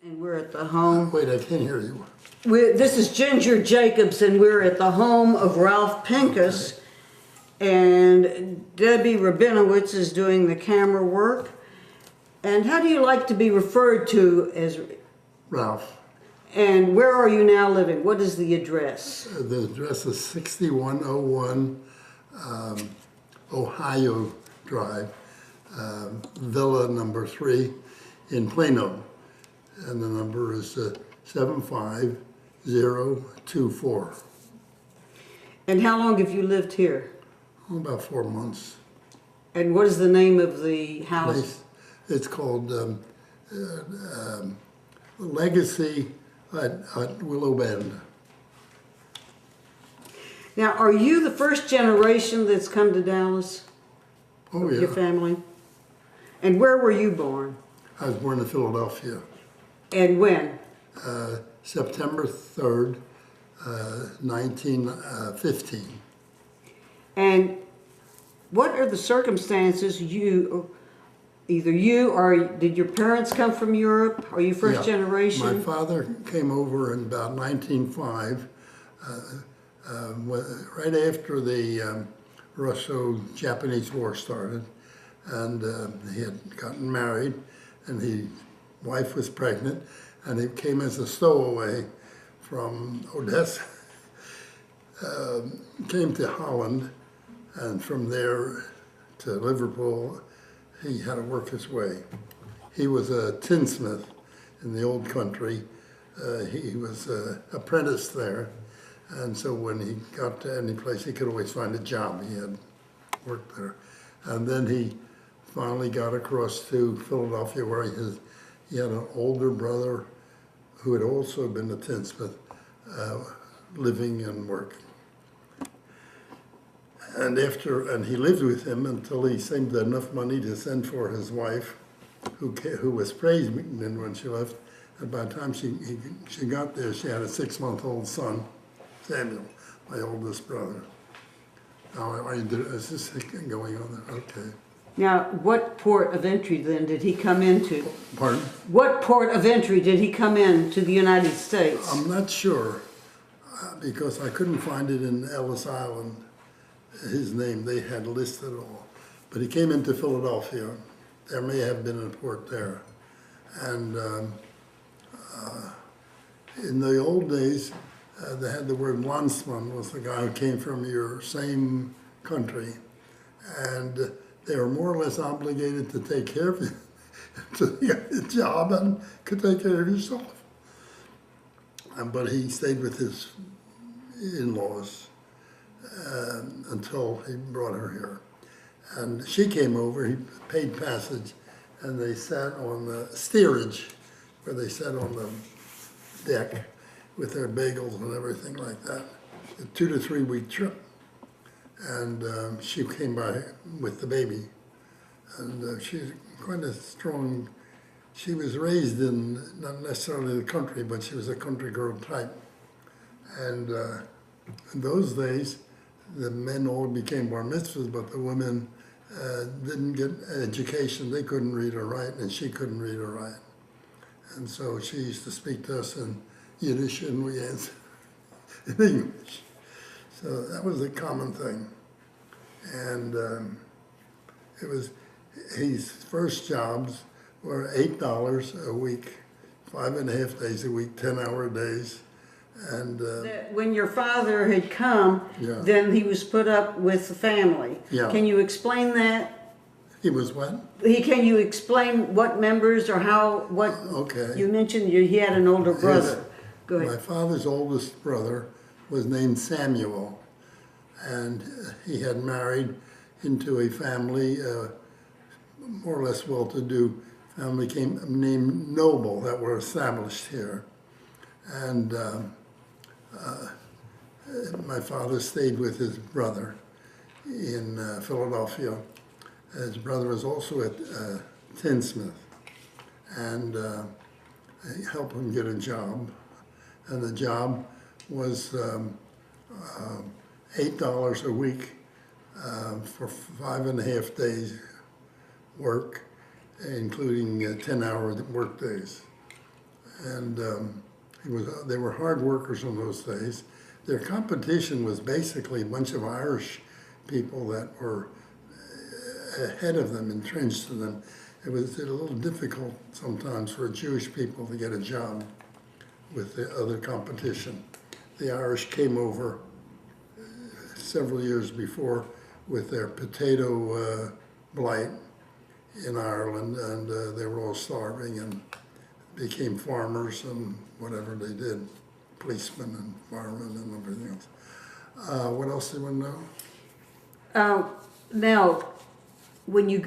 And we're at the home. Wait, I can't hear you. This is Ginger Jacobs, and we're at the home of Ralph Pinkus. And Debbie Rabinowitz is doing the camera work. And how do you like to be referred to as Ralph. And where are you now living? What is the address? The address is 6101 Ohio Drive, Villa number 3 in Plano. And the number is 75024. And how long have you lived here? Oh, about 4 months. And what is the name of the house? Place. It's called Legacy at Willow Bend. Now, are you the first generation that's come to Dallas? Oh, yeah. Your family? And where were you born? I was born in Philadelphia. And when? September 3rd, 1915. And what are the circumstances either you or did your parents come from Europe? Are you first generation? My father came over in about 1905, right after the Russo-Japanese War started, and he had gotten married, and his wife was pregnant, and he came as a stowaway from Odessa, came to Holland, and from there to Liverpool. He had to work his way. He was a tinsmith in the old country. He was an apprentice there, and so when he got to any place, he could always find a job. He had worked there. And then he finally got across to Philadelphia, where he had an older brother who had also been a tinsmith, living and working. And he lived with him until he saved enough money to send for his wife, who was pregnant when she left. And by the time she got there, she had a 6-month-old son, Samuel, my oldest brother. Now, is this going on there? Okay. Now, what port of entry then did he come into? Pardon? What port of entry did he come in to the United States? I'm not sure, because I couldn't find it in Ellis Island. His name, they had listed all. But he came into Philadelphia. There may have been a port there. And in the old days, they had the word Landsman, was the guy who came from your same country. And they were more or less obligated to take care of you, to get a job and could take care of yourself. But he stayed with his in-laws until he brought her here. And she came over, he paid passage, and they sat on the steerage, where they sat on the deck with their bagels and everything like that. A 2 to 3 week trip. And she came by with the baby. And she's quite a strong, she was raised in, not necessarily the country, but she was a country girl type. And in those days, the men all became bar mitzvahs, but the women didn't get education. They couldn't read or write, and she couldn't read or write. And so she used to speak to us in Yiddish, and we answered in English. So that was a common thing. And his first jobs were $8 a week, 5.5 days a week, 10-hour days. And when your father had come, yeah. Then he was put up with the family. Yeah. Can you explain that? He was what? Can you explain what members or how, what? Okay. You mentioned he had an older brother. Go ahead. My father's oldest brother was named Samuel, and he had married into a family, more or less well-to-do family named Noble, that were established here. And my father stayed with his brother in Philadelphia. His brother was also a tinsmith, and helped him get a job. And the job was $8 a week for 5.5 days work, including 10-hour work days. and they were hard workers in those days. Their competition was basically a bunch of Irish people that were ahead of them, entrenched in them. It was a little difficult sometimes for Jewish people to get a job with the other competition. The Irish came over several years before with their potato blight in Ireland, and they were all starving and became farmers and whatever they did, policemen and firemen and everything else. What else do you want to know? Now, when you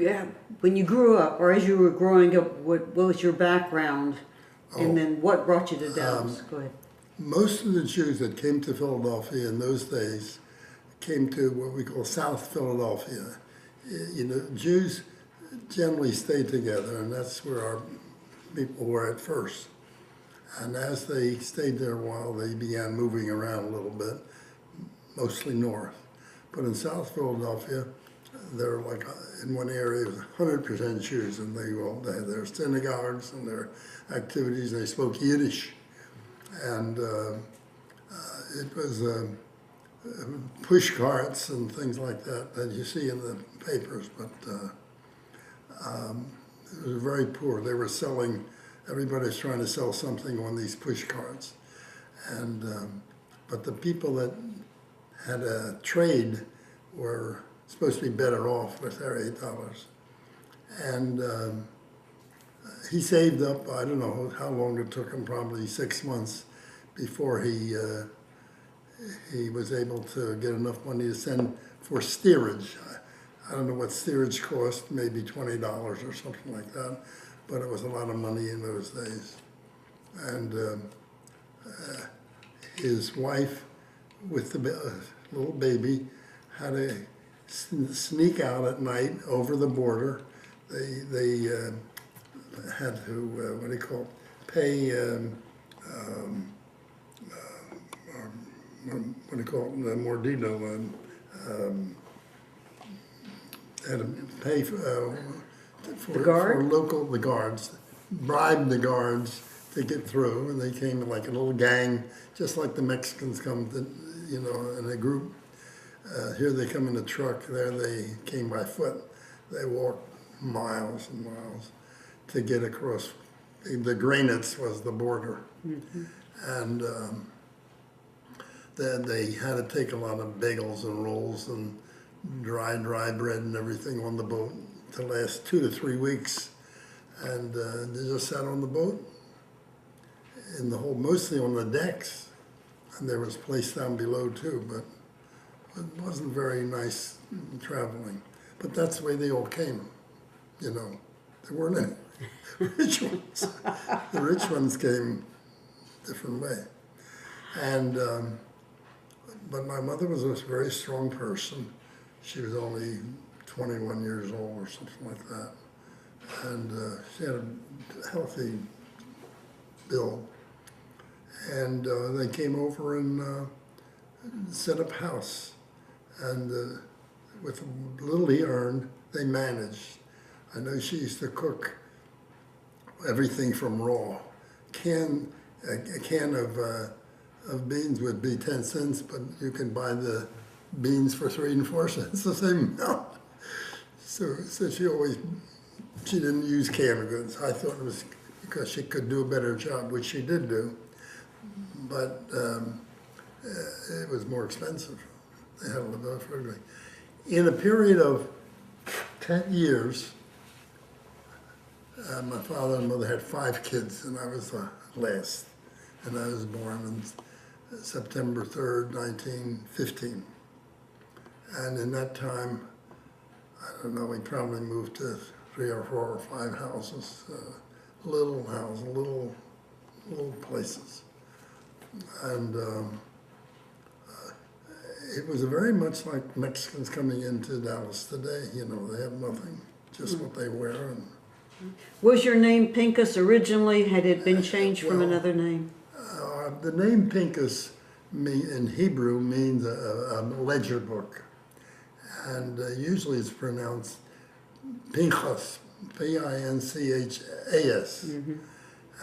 grew up, or as you were growing up, what was your background, and then what brought you to Dallas? Go ahead. Most of the Jews that came to Philadelphia in those days came to what we call South Philadelphia. You know, Jews generally stayed together, and that's where our people were at first. And as they stayed there a while, they began moving around a little bit, mostly north. But in South Philadelphia, they're like in one area, 100% Jews, and they had their synagogues and their activities. They spoke Yiddish, and it was push carts and things like that that you see in the papers. But it was very poor. They were selling. Everybody's trying to sell something on these push carts, and but the people that had a trade were supposed to be better off with their $8. And he saved up, I don't know how long it took him, probably 6 months before he was able to get enough money to send for steerage. I don't know what steerage cost, maybe $20 or something like that, but it was a lot of money in those days. And his wife with the little baby had to sneak out at night over the border. They had to, what do you call it, pay, what do you call it, Mordino, had to pay for the guards, bribed the guards to get through, and they came like a little gang, just like the Mexicans come, you know, in a group. Here they come in a truck, there they came by foot. They walked miles and miles to get across. The Granites was the border. Mm-hmm. And then they had to take a lot of bagels and rolls and dry bread and everything on the boat to last 2 to 3 weeks. And they just sat on the boat in the hold, mostly on the decks. And there was a place down below too, but it wasn't very nice traveling. But that's the way they all came, you know. There weren't any rich ones. The rich ones came a different way. And, but my mother was a very strong person. She was only 21 years old or something like that. And she had a healthy build. And they came over and set up house. And with the little he earned, they managed. I know she used to cook everything from raw. A can of beans would be 10 cents, but you can buy the beans for 3 and 4 cents, the same amount. So she didn't use canned goods. I thought it was because she could do a better job, which she did do, but it was more expensive. They had to live off everything. In a period of 10 years, my father and mother had 5 kids, and I was the last. And I was born on September 3rd, 1915. And in that time, I don't know, we probably moved to 3 or 4 or 5 houses, little houses, little places. And it was very much like Mexicans coming into Dallas today. You know, they have nothing, just what they wear. And was your name Pinkus originally? Had it been changed from another name? The name Pinkus in Hebrew means a ledger book. And usually it's pronounced Pinchas, Pinchas. Mm-hmm.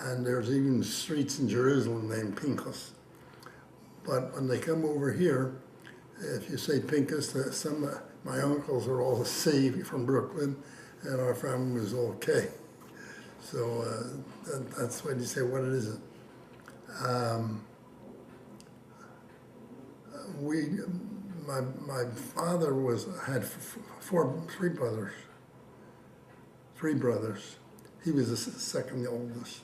And there's even streets in Jerusalem named Pinkus. But when they come over here, if you say Pinkus, my uncles are all C from Brooklyn, and our family was all K. So that's when you say, what it is. My father had three brothers. He was the second oldest,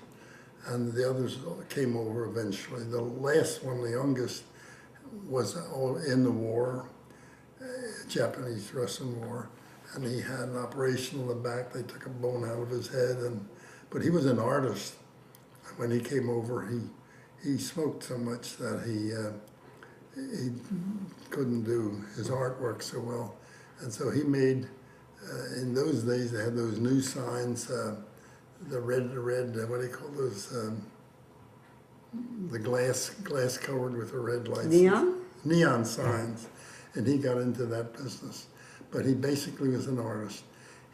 and the others came over eventually. The last one, the youngest, was all in the war, Japanese-Russian war, and he had an operation on the back. They took a bone out of his head, but he was an artist. When he came over, he smoked so much that he couldn't do his artwork so well, and so he made. In those days, they had those new signs, the red, what do you call those? The glass covered with the red lights. Neon signs, and he got into that business. But he basically was an artist.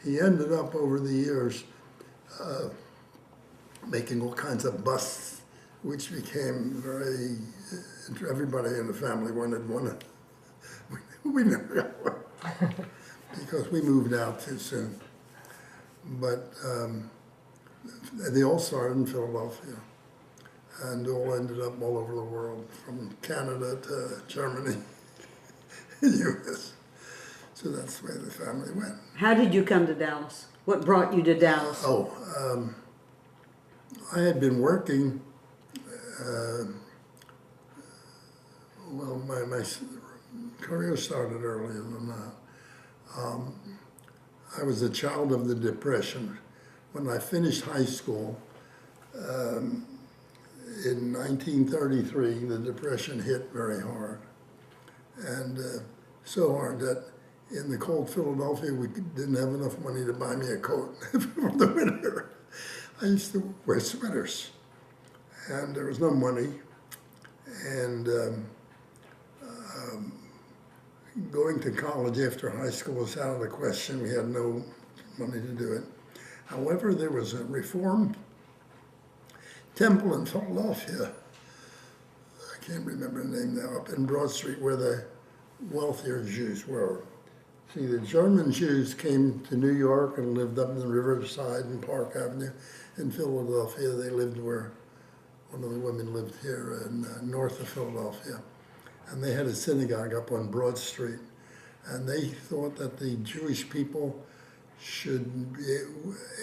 He ended up over the years making all kinds of busts, which became everybody in the family wanted one. We never got one because we moved out too soon. But they all started in Philadelphia and all ended up all over the world, from Canada to Germany, U.S. So that's the way the family went. How did you come to Dallas? What brought you to Dallas? I had been working, my career started earlier than that. I was a child of the Depression. When I finished high school, in 1933, the Depression hit very hard. And so hard that in the cold Philadelphia, we didn't have enough money to buy me a coat for the winter. I used to wear sweaters, and there was no money. And going to college after high school was out of the question. We had no money to do it. However, there was a Reformed temple in Philadelphia. I can't remember the name now, up in Broad Street, where the wealthier Jews were. See, the German Jews came to New York and lived up in the Riverside and Park Avenue. In Philadelphia, they lived where one of the women lived here in north of Philadelphia. And they had a synagogue up on Broad Street. And they thought that the Jewish people should be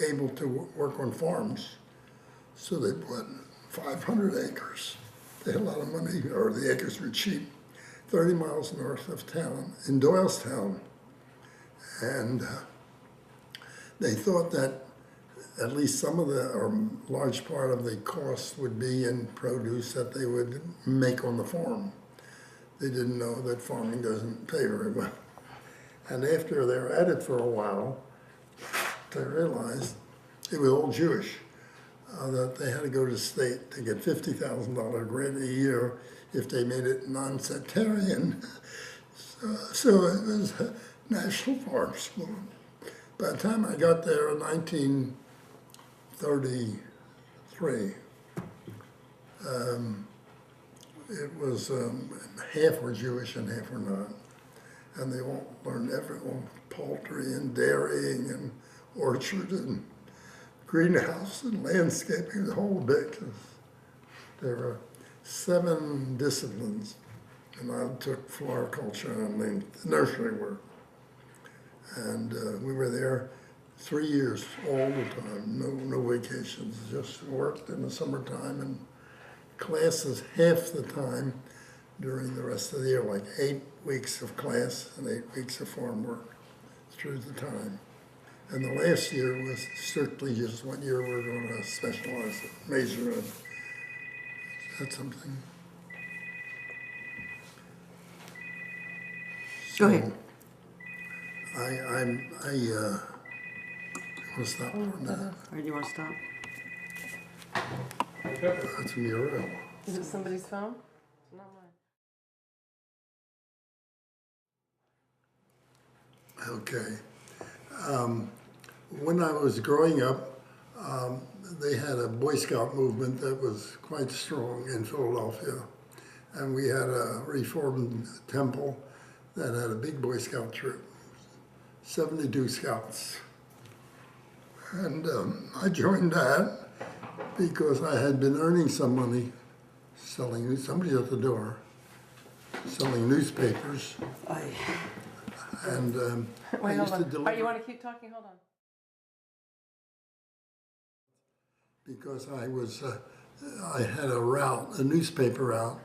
able to work on farms. So they bought 500 acres. They had a lot of money, or the acres were cheap, 30 miles north of town, in Doylestown. And they thought that at least some of or large part of the cost would be in produce that they would make on the farm. They didn't know that farming doesn't pay very well. And after they were at it for a while, they realized it was all Jewish, that they had to go to the state to get $50,000 grant a year if they made it non-sectarian. So it was a national farm school. By the time I got there in 1933, it was half were Jewish and half were not. And they all learned everything, poultry and dairying and orchard and greenhouse and landscaping, the whole bit. There were 7 disciplines, and I took floriculture and nursery work. And we were there 3 years all the time, no vacations, just worked in the summertime and classes half the time during the rest of the year, like 8 weeks of class and 8 weeks of farm work through the time. And the last year was strictly just what year we're going to specialize, major in. That's something. Go ahead. I want to stop for a minute. Or do you want to stop? That's a mural. Is it somebody's phone? Not mine. Okay. When I was growing up, they had a Boy Scout movement that was quite strong in Philadelphia. And we had a Reformed temple that had a big Boy Scout troop, 72 scouts. And I joined that because I had been earning some money selling, somebody at the door, selling newspapers. And I Wait, used hold to on. deliver. You want to keep talking? Hold on. Because I had a route, a newspaper route.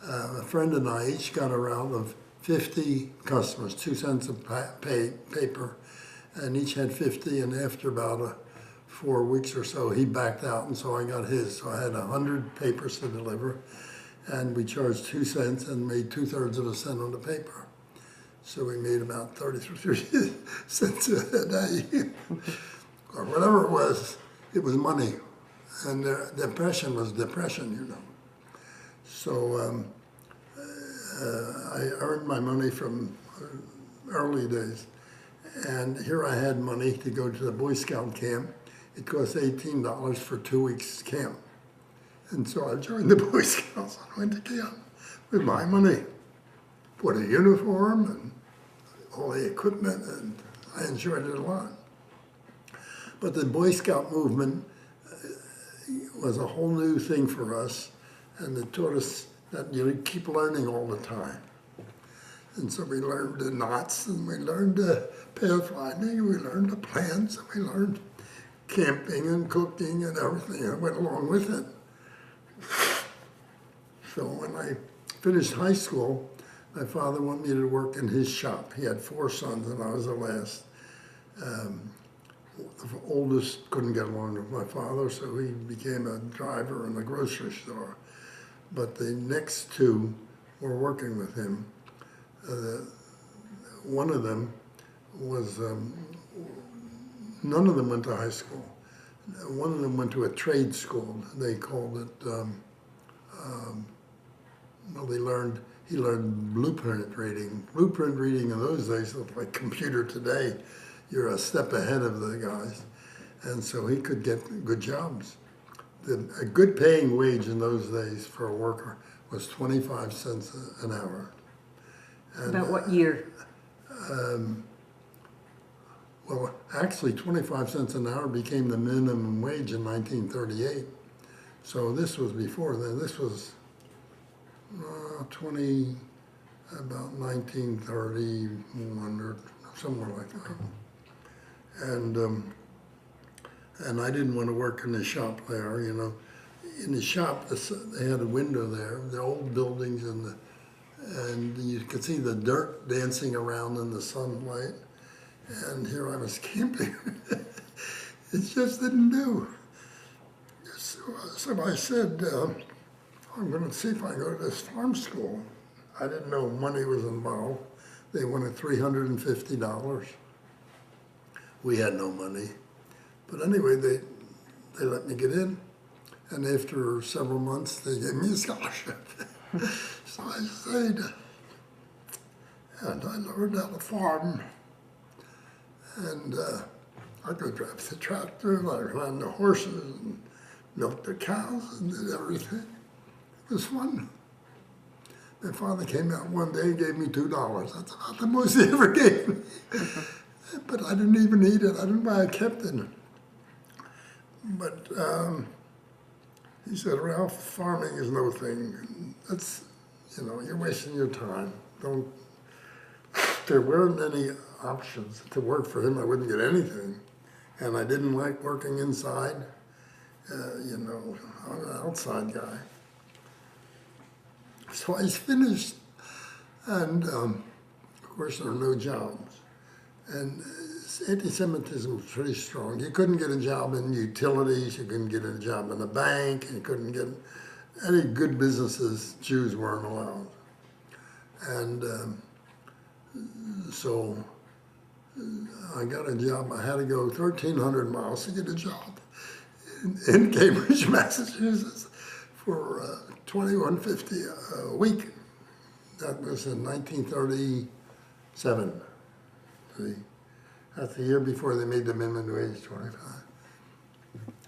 A friend and I each got a route of 50 customers, 2 cents a paper, and each had 50. And after about 4 weeks or so, he backed out, and so I got his. So I had 100 papers to deliver, and we charged 2 cents and made 2/3 of a cent on the paper. So we made about 33 cents a day, or whatever it was. It was money. And depression was depression, you know. So I earned my money from early days. And here I had money to go to the Boy Scout camp. It cost $18 for 2 weeks camp. And so I joined the Boy Scouts. I went to camp with my money, bought a uniform and all the equipment, and I enjoyed it a lot. But the Boy Scout movement was a whole new thing for us, and it taught us that you keep learning all the time. And so we learned the knots, and we learned the pathfinding, we learned the plans, and we learned camping and cooking and everything that went along with it. So when I finished high school, my father wanted me to work in his shop. He had 4 sons, and I was the last. The oldest couldn't get along with my father, so he became a driver in the grocery store. But the next 2 were working with him. One of them was, none of them went to high school. One of them went to a trade school. They called it, he learned blueprint reading. Blueprint reading in those days looked like computer today. You're a step ahead of the guys. And so he could get good jobs. A good paying wage in those days for a worker was 25 cents an hour. And, About what year? well, actually 25 cents an hour became the minimum wage in 1938. So this was before then. This was about 1931 or somewhere like that. And I didn't want to work in the shop there, you know. In the shop, they had a window there, the old buildings, and you could see the dirt dancing around in the sunlight. And here I was camping. It just didn't do. So I said, I'm going to see if I go to this farm school. I didn't know money was involved. They wanted $350. We had no money. But anyway, they let me get in. And after several months, they gave me a scholarship. So I stayed. And I learned how to farm. And I could drive the tractor, I ran the horses, and milked the cows, and did everything. It was fun. My father came out one day and gave me $2. That's about the most he ever gave me. But I didn't even eat it. I don't know why I kept it. But he said, Ralph, farming is no thing. That's, you know, you're wasting your time. Don't. There weren't any options. To work for him, I wouldn't get anything. And I didn't like working inside. You know, I'm an outside guy. So I finished, and of course there were no jobs. And anti-Semitism was pretty strong. You couldn't get a job in utilities, you couldn't get a job in a bank, you couldn't get any good businesses. Jews weren't allowed. And so I got a job. I had to go 1,300 miles to get a job in Cambridge, Massachusetts for $21.50 a week. That was in 1937. See? That's the year before they made the minimum wage 25.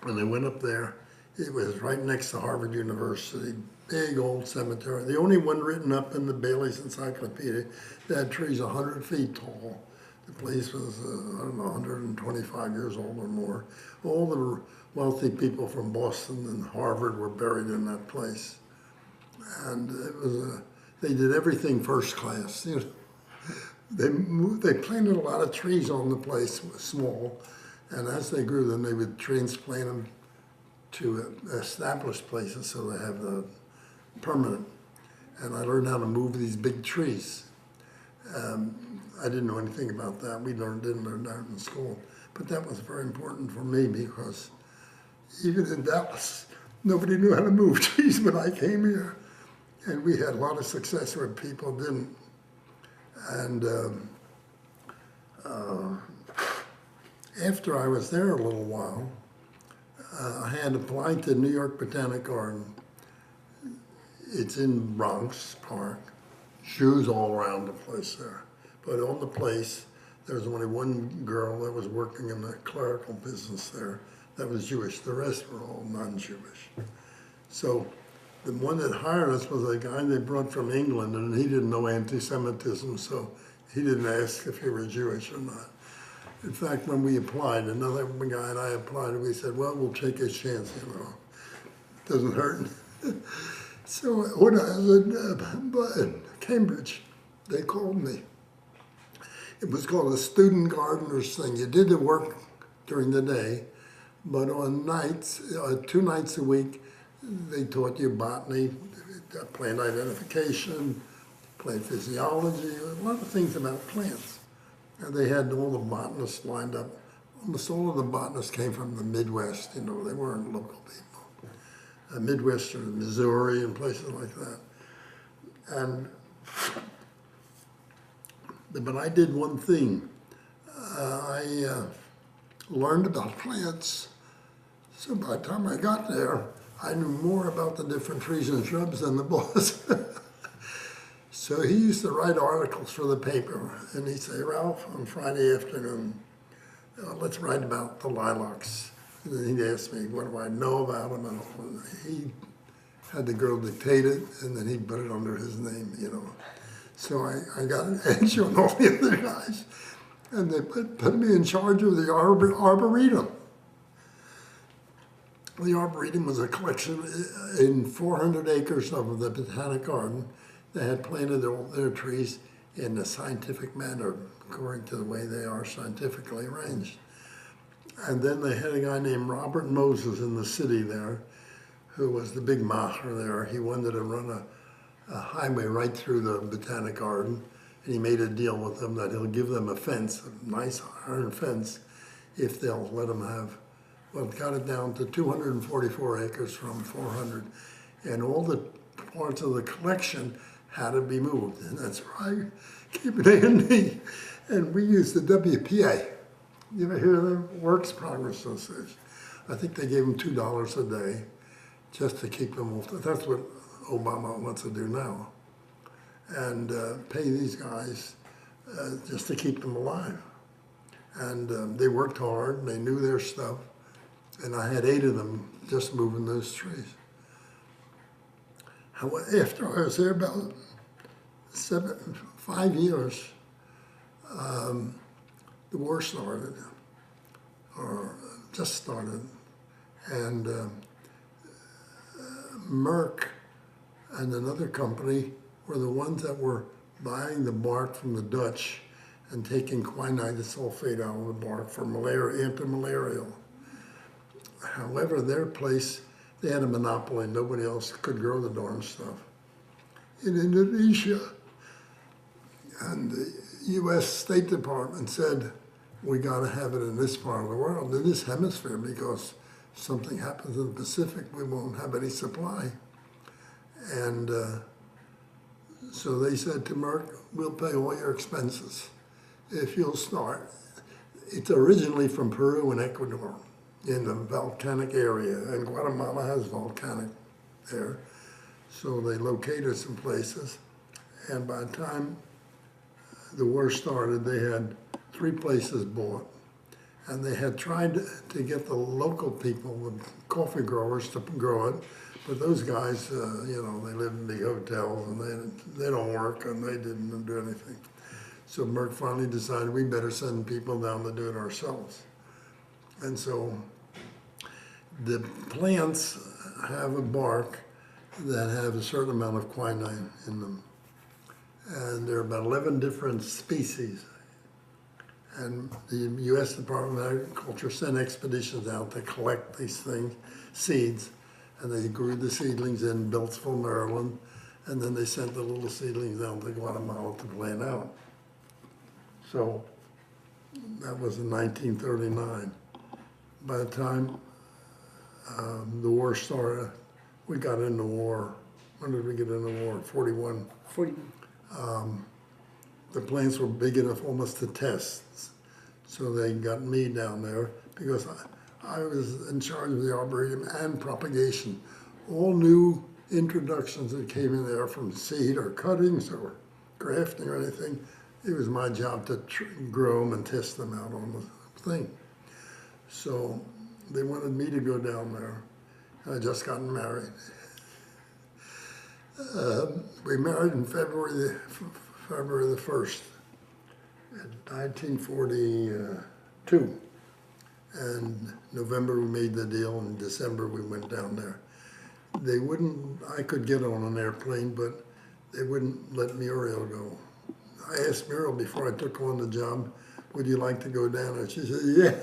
And they went up there. It was right next to Harvard University, big old cemetery. The only one written up in the Bailey's Encyclopedia that had trees 100 feet tall. The place was, I don't know, 125 years old or more. All the wealthy people from Boston and Harvard were buried in that place. And it was they did everything first class. You know, they planted a lot of trees on the place, small, and as they grew them, they would transplant them to established places so they have the permanent. And I learned how to move these big trees. I didn't know anything about that. Didn't learn that in school. But that was very important for me because even in Dallas, nobody knew how to move trees when I came here. And we had a lot of success where people didn't. And after I was there a little while, I had applied to New York Botanic Garden. It's in Bronx Park. Shoes all around the place there. But on the place, there was only one girl that was working in the clerical business there that was Jewish. The rest were all non-Jewish. So the one that hired us was a guy they brought from England, and he didn't know anti-Semitism, so he didn't ask if you were Jewish or not. In fact, when we applied, another guy and I applied, and we said, well, we'll take his chance, you know. Doesn't hurt. So when I was in Cambridge, they called me. It was called a student gardener's thing. You did the work during the day, but on nights, 2 nights a week, they taught you botany, plant identification, plant physiology, a lot of things about plants. And they had all the botanists lined up. Almost all of the botanists came from the Midwest, you know, they weren't local people. Midwest or Missouri and places like that. But I did one thing. I learned about plants. So by the time I got there, I knew more about the different trees and shrubs than the boss. So he used to write articles for the paper, and he'd say, Ralph, on Friday afternoon, let's write about the lilacs. And then he'd ask me, what do I know about them? And he had the girl dictate it, and then he'd put it under his name, you know. So I got an edge on all the other guys, and they put me in charge of the Arboretum. The Arboretum was a collection in 400 acres of the Botanic Garden. They had planted all their trees in a scientific manner, according to the way they are scientifically arranged. And then they had a guy named Robert Moses in the city there, who was the big macher there. He wanted to run a highway right through the Botanic Garden, and he made a deal with them that he'll give them a fence, a nice iron fence, if they'll let them have, well, it got it down to 244 acres from 400, and all the parts of the collection had to be moved, and that's right, keep it handy. And we used the WPA. You ever hear of the Works Progress Association? I think they gave them $2 a day just to keep them off. That's what Obama wants to do now, and pay these guys just to keep them alive. And they worked hard, and they knew their stuff, and I had 8 of them just moving those trees. After I was there about 5 years, the war started, or just started, and Merck and another company were the ones that were buying the bark from the Dutch and taking quinine sulfate out of the bark for malaria, anti-malarial. However, their place, they had a monopoly. Nobody else could grow the darn stuff. In Indonesia, and the U.S. State Department said, we got to have it in this part of the world, in this hemisphere, because if something happens in the Pacific, we won't have any supply. And so they said to Merck, we'll pay all your expenses if you'll start. It's originally from Peru and Ecuador in the volcanic area, and Guatemala has volcanic there. So they located some places, and by the time the war started, they had 3 places bought, And they had tried to get the local people, the coffee growers, to grow it, but those guys, you know, they live in big hotels and they don't work and they didn't do anything. So Merck finally decided we better send people down to do it ourselves. And so the plants have a bark that have a certain amount of quinine in them. And there are about 11 different species. And the U.S. Department of Agriculture sent expeditions out to collect these things, seeds, and they grew the seedlings in Beltsville, Maryland, and then they sent the little seedlings down to Guatemala to plant out. So that was in 1939. By the time the war started, we got into war. When did we get into war? 41. 41. The plants were big enough almost to test. So they got me down there because I was in charge of the arboretum and propagation. All new introductions that came in there from seed or cuttings or grafting or anything, it was my job to grow them and test them out on the thing. So they wanted me to go down there. I had just gotten married. We married in February the 1st, in 1942. And November we made the deal, and in December we went down there. They wouldn't, I could get on an airplane, but they wouldn't let Muriel go. I asked Muriel before I took on the job, would you like to go down there? She said, yeah.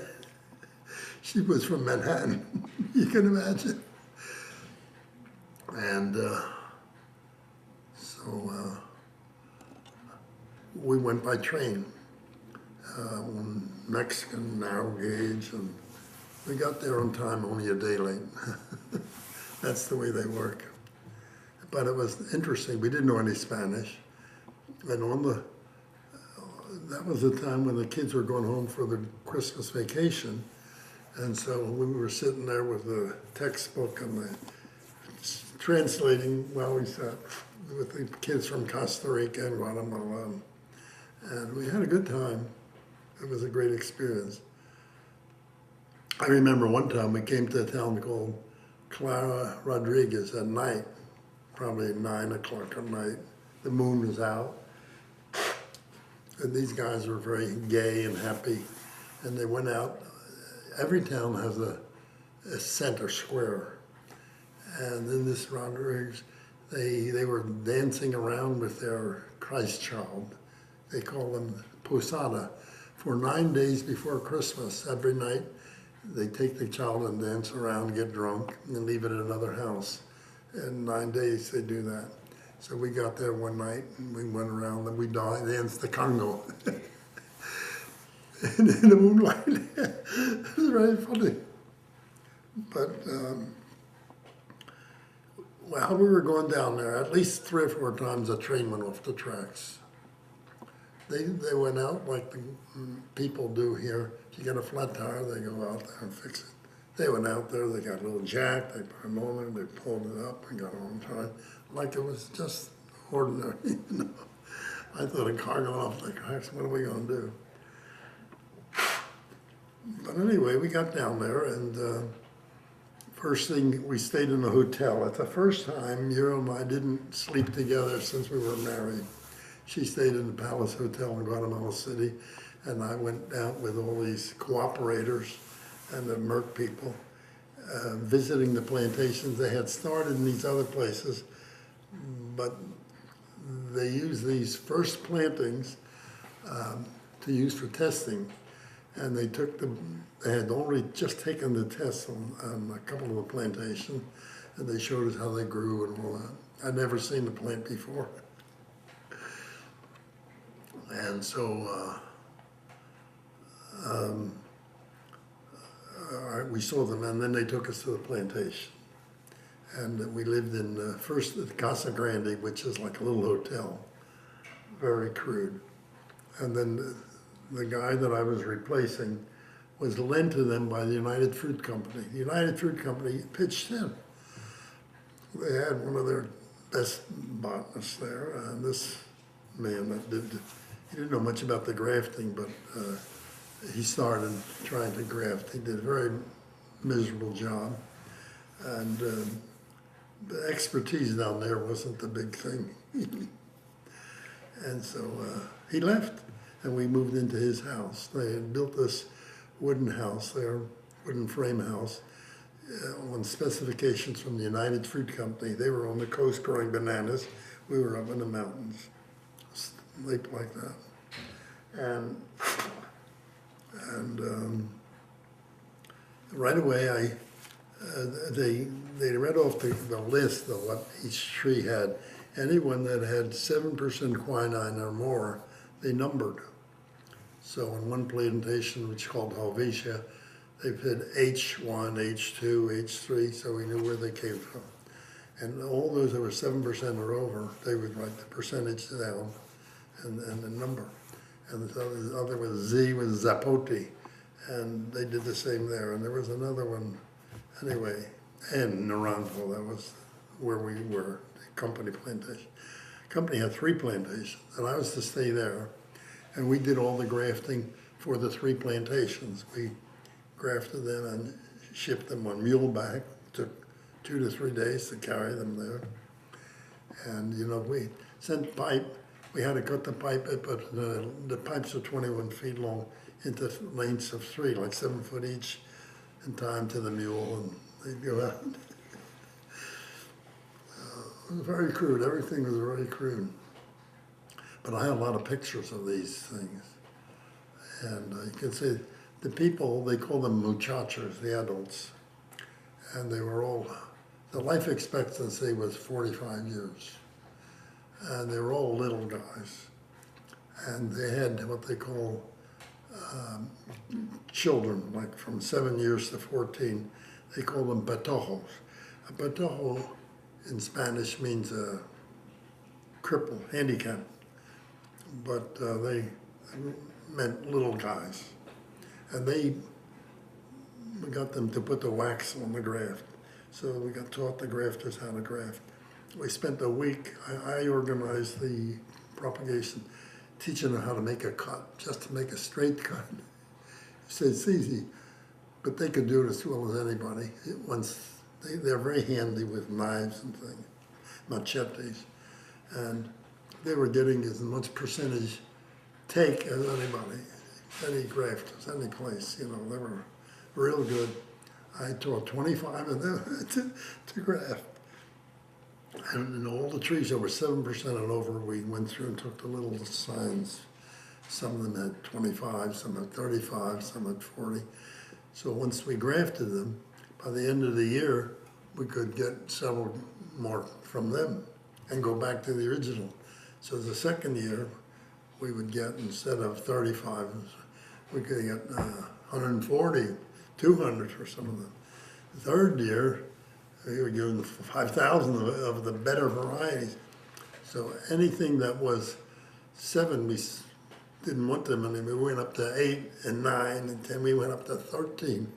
She was from Manhattan, you can imagine. And we went by train on Mexican narrow gauge, and we got there on time, only a day late. That's the way they work. But it was interesting. We didn't know any Spanish, and that was the time when the kids were going home for the Christmas vacation, and so we were sitting there with the textbook and the translating while we sat with the kids from Costa Rica and Guatemala, and we had a good time. It was a great experience. I remember one time we came to a town called Clara Rodriguez at night, probably 9 o'clock at night. The moon was out, and these guys were very gay and happy, and they went out. Every town has a center square, and in this Rodriguez, they were dancing around with their Christ child. They call them Posada. For 9 days before Christmas, every night, they take the child and dance around, get drunk, and leave it at another house. In 9 days, they do that. So we got there one night, and we went around, and we danced the Congo. And in the moonlight, it was very funny. But while we were going down there, at least 3 or 4 times a train went off the tracks. They went out like the people do here. If you get a flat tire, they go out there and fix it. They went out there, they got a little jack, they put them on there, they pulled it up and got on time, like it was just ordinary, you know. I thought a car going off the tracks, what are we gonna do? But anyway, we got down there, and first thing, we stayed in a hotel. It's the first time Muriel and I didn't sleep together since we were married. She stayed in the Palace Hotel in Guatemala City, and I went out with all these cooperators and the Merck people, visiting the plantations. They had started in these other places, but they used these first plantings to use for testing. And they had already just taken the tests on a couple of the plantations, and they showed us how they grew and all that. I'd never seen the plant before. And so we saw them, and then they took us to the plantation. And we lived in first at Casa Grande, which is like a little hotel, very crude. And then the guy that I was replacing was lent to them by the United Fruit Company. The United Fruit Company pitched in. They had one of their best botanists there, and this man that he didn't know much about the grafting, but he started trying to graft. He did a very miserable job. And the expertise down there wasn't the big thing. And so he left, and we moved into his house. They had built this wooden house there, wooden frame house, on specifications from the United Fruit Company. They were on the coast growing bananas. We were up in the mountains, sleep like that. And right away, they read off the list of what each tree had. Anyone that had 7% quinine or more, they numbered. So on one plantation, which is called Helvetia, they put H1, H2, H3, so we knew where they came from. And all those that were 7% or over, they would write the percentage down and the number. And the other was Z was Zapote, and they did the same there. And there was another one, anyway, and Naranjo, that was where we were, the company plantation. Company had 3 plantations, and I was to stay there. And we did all the grafting for the 3 plantations. We grafted them and shipped them on muleback. Took 2 to 3 days to carry them there. And you know, we sent pipe. We had to cut the pipe, but the pipes are 21 feet long into lengths of 3, like 7 foot each, and tie them to the mule, and they'd go out. It was very crude. Everything was very crude. But I have a lot of pictures of these things. And you can see the people, they call them muchachos, the adults. And they were all, the life expectancy was 45 years. And they were all little guys. And they had what they call children, like from 7 years to 14. They call them patojos. A patojo in Spanish means a cripple, handicap. But they meant little guys. And we got them to put the wax on the graft. So we got taught the grafters how to graft. We spent a week, I organized the propagation, teaching them how to make a cut, just to make a straight cut. He said, it's easy, but they could do it as well as anybody. They're very handy with knives and things, machetes. And they were getting as much percentage take as anybody, any grafters, any place, you know, they were real good. I taught 25 of them to graft. And in all the trees that were 7% and over, we went through and took the little signs. Some of them had 25, some had 35, some had 40. So once we grafted them, by the end of the year, we could get several more from them and go back to the original. So the second year, we would get, instead of 35, we could get 140, 200 for some of them. The third year, we were given 5,000 of the better varieties. So anything that was 7, we didn't want them anymore. We went up to 8 and 9 and 10. We went up to 13%.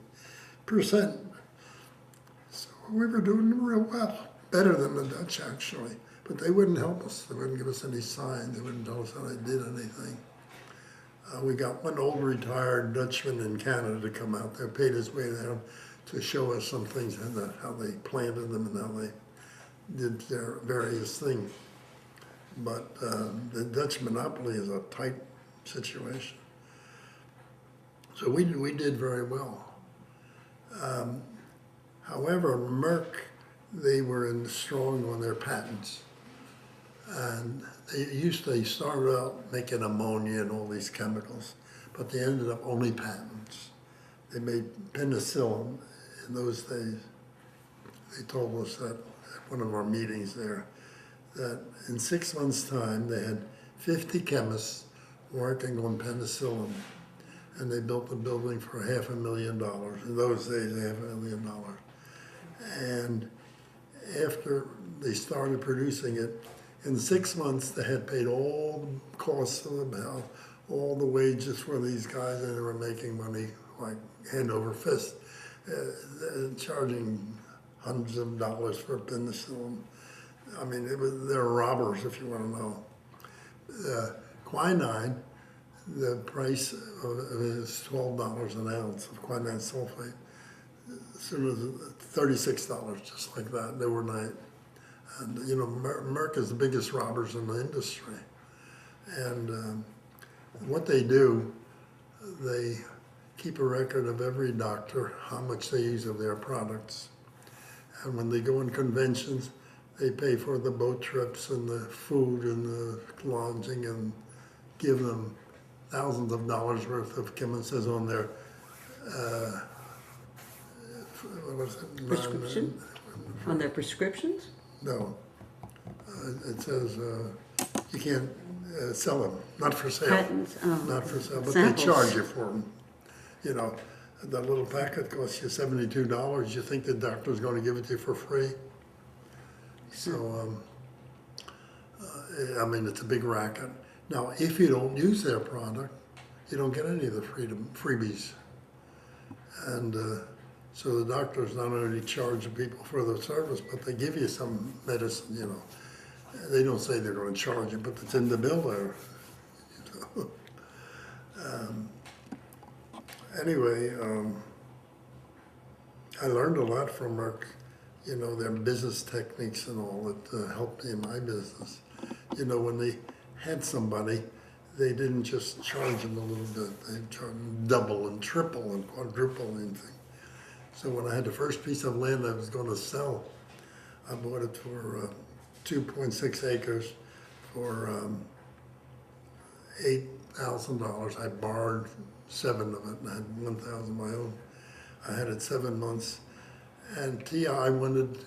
So we were doing real well, better than the Dutch actually. But they wouldn't help us. They wouldn't give us any sign. They wouldn't tell us how they did anything. We got one old retired Dutchman in Canada to come out there, paid his way down to show us some things, and how they planted them and how they did their various things. But the Dutch monopoly is a tight situation. So we did very well. However, Merck, they were strong on their patents. And they started out making ammonia and all these chemicals, but they ended up only patents. They made penicillin in those days. They told us that at one of our meetings there, that in 6 months' time, they had 50 chemists working on penicillin, and they built a building for $500,000. In those days, $500,000. And after they started producing it, in 6 months, they had paid all the costs of the mill, all the wages for these guys, and they were making money like hand over fist, charging hundreds of dollars for penicillin. I mean, they're robbers, if you want to know. Quinine, the price of it is $12 an ounce of quinine sulfate. Soon as $36, just like that, overnight. And you know, Merck is the biggest robbers in the industry. And what they do, they keep a record of every doctor, how much they use of their products. And when they go on conventions, they pay for the boat trips and the food and the lodging and give them thousands of dollars worth of chemicals on their what was it? Prescription? On their prescriptions? No. It says you can't sell them, not for sale. Patents, oh. Not for sale, but Samples. they charge you for them. You know, that little packet costs you $72. You think the doctor's going to give it to you for free? So, I mean, it's a big racket. Now, if you don't use their product, you don't get any of the freebies. And so the doctors not only charge people for the service, but they give you some medicine, you know. They don't say they're going to charge you, but it's in the bill there. You know? Anyway, I learned a lot from Merck, you know, their business techniques and all that helped me in my business. You know, when they had somebody, they didn't just charge them a little bit, they charged them double and triple and quadruple anything. So when I had the first piece of land I was going to sell, I bought it for 2.6 acres for $8,000. I borrowed 7 of it and I had 1,000 of my own. I had it 7 months, and TI wanted,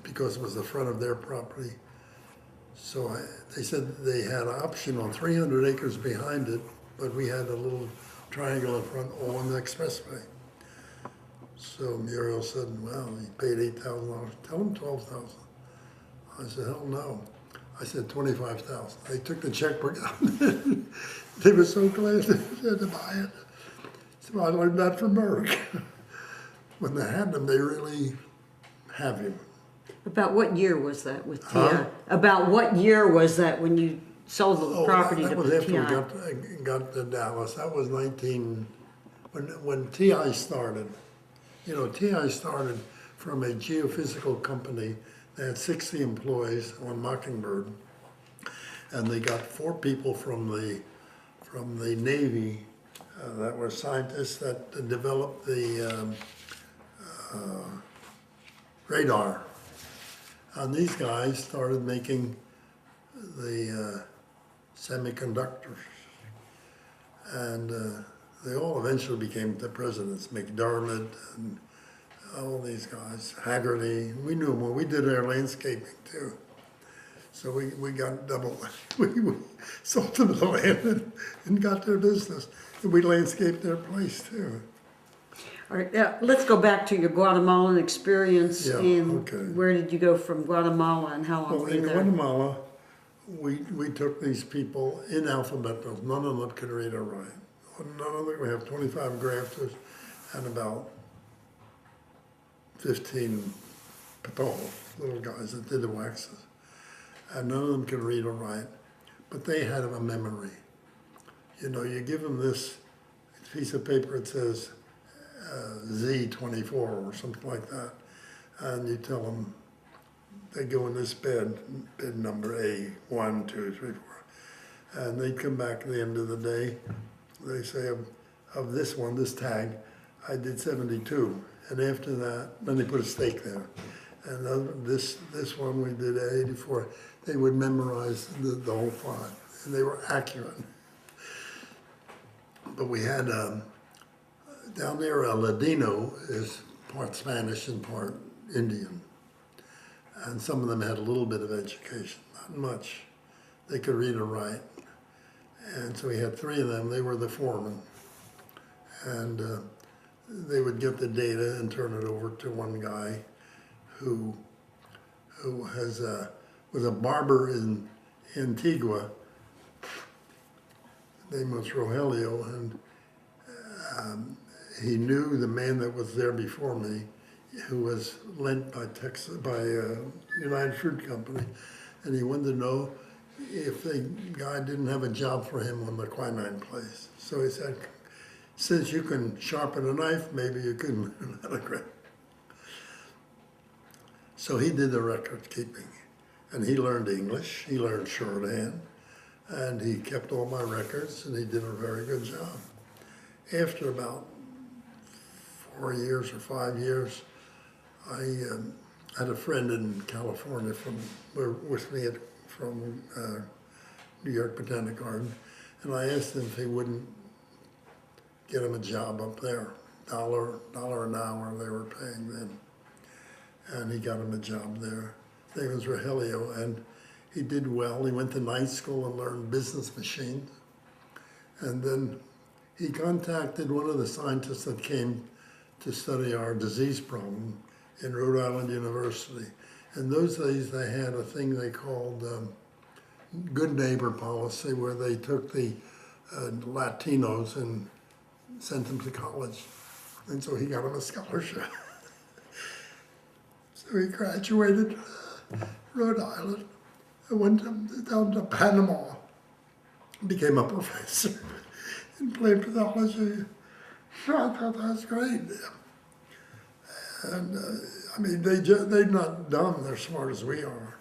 because it was the front of their property, so they said they had an option on 300 acres behind it, but we had a little triangle in front all on the expressway. So Muriel said, well, he paid $8,000. Tell him $12,000. I said, hell no. I said $25,000. They took the checkbook out. They were so glad they had to buy it. So I learned that from Merck. When they had them, they really have you. About what year was that with TI? Huh? About what year was that when you sold the property that to was after TI? we got to Dallas. That was when TI started. You know, TI started from a geophysical company. They had 60 employees on Mockingbird, and they got 4 people from the Navy that were scientists that developed the radar. And these guys started making the semiconductors, and they all eventually became the presidents. McDermott and all these guys, Haggerty. We knew them when we did our landscaping too. So we got double. We sold them the land and got their business, and we landscaped their place too. All right, let's go back to your Guatemalan experience. Yeah, And okay. where did you go from Guatemala and how long Well, were you in there? Guatemala, we took these people in alphabetical. None of them could read or write. None of them. We have 25 grafters and about 15 patos, little guys that did the waxes. And none of them could read or write, but they had a memory. You know, you give them this piece of paper, it says Z24 or something like that, and you tell them they go in this bed number A, 1, 2, 3, 4, and they come back at the end of the day, they say of this one, this tag, I did 72, and after that, then they put a stake there. And this one we did at 84. They would memorize the whole font, and they were accurate. But we had down there, a Ladino is part Spanish and part Indian. And some of them had a little bit of education, not much. They could read or write. And so we had 3 of them, they were the foremen. And they would get the data and turn it over to one guy who was a barber in Antigua. His name was Rogelio, and he knew the man that was there before me, who was lent by United Fruit Company, and he wanted to know if the guy didn't have a job for him on the quinine place. So he said, since you can sharpen a knife, maybe you can learn how to grab. So he did the record keeping, and he learned English, he learned shorthand, and he kept all my records, and he did a very good job. After about 4 years or 5 years, I had a friend in California with me from New York Botanic Garden, and I asked him if he wouldn't get him a job up there. $1 an hour they were paying then. And he got him a job there. His name was Rogelio, and he did well. He went to night school and learned business machines. And then he contacted one of the scientists that came to study our disease problem in Rhode Island University. In those days, they had a thing they called good neighbor policy, where they took the Latinos and sent them to college. And so he got him a scholarship. So he graduated Rhode Island and went down to Panama, became a professor in plant pathology. So I thought that was great. And I mean, they're not dumb, they're smart as we are,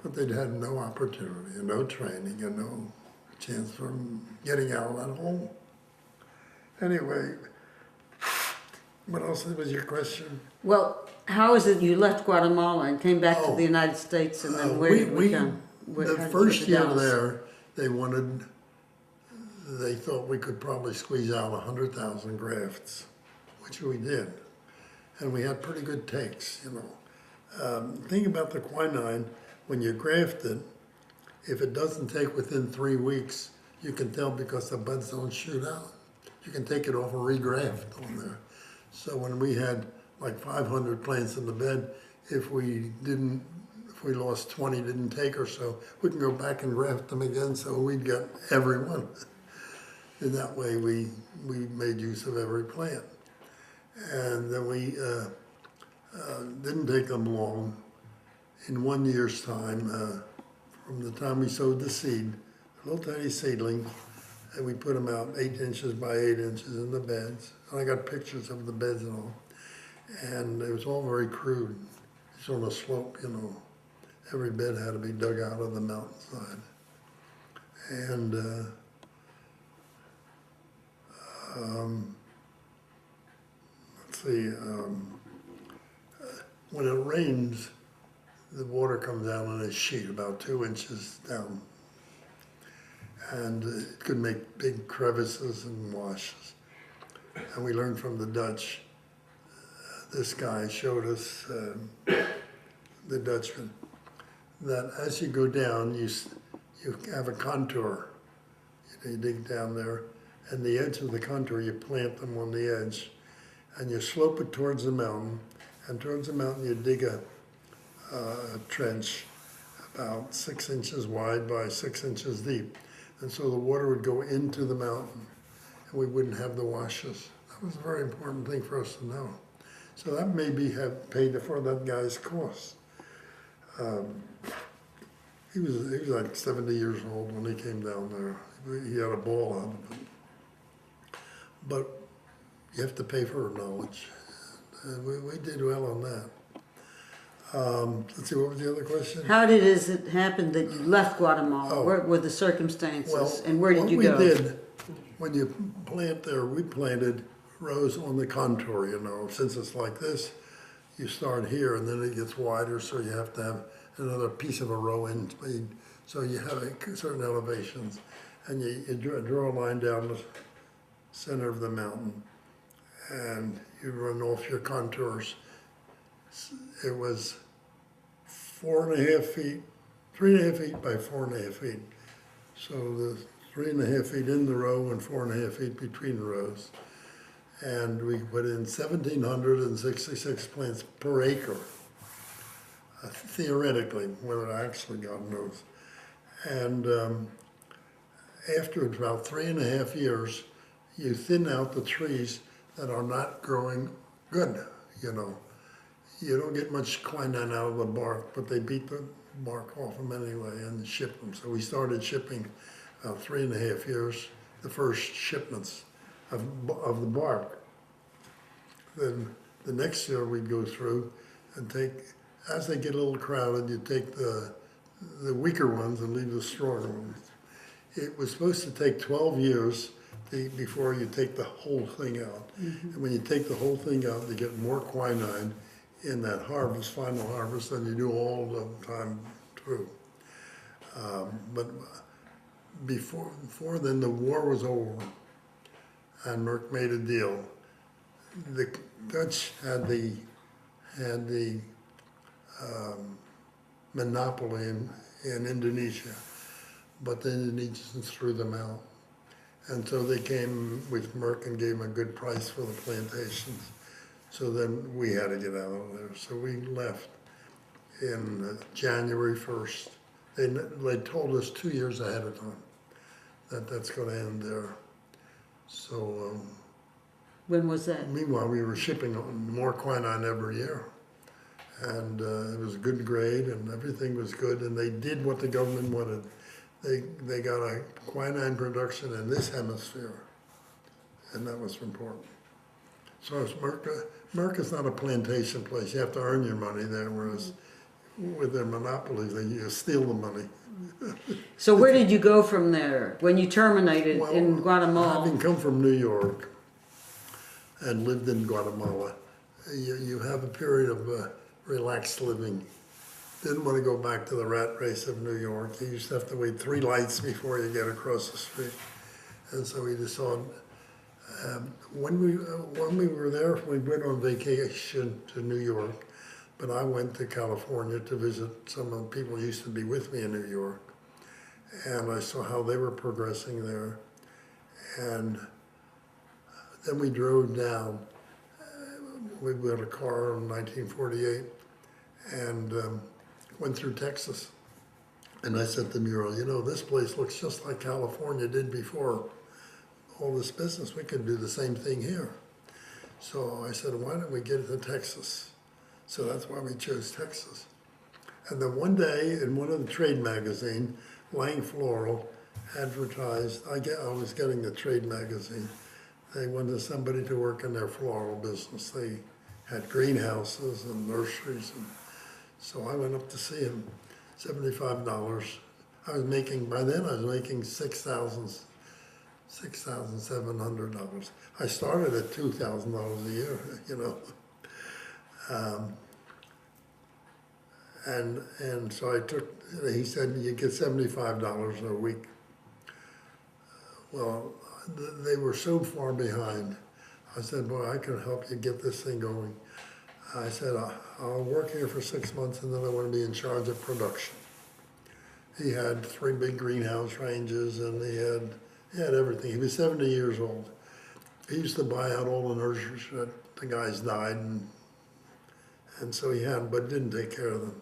but they'd had no opportunity and no training and no chance for getting out of that hole. Anyway, what else was your question? Well, how is it you left Guatemala and came back to the United States, and then where did we come? How The did you first get to year Dallas? there, they thought we could probably squeeze out 100,000 grafts, which we did. And we had pretty good takes, you know. The thing about the quinine, when you graft it, if it doesn't take within 3 weeks, you can tell because the buds don't shoot out. You can take it off and regraft on there. So when we had like 500 plants in the bed, if we lost 20 didn't take or so, we can go back and graft them again, so we'd get every one. And that way we made use of every plant. And then we didn't take them long. In 1 year's time, from the time we sowed the seed, a little tiny seedling, and we put them out 8 inches by 8 inches in the beds. And I got pictures of the beds and all. And it was all very crude. It's on a slope, you know. Every bed had to be dug out of the mountainside. And let's see, when it rains, the water comes down in a sheet about 2 inches down. And it could make big crevices and washes. And we learned from the Dutch. This guy showed us, the Dutchman, that as you go down, you have a contour. You dig down there, and the edge of the contour, you plant them on the edge, and you slope it towards the mountain, and towards the mountain you dig a trench about 6 inches wide by 6 inches deep. And so the water would go into the mountain, and we wouldn't have the washes. That was a very important thing for us to know. So that maybe have paid for that guy's costs. He was like 70 years old when he came down there. He had a ball out of it. But you have to pay for knowledge. And we did well on that. Let's see, what was the other question? How did it happen that you left Guatemala? Oh. What were the circumstances, Well, and where did you go? What we did, when you plant there, we planted rows on the contour, you know. Since it's like this, you start here and then it gets wider, so you have to have another piece of a row in between. So you have certain elevations, and you draw a line down the center of the mountain, and you run off your contours. It was 4.5 feet, 3.5 feet by 4.5 feet. So the 3.5 feet in the row and 4.5 feet between the rows. And we put in 1,766 plants per acre, theoretically, whether actually, God knows. And after about 3.5 years, you thin out the trees that are not growing good, you know. You don't get much quinine out of the bark, but they beat the bark off them anyway and ship them. So we started shipping 3.5 years, the first shipments of the bark. Then the next year we'd go through and take, as they get a little crowded, you take the weaker ones and leave the stronger ones. It was supposed to take 12 years before you take the whole thing out. And when you take the whole thing out, you get more quinine in that harvest, final harvest, than you do all the time through. But before then, the war was over, and Merck made a deal. The Dutch had the monopoly in Indonesia, but the Indonesians threw them out. And so they came with Merck and gave them a good price for the plantations. So then we had to get out of there. So we left in January 1st. They told us 2 years ahead of time that that's going to end there. So When was that? meanwhile, we were shipping more quinine every year. And it was a good grade and everything was good. And they did what the government wanted. They got a quinine production in this hemisphere. And that was important. So it's Merck is not a plantation place. You have to earn your money there, whereas with their monopolies, you steal the money. So where did you go from there when you terminated in Guatemala? Having come from New York and lived in Guatemala, you have a period of relaxed living. Didn't want to go back to the rat race of New York. You used to have to wait 3 lights before you get across the street. And so we just saw, when we were there, we went on vacation to New York, but I went to California to visit some of the people who used to be with me in New York. And I saw how they were progressing there. And then we drove down. We got a car in 1948 and went through Texas. And I said to Muriel, you know, this place looks just like California did before all this business. We could do the same thing here. So I said, why don't we get to Texas? So that's why we chose Texas. And then one day in one of the trade magazine, Lang Floral advertised, I was getting the trade magazine. They wanted somebody to work in their floral business. They had greenhouses and nurseries. And so I went up to see him, $75. By then I was making $6,700. I started at $2,000 a year, you know. And so he said, you get $75 a week. Well, they were so far behind. I said, boy, I can help you get this thing going. I said, I'll work here for 6 months and then I want to be in charge of production. He had 3 big greenhouse ranges and he had everything. He was 70 years old. He used to buy out all the nurseries that the guys died and so he had, but didn't take care of them.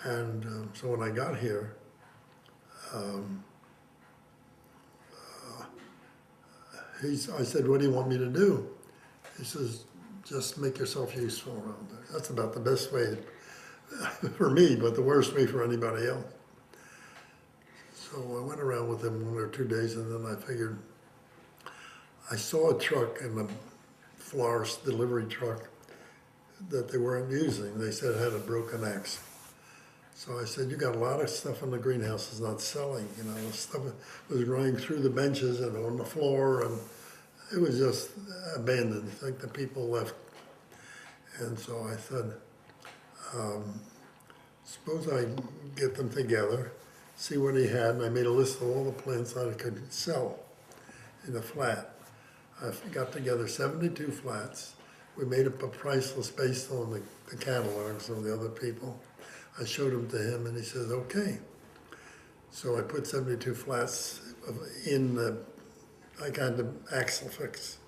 And so when I got here, I said, what do you want me to do? He says, just make yourself useful around there. That's about the best way for me, but the worst way for anybody else. So I went around with him 1 or 2 days and then I figured, I saw a truck in the florist delivery truck that they weren't using. They said it had a broken axle. So I said, you got a lot of stuff in the greenhouse that's not selling. You know, stuff was running through the benches and on the floor, and it was just abandoned. I think the people left. And so I said, suppose I get them together, see what he had, and I made a list of all the plants I could sell in a flat. I got together 72 flats. We made up a price list based on the catalogs of the other people. I showed them to him and he says, okay. So I put 72 flats in I got the axle fix.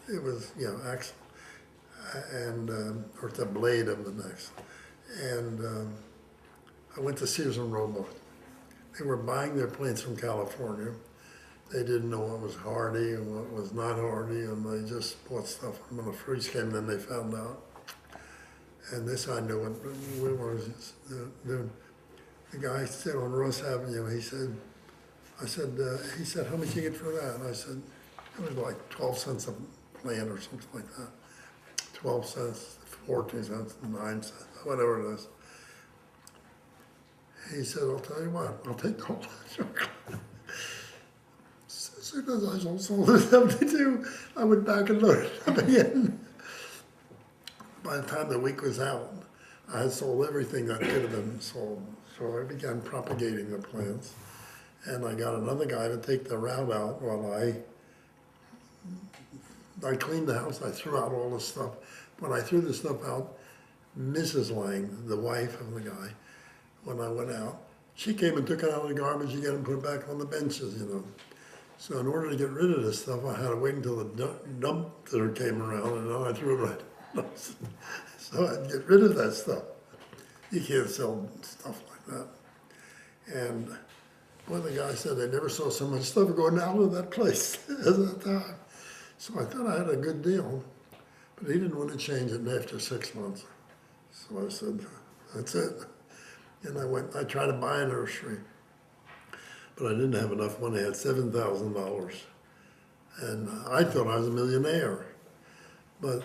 It was, you know, axle, and, or the blade of the axle. And I went to Sears and Roebuck. They were buying their plants from California. They didn't know what was hardy and what was not hardy, and they just bought stuff. And when the fruits came, then they found out. And this I knew it, we were, the guy said on Ross Avenue, he said, he said, how much you get for that? And I said, it was like 12 cents a plant or something like that. 12 cents, 14 cents, 9 cents, whatever it is. He said, I'll tell you what, I'll take the whole chocolate. As soon as I sold it 72, I went back and loaded it up again. By the time the week was out, I had sold everything that could have been sold. So I began propagating the plants. And I got another guy to take the route out while I cleaned the house. I threw out all the stuff. When I threw the stuff out, Mrs. Lang, the wife of the guy, when I went out, she came and took it out of the garbage again and put it back on the benches, you know. So in order to get rid of this stuff, I had to wait until the dumpster came around, and then I threw it right. So I'd get rid of that stuff. You can't sell stuff like that. And one of the guys said they never saw so much stuff going out of that place as that time. So I thought I had a good deal, but he didn't want to change it after 6 months. So I said, that's it. And I tried to buy a nursery, but I didn't have enough money. I had $7,000. And I thought I was a millionaire. But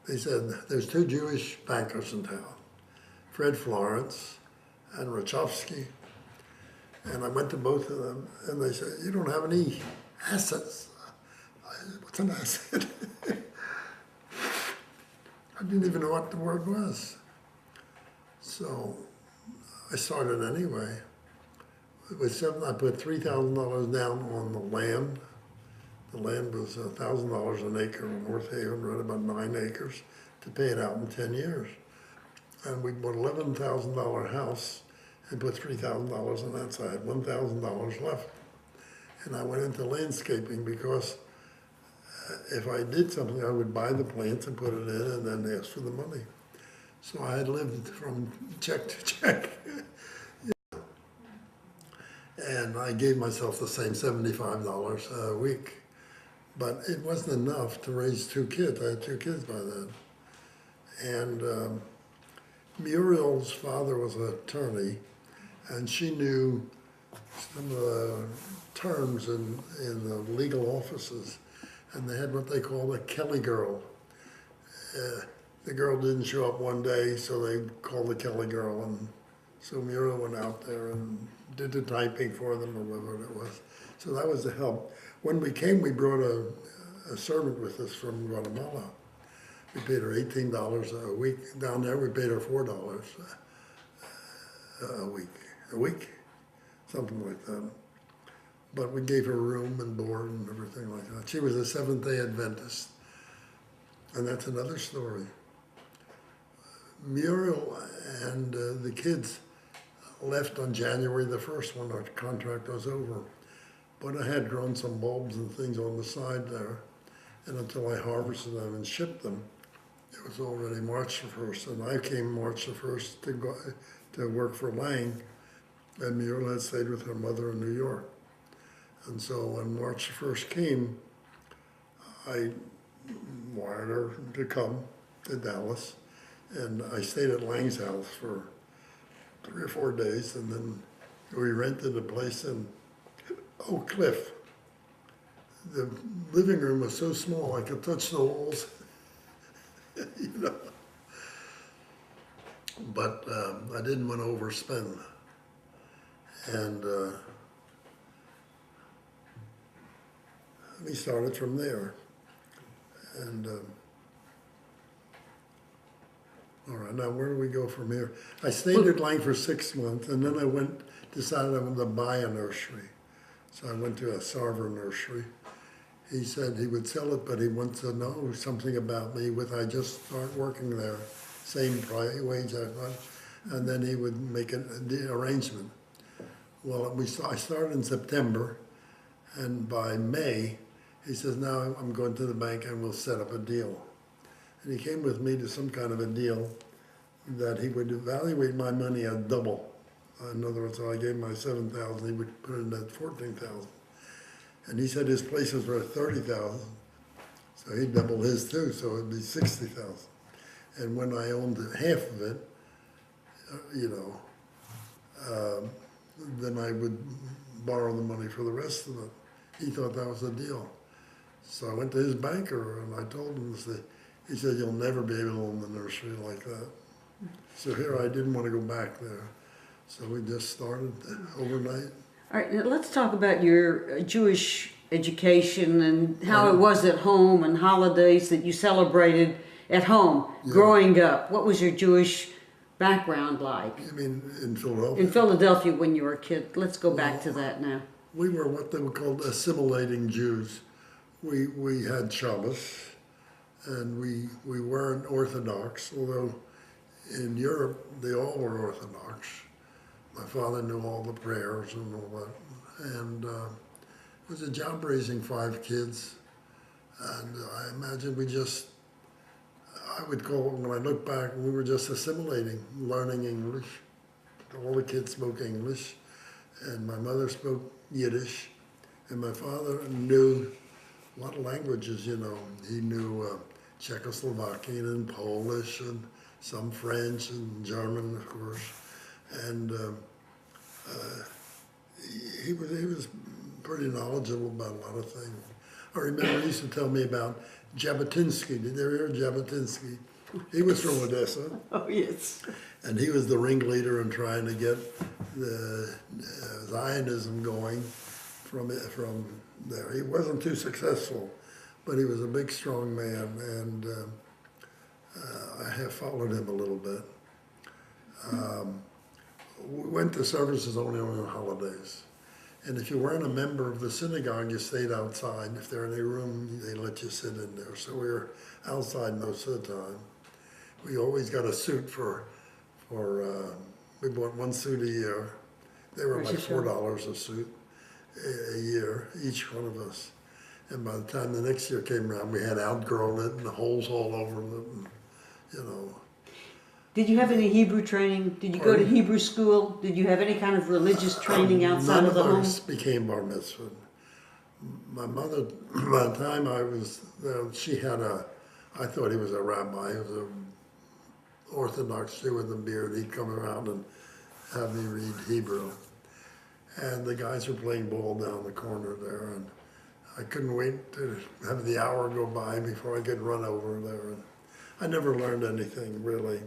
they said, there's 2 Jewish bankers in town, Fred Florence and Rachofsky. And I went to both of them, and they said, you don't have any assets. What's an asset? I didn't even know what the word was. So I started anyway. I put $3,000 down on the land. The land was $1,000 an acre in North Haven, right about 9 acres, to pay it out in 10 years. And we bought an $11,000 house and put $3,000 on that side, $1,000 left. And I went into landscaping because if I did something, I would buy the plants and put it in and then ask for the money. So I had lived from check to check. And I gave myself the same $75 a week. But it wasn't enough to raise 2 kids. I had 2 kids by then. And Muriel's father was an attorney, and she knew some of the terms in the legal offices, and they had what they called a Kelly girl. The girl didn't show up one day, so they called the Kelly girl, and so Muriel went out there and did the typing for them or whatever it was. So that was the help. When we came, we brought a servant with us from Guatemala. We paid her $18 a week. Down there, we paid her $4 a week, something like that. But we gave her room and board and everything like that. She was a Seventh-day Adventist, and that's another story. Muriel and the kids left on January the 1st when our contract was over. But I had grown some bulbs and things on the side there, and until I harvested them and shipped them, it was already March the 1st, and I came March the 1st to go to work for Lang, and Muriel had stayed with her mother in New York. And so when March the 1st came, I wired her to come to Dallas, and I stayed at Lang's house for 3 or 4 days, and then we rented a place in Oak Cliff. The living room was so small I could touch the walls, you know. But I didn't want to overspend. And we started from there. And all right, now where do we go from here? I stayed at Lang for 6 months, and then I decided I wanted to buy a nursery. So I went to a Sarver nursery. He said he would sell it, but he wants to know something about me with I just start working there, same wage I thought, and then he would make the arrangement. Well, I started in September, and by May, he says, now I'm going to the bank and we'll set up a deal. And he came with me to some kind of a deal that he would evaluate my money at double. In other words, so I gave him my $7,000, he would put in that $14,000. And he said his place was worth $30,000, so he'd double his too, so it'd be $60,000. And when I owned half of it, then I would borrow the money for the rest of it. He thought that was a deal. So I went to his banker and I told him, he said, you'll never be able to own the nursery like that. So here I didn't want to go back there. So we just started overnight. All right, now let's talk about your Jewish education and how it was at home and holidays that you celebrated at home growing up. What was your Jewish background like? You mean in Philadelphia? In Philadelphia when you were a kid. Let's go back to that now. We were what they would call assimilating Jews. We had Shabbos, and we weren't Orthodox, although in Europe they all were Orthodox. My father knew all the prayers and all that. And it was a job raising 5 kids. And I imagine I would call it, when I look back, we were just assimilating, learning English. All the kids spoke English. And my mother spoke Yiddish. And my father knew a lot of languages, you know. He knew Czechoslovakian and Polish and some French and German, of course. And he was pretty knowledgeable about a lot of things. I remember he used to tell me about Jabotinsky. Did you ever hear of Jabotinsky? He was from Odessa. Oh, yes. And he was the ringleader in trying to get the Zionism going from there. He wasn't too successful, but he was a big, strong man, and I have followed him a little bit. We went to services only on the holidays. And if you weren't a member of the synagogue, you stayed outside. If there were any room, they let you sit in there. So we were outside most of the time. We always got a suit we bought 1 suit a year. They were like $4 a suit a year, each one of us. And by the time the next year came around, we had outgrown it and the holes all over it, and, you know. Did you have any Hebrew training? Did you go to Hebrew school? Did you have any kind of religious training outside of the home? None of us became bar mitzvah. My mother, by the time I was there, she had I thought he was a rabbi. He was an Orthodox Jew with a beard. He'd come around and have me read Hebrew. And the guys were playing ball down the corner there, and I couldn't wait to have the hour go by before I could run over there. And I never learned anything, really.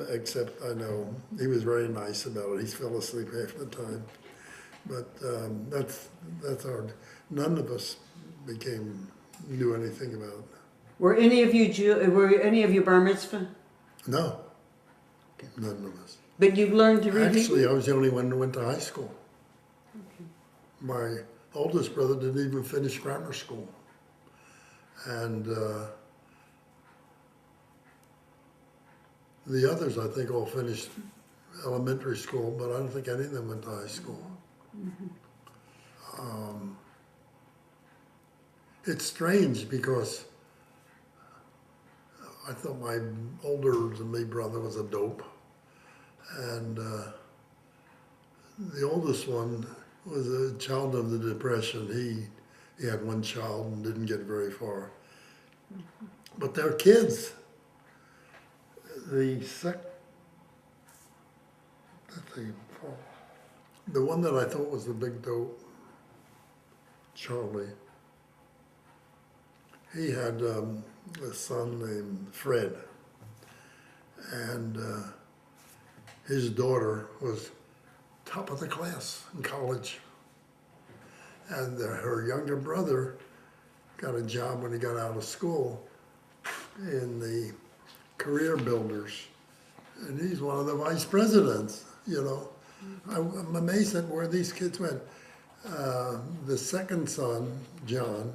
Except I know he was very nice about it. He fell asleep half the time, but that's hard. None of us knew anything about it. Were any of you bar mitzvah? No, none of us. But you learned to read Actually, Hebrew? I was the only one who went to high school. Okay. My oldest brother didn't even finish grammar school, and the others, I think, all finished elementary school, but I don't think any of them went to high school. Mm-hmm. It's strange because I thought my older than me brother was a dope, and the oldest one was a child of the Depression. He had 1 child and didn't get very far. Mm-hmm. But they're kids. The one that I thought was the big dope, Charlie, he had a son named Fred, and his daughter was top of the class in college, and her younger brother got a job when he got out of school in the Career Builders, and he's one of the vice presidents, you know. I'm amazed at where these kids went. The second son, John,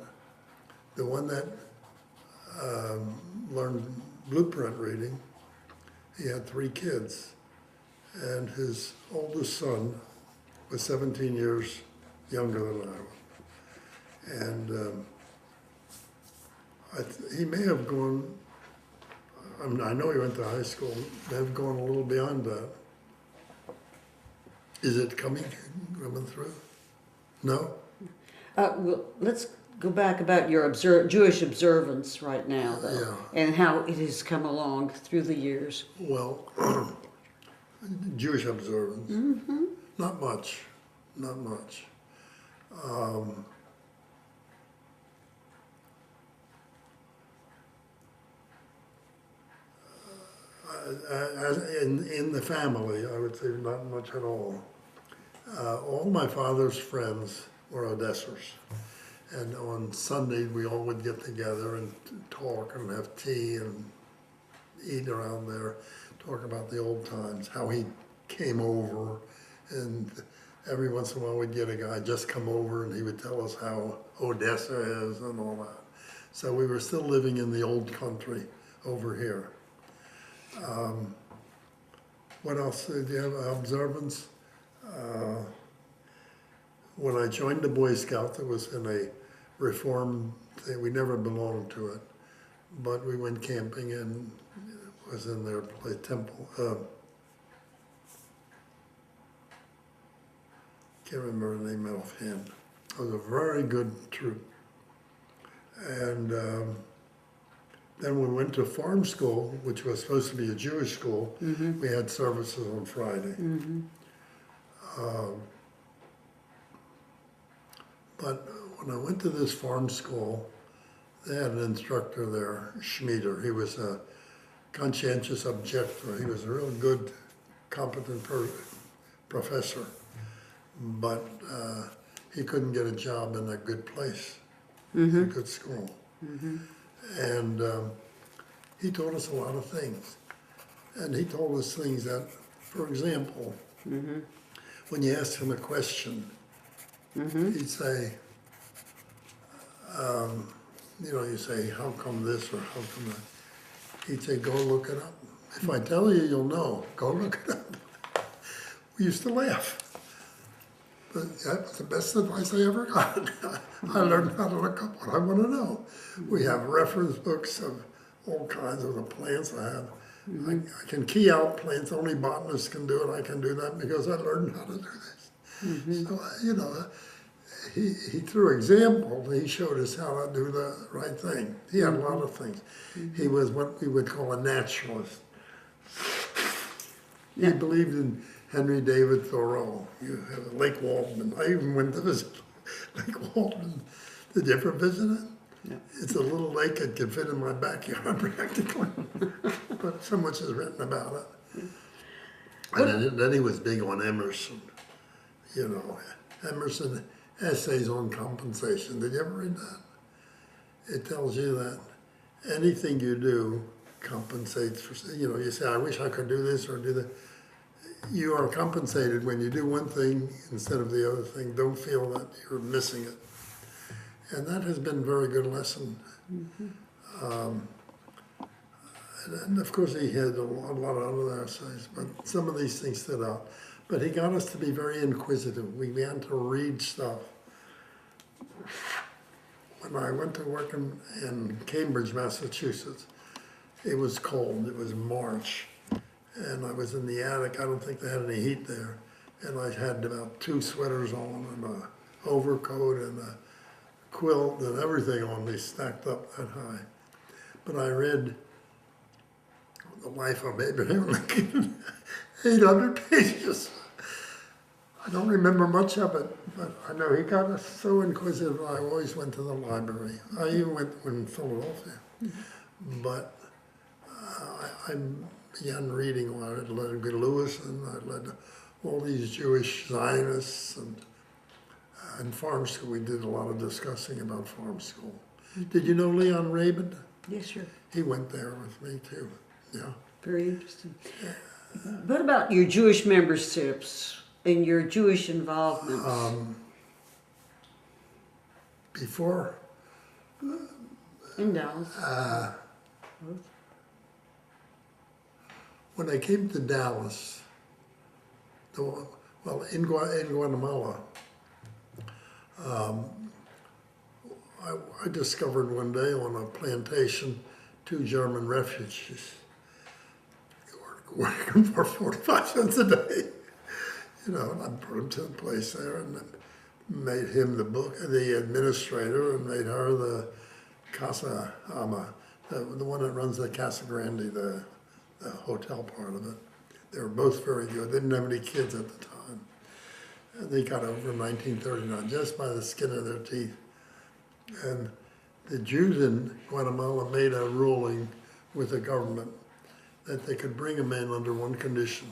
the one that learned blueprint reading, he had 3 kids, and his oldest son was 17 years younger than I was. And he may have gone, I know he went to high school, may have gone a little beyond that. Is it coming through? No? Well, let's go back about your Jewish observance right now, though, Yeah. and how it has come along through the years. Well, Jewish observance, not much, not much. In the family, I would say not much at all. All my father's friends were Odessers. And on Sunday, we all would get together and talk and have tea and eat around there, talk about the old times, how he came over. And every once in a while, we'd get a guy just come over and he would tell us how Odessa is and all that. So we were still living in the old country over here. What else? Do you have observance? When I joined the Boy Scouts, it was in a reform thing. We never belonged to it, but we went camping and it was in their temple. Can't remember the name offhand. It was a very good troop. And then we went to farm school, which was supposed to be a Jewish school. We had services on Friday. But when I went to this farm school, they had an instructor there, Schmieder. He was a conscientious objector. He was a real good, competent professor. But he couldn't get a job in a good place, a good school. And he taught us a lot of things. And he told us things that, for example, when you asked him a question, he'd say, you say, how come this or how come that? He'd say, go look it up. If I tell you, you'll know. Go look it up. We used to laugh. But that was the best advice I ever got. I learned how to look up what I want to know. We have reference books of all kinds of the plants I have. I can key out plants, only botanists can do it. I can do that because I learned how to do this. So, he through example, he showed us how to do the right thing. He had a lot of things. He was what we would call a naturalist. He believed in Henry David Thoreau. You have Lake Walton. I even went to visit Lake Walton. Did you ever visit it? Yeah. It's a little lake that could fit in my backyard practically. But so much is written about it. And then he was big on Emerson. Emerson essays on compensation. Did you ever read that? It tells you that anything you do compensates for, you say, I wish I could do this or do that. You are compensated when you do one thing instead of the other thing. Don't feel that you're missing it. And that has been a very good lesson. And of course he had a lot of other essays, but some of these things stood out. But he got us to be very inquisitive. We began to read stuff. When I went to work in Cambridge, Massachusetts, it was cold. It was March. And I was in the attic. I don't think they had any heat there. And I had about 2 sweaters on and an overcoat and a quilt and everything on me stacked up that high. But I read The Life of Abraham Lincoln, 800 pages. I don't remember much of it, but I know he got us so inquisitive. I always went to the library. I even went in Philadelphia. But I began reading a lot. I read Lewis, and I read all these Jewish Zionists, and in farm school we did a lot of discussing about farm school. Did you know Leon Rabin? Yes, sir. He went there with me too. Yeah. Very interesting. What about your Jewish memberships and your Jewish involvement? Before in Dallas. When I came to Dallas, in Guatemala, I discovered one day on a plantation 2 German refugees working for 45 cents a day. And I brought them to the place there, and then made him the administrator, and made her the Casa Ama, the one that runs the Casa Grande, the hotel part of it. They were both very good. They didn't have any kids at the time. And they got over in 1939 just by the skin of their teeth. And the Jews in Guatemala made a ruling with the government that they could bring them in under one condition,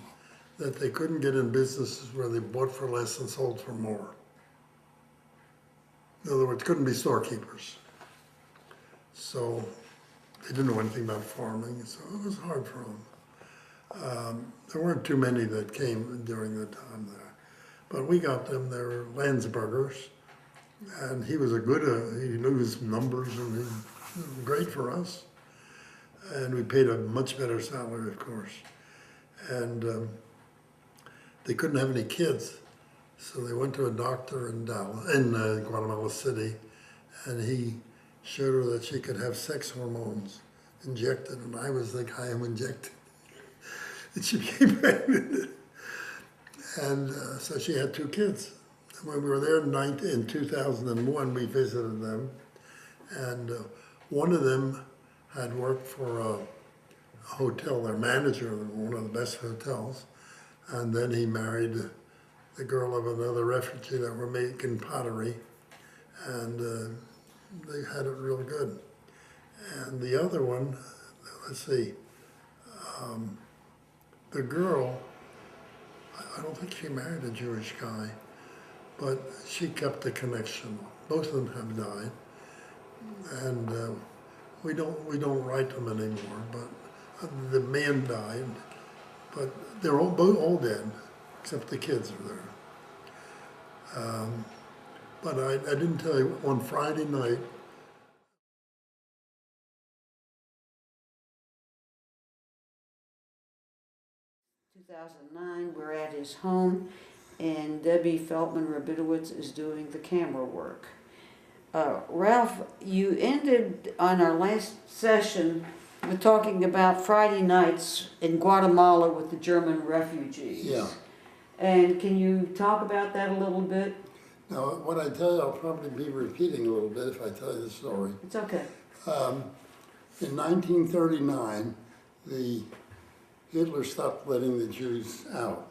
that they couldn't get in businesses where they bought for less and sold for more. In other words, couldn't be storekeepers. So they didn't know anything about farming, so it was hard for them. There weren't too many that came during the time there, but we got them. They were Landsbergers, and he was he knew his numbers, and he was great for us. And we paid a much better salary, of course. And they couldn't have any kids, so they went to a doctor in Guatemala City, and he showed her that she could have sex hormones injected, and I was the guy who injected. And she became pregnant. And so she had 2 kids. And when we were there in 2001, we visited them, and one of them had worked for a hotel, their manager of one of the best hotels, and then he married the girl of another refugee that were making pottery, and they had it real good. And the other one, let's see, the girl, I don't think she married a Jewish guy, but she kept the connection. Both of them have died, and we don't write them anymore. But the man died, but they're all dead, except the kids are there. But I didn't tell you, on Friday night, 2009, we're at his home, and Debbie Feldman-Rabinowitz is doing the camera work. Ralph, you ended on our last session with talking about Friday nights in Guatemala with the German refugees. yeah. And can you talk about that a little bit? Now, what I tell you, I'll probably be repeating a little bit if I tell you the story. It's okay. In 1939, Hitler stopped letting the Jews out.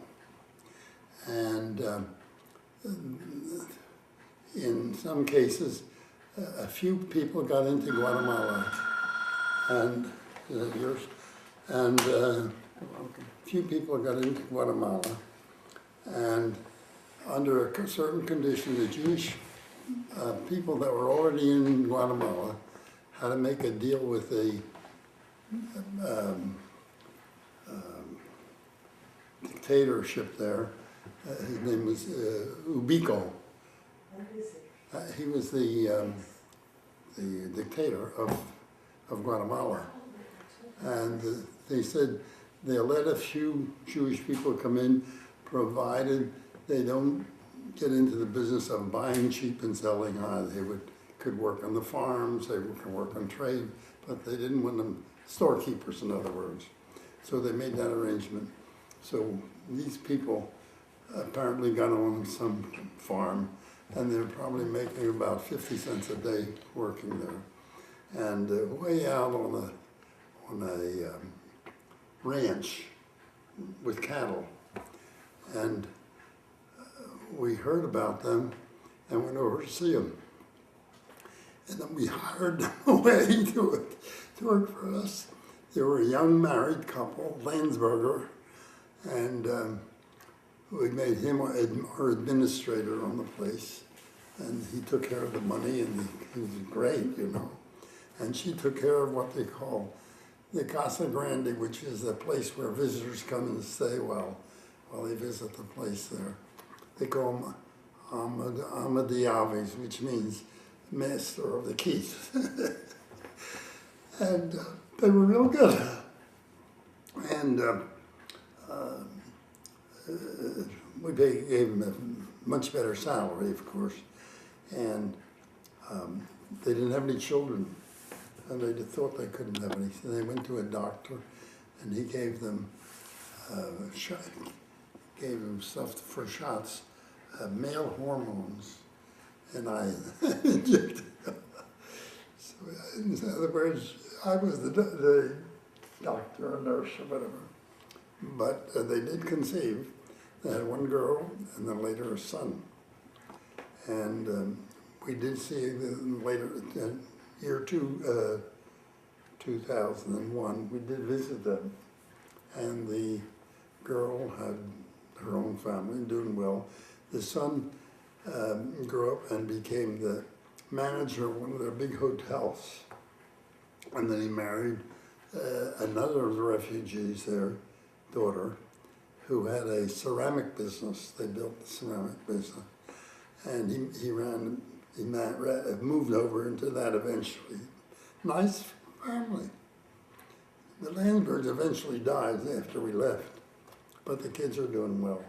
And in some cases, a few people got into Guatemala. And, is that yours? And a few people got into Guatemala. And under a certain condition, the Jewish people that were already in Guatemala had to make a deal with a dictatorship there. His name was Ubico. He was the dictator of Guatemala. And they said they'll let a few Jewish people come in, provided they don't get into the business of buying cheap and selling high. They could work on the farms, they could work on trade, but they didn't want them storekeepers, in other words. So they made that arrangement. So these people apparently got on some farm, and they're probably making about 50 cents a day working there. And way out on a ranch with cattle. And we heard about them and went over to see them. And then we hired them away to work for us. They were a young married couple, Landsberger, and we made him our administrator on the place. And he took care of the money, and he was great, you know. And she took care of what they call the Casa Grande, which is the place where visitors come and stay while they visit the place there. They call them Ama de Aves, which means master of the keys. And they were real good. And we gave them a much better salary, of course. And they didn't have any children. And they thought they couldn't have any. So they went to a doctor, and he gave them stuff for shots, male hormones, and I injected them. So in other words, I was the doctor or nurse or whatever. But they did conceive. They had one girl and then later a son. And we did see later, year 2001, we did visit them. And the girl had her own family, doing well. The son grew up and became the manager of one of their big hotels. And then he married another of the refugees, their daughter, who had a ceramic business. They built the ceramic business. And he moved over into that eventually. Nice family. The Landsbergs eventually died after we left, but the kids are doing well.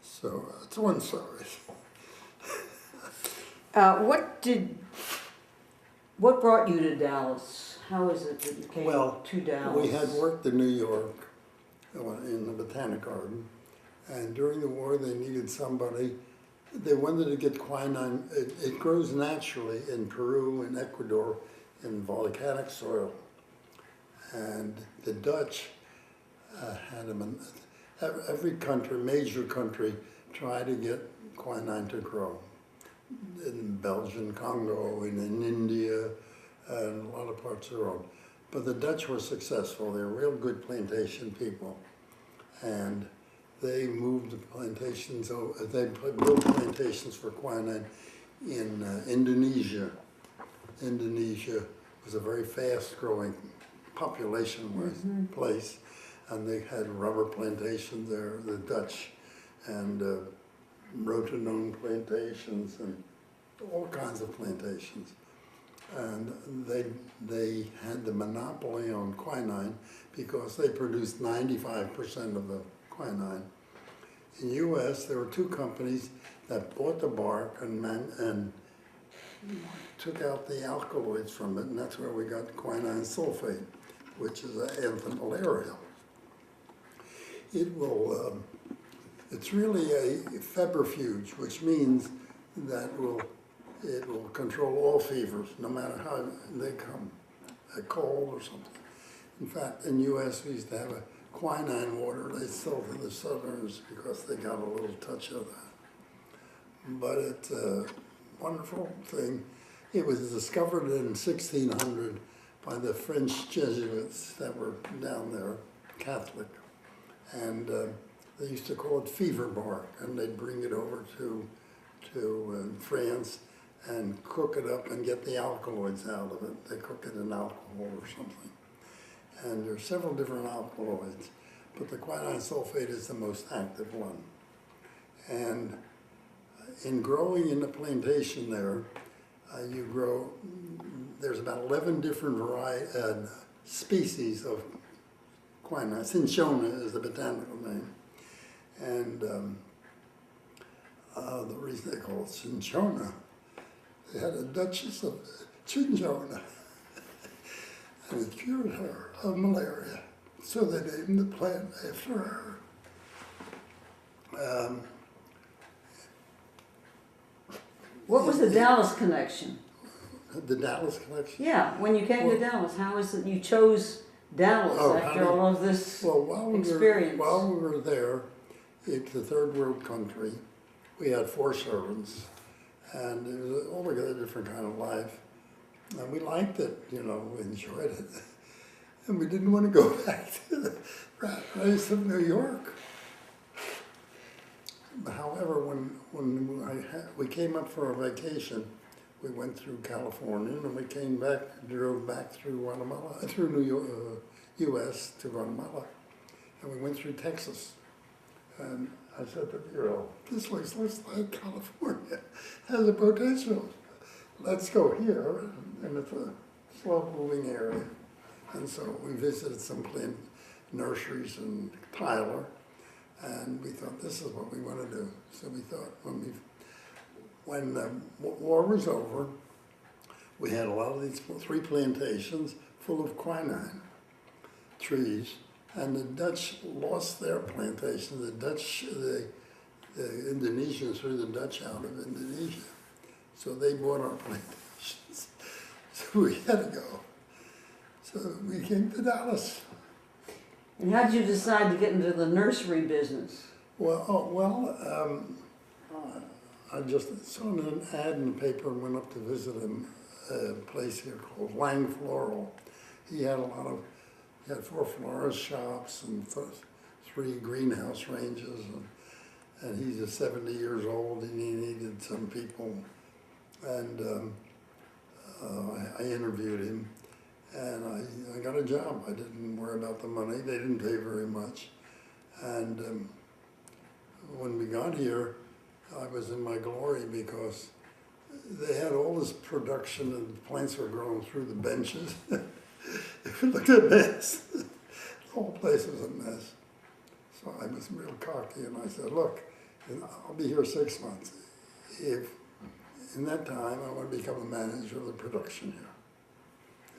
So it's one story. What brought you to Dallas? How is it that you came to Dallas? We had worked in New York in the Botanic Garden, and during the war they needed somebody. They wanted to get quinine. It grows naturally in Peru and Ecuador in volcanic soil. And the Dutch had them. Every country, major country, tried to get quinine to grow. In Belgium, Congo, and in India, and a lot of parts of the world. But the Dutch were successful. They were real good plantation people. And they moved the plantations, they built plantations for quinine in Indonesia. Indonesia was a very fast-growing population-wise place, and they had rubber plantations there, the Dutch, and rotenone plantations, and all kinds of plantations. And they had the monopoly on quinine because they produced 95% of the quinine. In the U.S., there were two companies that bought the bark and took out the alkaloids from it, and that's where we got quinine sulfate, which is an antimalarial. It's really a febrifuge, which means that it will control all fevers, no matter how they come, a cold or something. In fact, in the U.S., we used to have a quinine water they sold to the Southerners because they got a little touch of that. But it's a wonderful thing. It was discovered in 1600 by the French Jesuits that were down there, Catholic. And they used to call it fever bark, and they'd bring it over to France and cook it up and get the alkaloids out of it. They cook it in alcohol or something. And there are several different alkaloids, but the quinine sulfate is the most active one. And in growing in the plantation there, there's about 11 different species of quinine. Cinchona is the botanical name. And the reason they call it Cinchona, they had a Duchess of Cinchona, and it cured her of malaria. So they named the plant after her. What was the Dallas connection? The Dallas connection? Yeah, when you came to Dallas, how is it you chose Dallas after all of this experience? While we were there, it's a third world country. We had 4 servants, and it was an altogether different kind of life. And we liked it, we enjoyed it. And we didn't want to go back to the rat race of New York. However, when we came up for a vacation, we went through California, and we came back, drove back through Guatemala, through New York, U.S. to Guatemala, and we went through Texas. And I said to the girl, this place looks like California, has a potential. Let's go here, and it's a slow-moving area. And so we visited some plant nurseries in Tyler, and we thought, this is what we want to do. So we thought, when the war was over, we had a lot of these 3 plantations full of quinine trees, and the Dutch lost their plantation. The Indonesians threw the Dutch out of Indonesia. So they bought our plantations. So we had to go. So we came to Dallas. And how did you decide to get into the nursery business? I just saw an ad in the paper and went up to visit a place here called Lang Floral. He had he had 4 florist shops and 3 greenhouse ranges, and he's just 70 years old and he needed some people. And I interviewed him and I got a job. I didn't worry about the money. They didn't pay very much. And when we got here, I was in my glory because they had all this production and plants were growing through the benches. It looked a mess. The whole place was a mess. So I was real cocky and I said, look, I'll be here 6 months. If in that time I want to become a manager of the production here.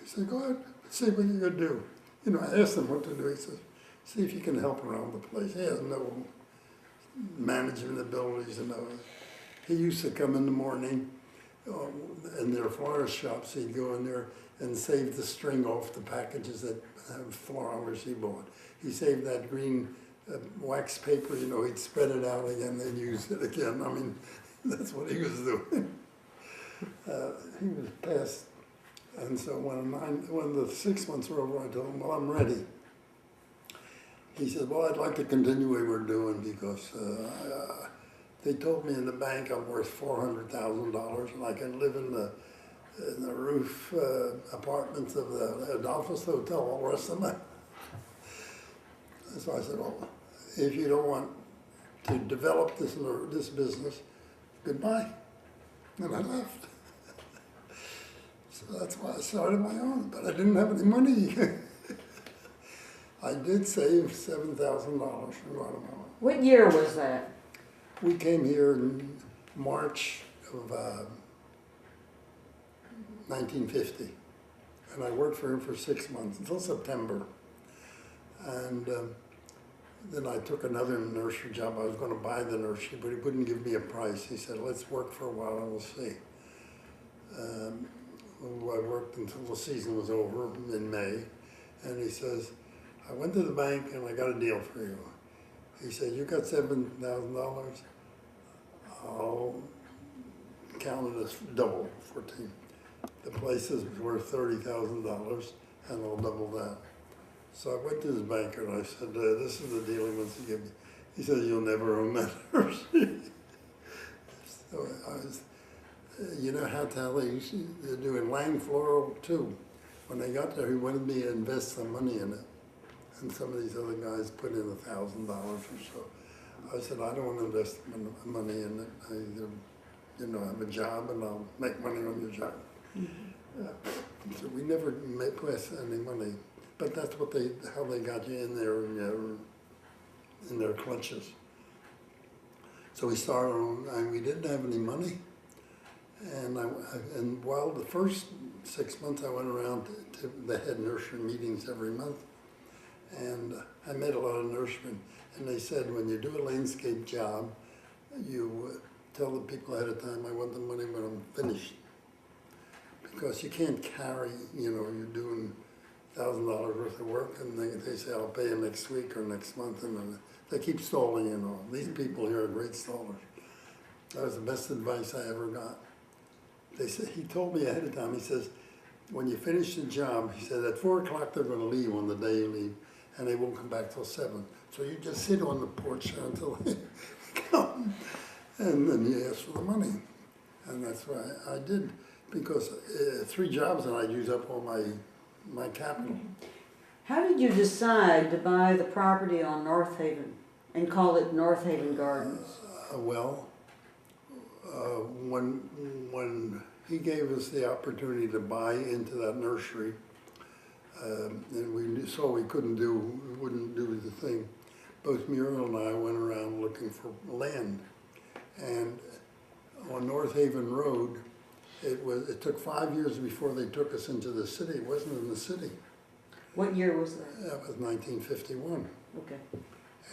He said, go ahead, see what you're going to do. You know, I asked him what to do. He said, see if you can help around the place. He has no management abilities and all. He used to come in the morning in their florist shops. He'd go in there and save the string off the packages that have flowers he bought. He saved that green wax paper, you know, he'd spread it out again, then use it again. I mean, that's what he was doing. He was past. And so when the 6 months were over, I told him, well, I'm ready. He said, well, I'd like to continue what we're doing because they told me in the bank I'm worth $400,000 and I can live in the roof apartments of the Adolphus Hotel all the rest of my. So I said, well, if you don't want to develop this business, goodbye. And I left. So that's why I started my own, but I didn't have any money. I did save $7,000 from Guatemala. What year was that? We came here in March of 1950, and I worked for him for 6 months, until September. And then I took another nursery job. I was going to buy the nursery, but he wouldn't give me a price. He said, let's work for a while and we'll see. I worked until the season was over in May, and he says, I went to the bank and I got a deal for you. He said, you got $7,000? I'll count it as double, 14. The place is worth $30,000 and I'll double that. So I went to his banker and I said, this is the deal he wants to give me. He said, you'll never own that nursery. So I was, you know how they're doing Lang Floral too. When they got there, he wanted me to invest some money in it. And some of these other guys put in $1,000 or so. I said, I don't want to invest money in it. I either, you know, have a job and I'll make money on your job. Mm-hmm. So we never invest any money. But that's what how they got you in their clutches. So we started on, and we didn't have any money. And while the first 6 months I went around to the head nursery meetings every month, and I met a lot of nurserymen, and they said when you do a landscape job, you tell the people ahead of time, I want the money when I'm finished. Because you can't carry, you know, you're doing $1,000 worth of work, and they say, I'll pay you next week or next month, and then they keep stalling, you know. These people here are great stallers. That was the best advice I ever got. They said, he told me ahead of time, he says, when you finish the job, he said, at 4 o'clock they're going to leave on the day you leave, and they won't come back till 7. So you just sit on the porch until they come, and then you ask for the money. And that's what I did, because 3 jobs and I'd use up all my capital. How did you decide to buy the property on North Haven and call it North Haven Gardens? When he gave us the opportunity to buy into that nursery, and we saw we wouldn't do the thing, both Muriel and I went around looking for land. And on North Haven Road, it took 5 years before they took us into the city. It wasn't in the city. What year was that? That was 1951. Okay.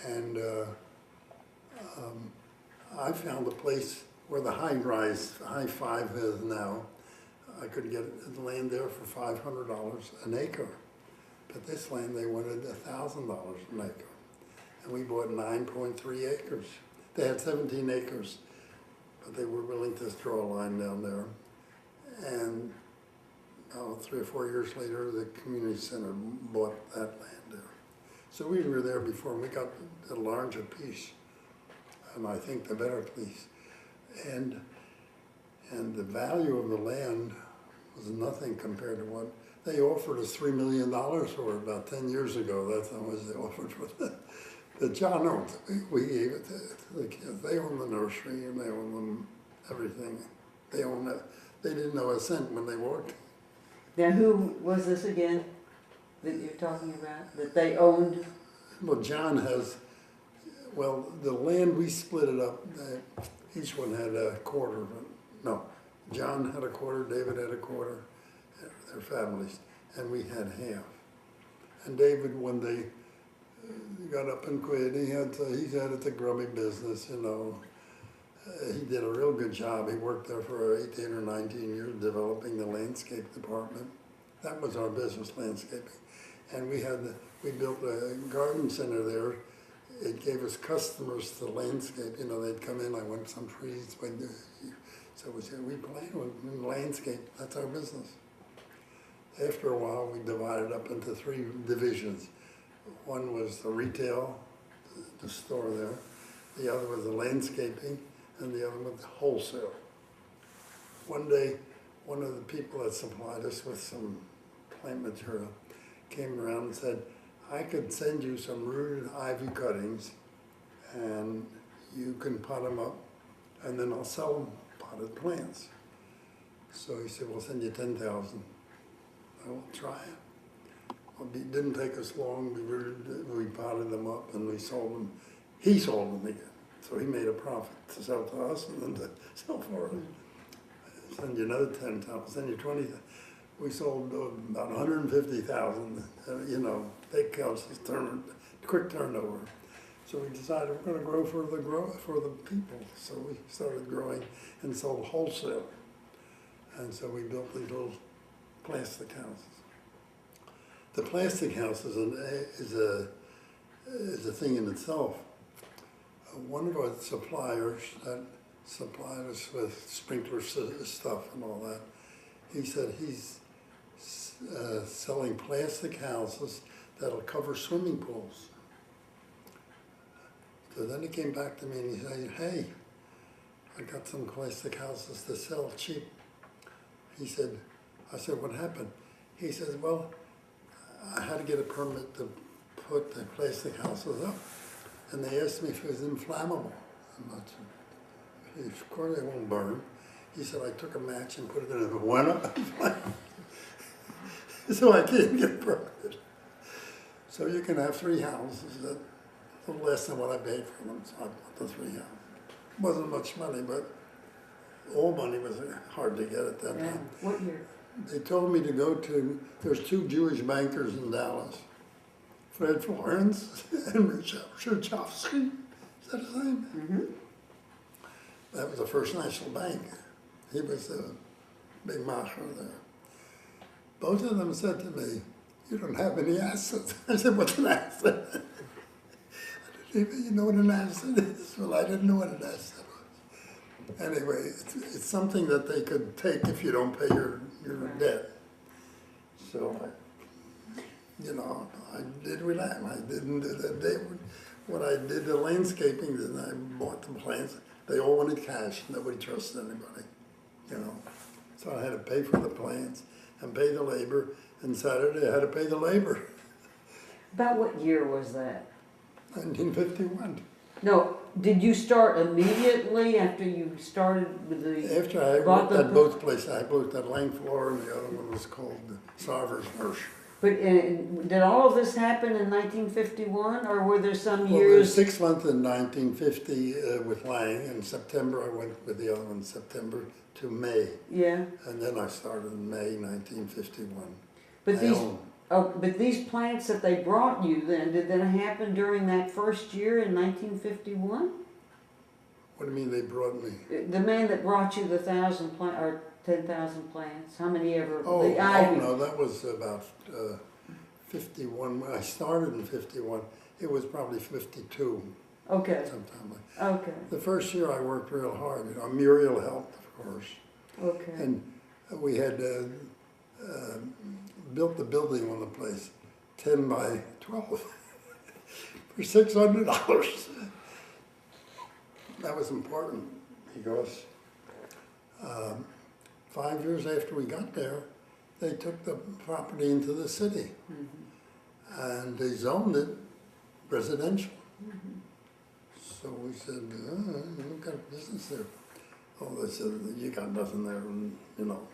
And I found a place where the high five is now. I could get the land there for $500 an acre. But this land, they wanted $1,000 an acre. And we bought 9.3 acres. They had 17 acres, but they were willing to draw a line down there. And 3 or 4 years later, the community center bought that land there. So we were there before, and we got a larger piece, and I think the better piece. And the value of the land was nothing compared to what they offered us $3 million for about 10 years ago. That's how much they offered for the John owned. We gave it to the kids. They own the nursery and they own them everything. They own it. They didn't know a cent when they walked. Now, who was this again that you're talking about, that they owned? Well, John has, well, the land, we split it up. Each one had a quarter of it. No, John had a quarter, David had a quarter, their families, and we had half. And David, when they got up and quit, he had it a grubby business, you know. He did a real good job. He worked there for 18 or 19 years developing the landscape department. That was our business, landscaping. And we built a garden center there. It gave us customers to landscape. You know, they'd come in, I want some trees. So we played with landscape. That's our business. After a while, we divided up into 3 divisions. One was the retail, the store there. The other was the landscaping, and the other was the wholesale. One day, one of the people that supplied us with some plant material came around and said, I could send you some rooted ivy cuttings, and you can pot them up, and then I'll sell them potted plants. So he said, we'll send you 10,000. I will try it. Well, it didn't take us long. We potted them up and we sold them. He sold them again. So he made a profit to sell to us and then to sell for us. Send you another 10,000, send you 20,000. We sold about 150,000, you know, big houses, quick turnover. So we decided we're going to grow for the people. So we started growing and sold wholesale. And so we built these little plastic houses. The plastic house is a thing in itself. One of our suppliers that supplied us with sprinkler stuff and all that, he said he's selling plastic houses that'll cover swimming pools. So then he came back to me and he said, hey, I got some plastic houses to sell cheap. I said, what happened? He says, well, I had to get a permit to put the plastic houses up. And they asked me if it was inflammable. I'm not sure. Of course they won't burn. He said, I took a match and put it in and it went up. So I can't get a permit. So you can have 3 houses that a little less than what I paid for them. So I bought the 3 houses. It wasn't much money, but all money was hard to get at that time. What year? They told me to go to, there's 2 Jewish bankers in Dallas, Fred Florence and Rachowski. Is that his name? Mm-hmm. That was the First National Bank. He was the big macher there. Both of them said to me, you don't have any assets. I said, what's an asset? I didn't even know what an asset is. Well, I didn't know what an asset was. Anyway, it's something that they could take if you don't pay your debt. So, you know, I did relax. I didn't do that day. When I did the landscaping, then I bought the plants. They all wanted cash. Nobody trusted anybody, you know. So I had to pay for the plants and pay the labor. And Saturday I had to pay the labor. About what year was that? 1951. No, did you start immediately after you started with the... After I worked at both places, I worked at Langfloor and the other one was called Sarver's Nursery. But did all of this happen in 1951, or were there some Well, there was years... 6 months in 1950 with Lang. In September, I went with the other one, September to May. Yeah. And then I started in May 1951. But these plants that they brought you then, did that happen during that first year in 1951? What do you mean they brought me? The man that brought you the 1,000 or 10,000 plants, how many ever? Oh, the ivy? no, that was about 51. When I started in 51, it was probably 52 Okay, sometime. Like. okay, The first year I worked real hard. You know, Muriel helped, of course. okay. And we had built the building on the place, 10 by 12, for $600. That was important because 5 years after we got there, they took the property into the city and they zoned it residential. So we said, we've got a business there. Oh, they said, you got nothing there, and, you know,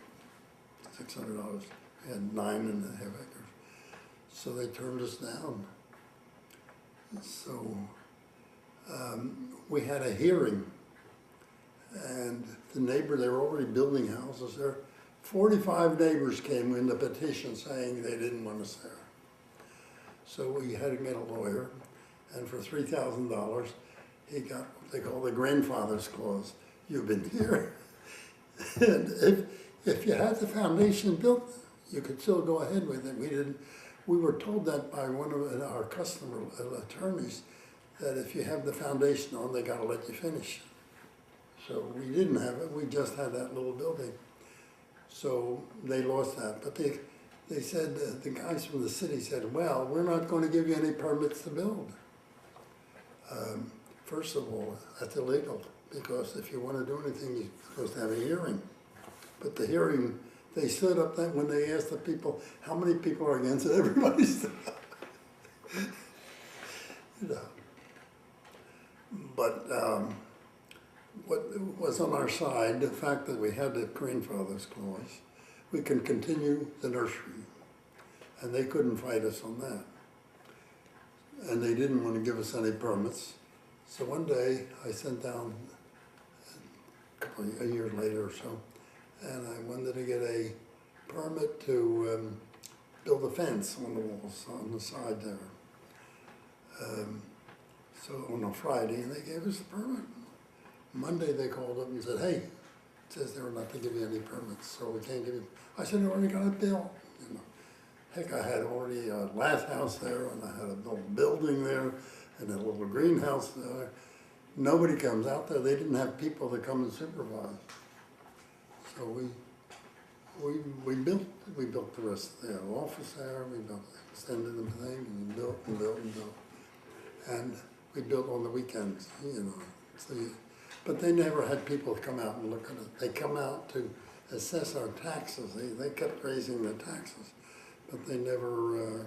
$600. We had 9.5 acres. So they turned us down. So we had a hearing, and the neighbor, they were already building houses there. 45 neighbors came in the petition saying they didn't want us there. So we had to get a lawyer, and for $3,000, he got what they call the grandfather's clause. You've been here. And if you had the foundation built, you could still go ahead with it. We didn't. We were told that by one of our customer attorneys, that if you have the foundation on, they got to let you finish. So we didn't have it. We just had that little building. So they lost that. But they said, the guys from the city said, well, we're not going to give you any permits to build. First of all, that's illegal, because if you want to do anything, you're supposed to have a hearing. But the hearing, they stood up that when they asked the people, how many people are against it, everybody stood up. You know. But what was on our side, the fact that we had the grandfather's clause, we can continue the nursery. And they couldn't fight us on that. And they didn't want to give us any permits. So one day I sent down, a year later or so, and I wanted to get a permit to build a fence on the walls on the side there. So on a Friday, and they gave us the permit. Monday they called up and said, hey, it says they were not to give you any permits, so we can't give you. I said, I already got a bill. You know. Heck, I had already a glass house there, and I had a little building there, and a little greenhouse there. Nobody comes out there. They didn't have people to come and supervise. So we built the rest of the office there. We built, extended the thing, and built and built and built. And we built on the weekends, you know. So but they never had people come out and look at it. They come out to assess our taxes. They kept raising the taxes, but they never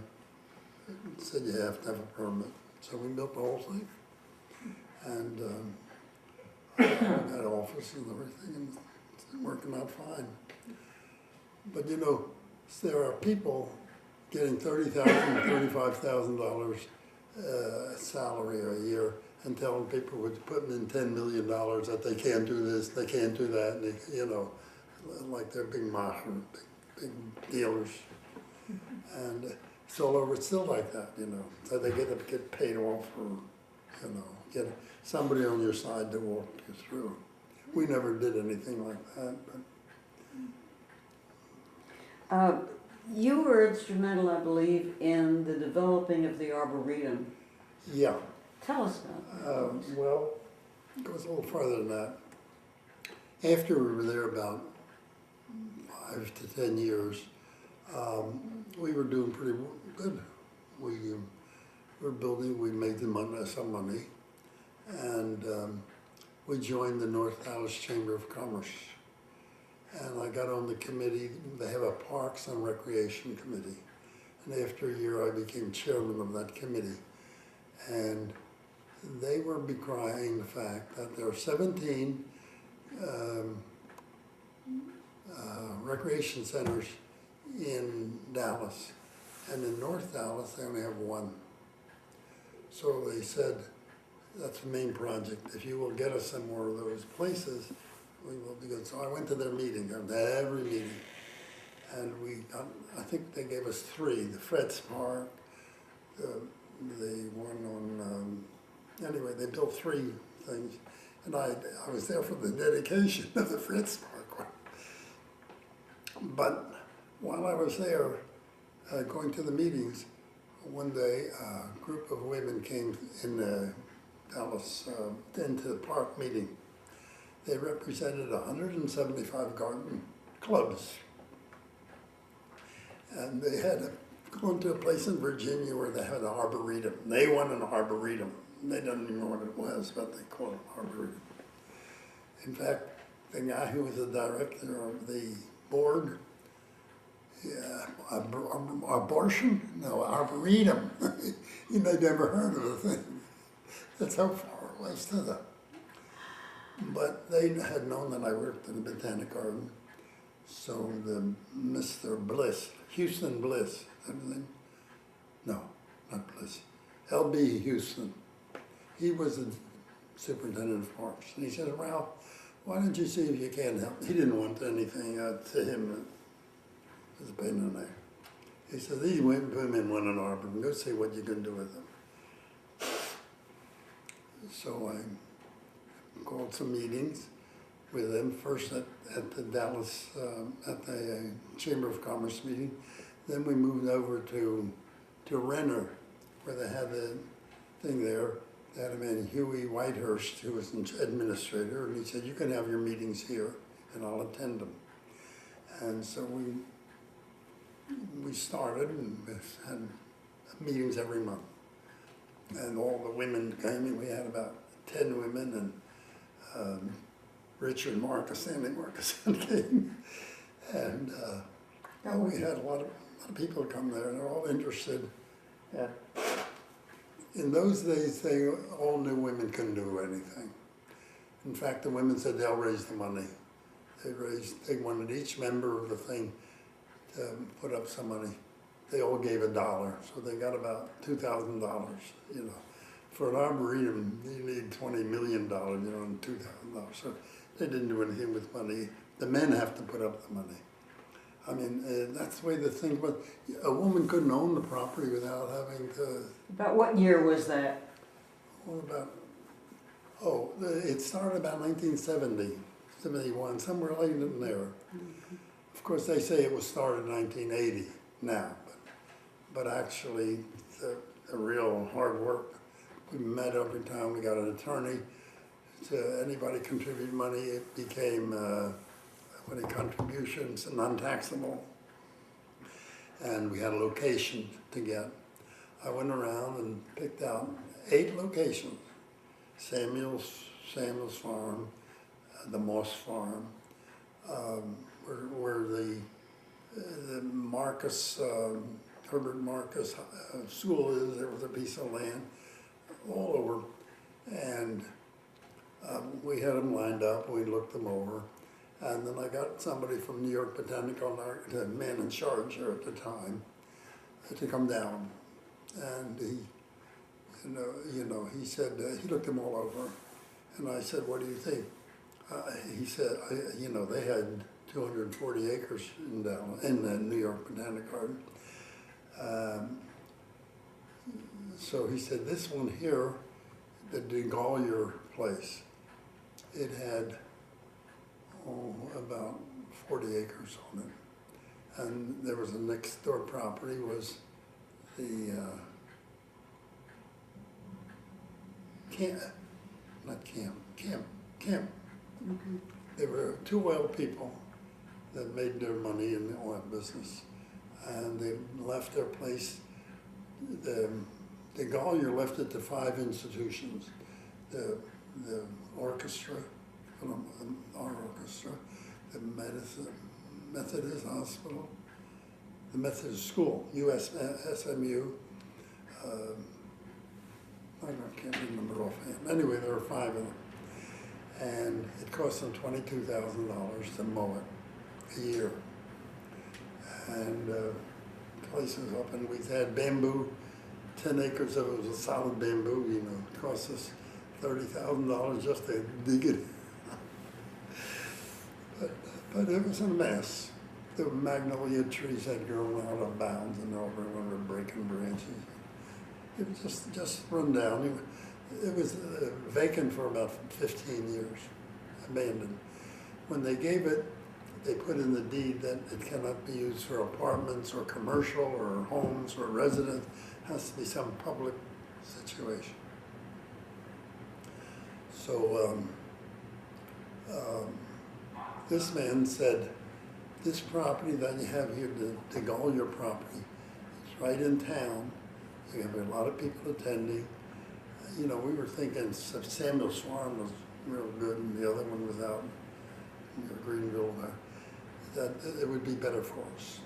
said you have to have a permit. So we built the whole thing, and we had an office and everything, and it's working out fine. But you know, there are people getting $30,000, $35,000 salary a year, and telling people who's putting in $10 million that they can't do this, they can't do that, and they, you know, like they're big machers, big dealers. And it's all over, it's still like that, you know. So they get paid off, or, you know, get somebody on your side to walk you through. We never did anything like that, but. You were instrumental, I believe, in the developing of the Arboretum. Yeah. Tell us about that. Well, it goes a little farther than that. After we were there about 5 to 10 years, we were doing pretty good. We were building, we made some money, and we joined the North Dallas Chamber of Commerce. And I got on the committee. They have a Parks and Recreation Committee. And after a year, I became chairman of that committee. And they were decrying the fact that there are 17 recreation centers in Dallas. And in North Dallas, they only have one. So they said, that's the main project. If you will get us some more of those places, we will be good. So I went to their meeting, every meeting, and we got, I think they gave us 3, the Fred's Park, the one on, anyway, they built 3 things, And I was there for the dedication of the Fritz Park. But while I was there, going to the meetings, one day a group of women came in Dallas into the park meeting. They represented 175 garden clubs. And they had gone to a place in Virginia where they had an arboretum. They want an arboretum. They don't even know what it was, but they call it arboretum. In fact, the guy who was the director of the board, abortion? No, arboretum. They'd never heard of the thing. That's how far it was to them. But they had known that I worked in the Botanic Garden. So the Mr. Bliss, Houston Bliss, everything? No, not Bliss. L.B. Houston. He was the superintendent of parks. And he said, Ralph, why don't you see if you can help? He didn't want anything to him. It was a pain in the neck. He said, these women want an arboretum. Go see what you can do with them. So I called some meetings with them, first at the Dallas, at the Chamber of Commerce meeting. Then we moved over to Renner, where they had the thing there. They had a man, Huey Whitehurst, who was an administrator, and he said, you can have your meetings here, and I'll attend them. And so we started, and we had meetings every month. And all the women came, and we had about 10 women, and Richard Sandy Marcuson came, and we had a lot of people come there, and they're all interested. And in those days, they all knew women couldn't do anything. In fact, the women said they'll raise the money. They wanted each member of the thing to put up some money. They all gave $1, so they got about $2,000. For an arboretum, you need $20 million, and $2,000. So they didn't do anything with money. The men have to put up the money. I mean, that's the way to think about it. A woman couldn't own the property without having to. About what year was that? It started about 1970, 71, somewhere late in there. Of course, they say it was started in 1980 now, but actually, the real hard work. We met every time. We got an attorney. To anybody contribute money, it became contributions, non-taxable. And we had a location to get. I went around and picked out 8 locations. Samuel's Farm, the Moss Farm, where the Marcus, Herbert Marcus school is. There was a piece of land all over. And we had them lined up, we looked them over, and then I got somebody from New York Botanical Garden, the man in charge there at the time, to come down. And he, he said, he looked them all over, and I said, what do you think? He said, they had 240 acres in Dallas, in the New York Botanic Garden. So he said, this one here, the DeGaulier place, it had about 40 acres on it. And there was a next door property was the Camp. Mm-hmm. There were 2 oil people that made their money in the oil business, and they left their place. The Gollier left it to 5 institutions. The orchestra, our orchestra, the Methodist Hospital, the Methodist School, SMU. I can't remember offhand. Anyway, there were 5 of them. And it cost them $22,000 to mow it a year. And places up, and we had bamboo, 10 acres of it was a solid bamboo, it cost us $30,000 just to dig it. But it was a mess. The magnolia trees had grown out of bounds, and everyone were breaking branches. It was just run down. It was vacant for about 15 years, abandoned. When they gave it, they put in the deed that it cannot be used for apartments or commercial or homes or residence. It has to be some public situation. So this man said, this property that you have here, to all your property, it's right in town. You have a lot of people attending. You know, we were thinking Samuel Swan was real good and the other one was out in Greenville, that it would be better for us.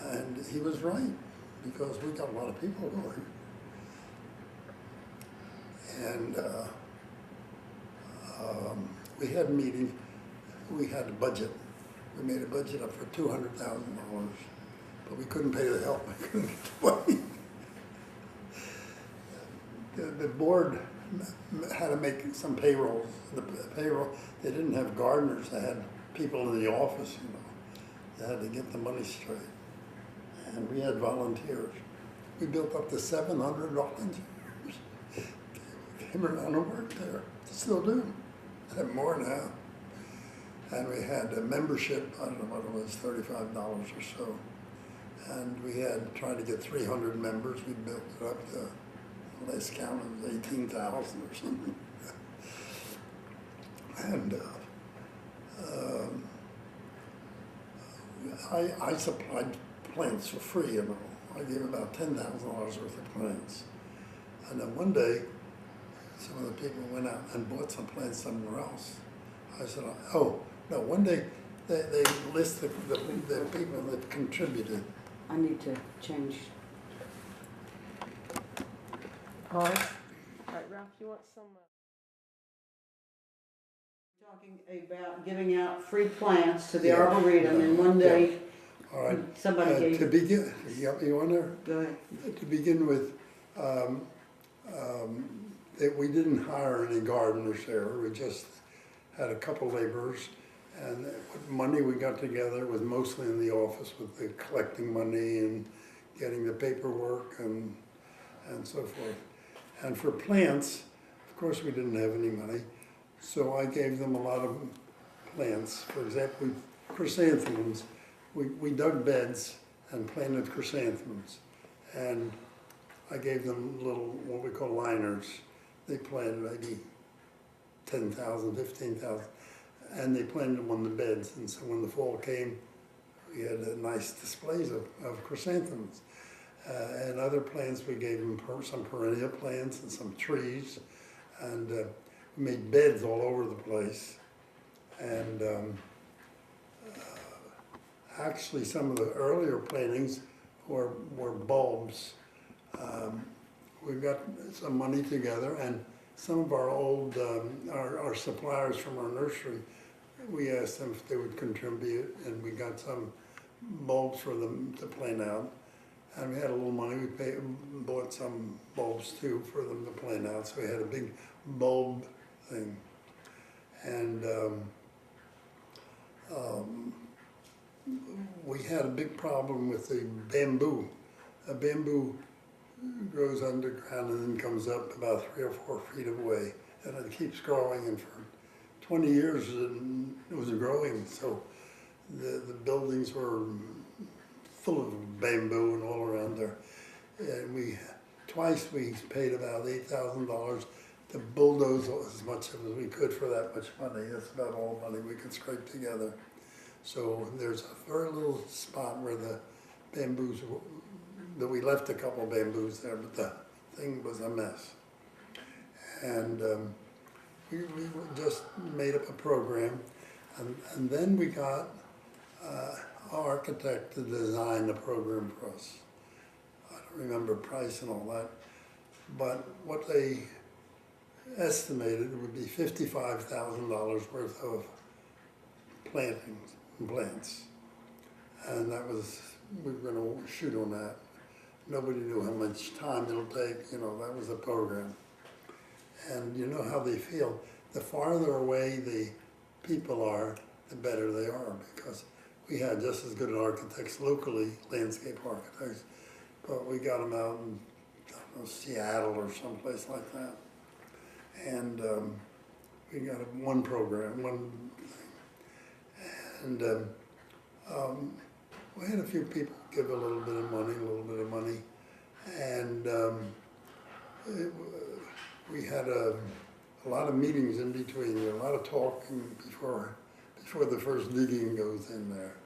And he was right, because we got a lot of people going. And we had a meeting, we had a budget. We made a budget up for $200,000, but we couldn't pay the help, we couldn't get the money. The board had to make some payrolls. The payroll, they didn't have gardeners, they had people in the office, you know. They had to get the money straight. And we had volunteers. We built up to 700 volunteers. Came around and worked there, still do. And more now. And we had a membership, I don't know what it was, $35 or so. And we had tried to get 300 members. We built it up to, last count, it was 18,000 or something. And I supplied plants for free, you know. I gave about $10,000 worth of plants. And then one day, some of the people went out and bought some plants somewhere else. I said, oh, no, one day they listed the people that contributed. I need to change. Pause. All right, Ralph, you want some? Talking about giving out free plants to the Yeah. Arboretum, and one day All right. somebody gave. To begin, you want to? Go ahead. To begin with, we didn't hire any gardeners there. We just had a couple laborers, and what money we got together was mostly in the office with the collecting money and getting the paperwork and so forth. And for plants, of course, we didn't have any money, so I gave them a lot of plants. For example, chrysanthemums. We dug beds and planted chrysanthemums, and I gave them little, what we call liners. They planted maybe 10,000, 15,000, and they planted them on the beds. And so when the fall came, we had nice displays of chrysanthemums. And other plants, we gave them some perennial plants and some trees, and we made beds all over the place. And actually, some of the earlier plantings were bulbs. We got some money together, and some of our old, our suppliers from our nursery, we asked them if they would contribute, and we got some bulbs for them to plant out. And we had a little money, we bought some bulbs too for them to plant out, so we had a big bulb thing. And we had a big problem with the bamboo. A bamboo grows underground and then comes up about 3 or 4 feet away, and it keeps growing, and for 20 years it was growing, so the buildings were full of bamboo and all around there. And twice we paid about $8,000 to bulldoze as much as we could for that much money. That's about all the money we could scrape together. So there's a very little spot where the bamboos, that we left a couple of bamboos there, but the thing was a mess. And we just made up a program, and then we got an architect to design the program for us. I don't remember price and all that, but what they estimated would be $55,000 worth of plants. And that was, we were going to shoot on that. Nobody knew how much time it'll take, you know, that was the program. And you know how they feel. The farther away the people are, the better they are, because we had just as good architects locally, landscape architects, but we got them out in, I don't know, Seattle or someplace like that. and we got one program, one thing. And we had a few people give a little bit of money, and we had a lot of meetings in between, a lot of talking before the first digging goes in there.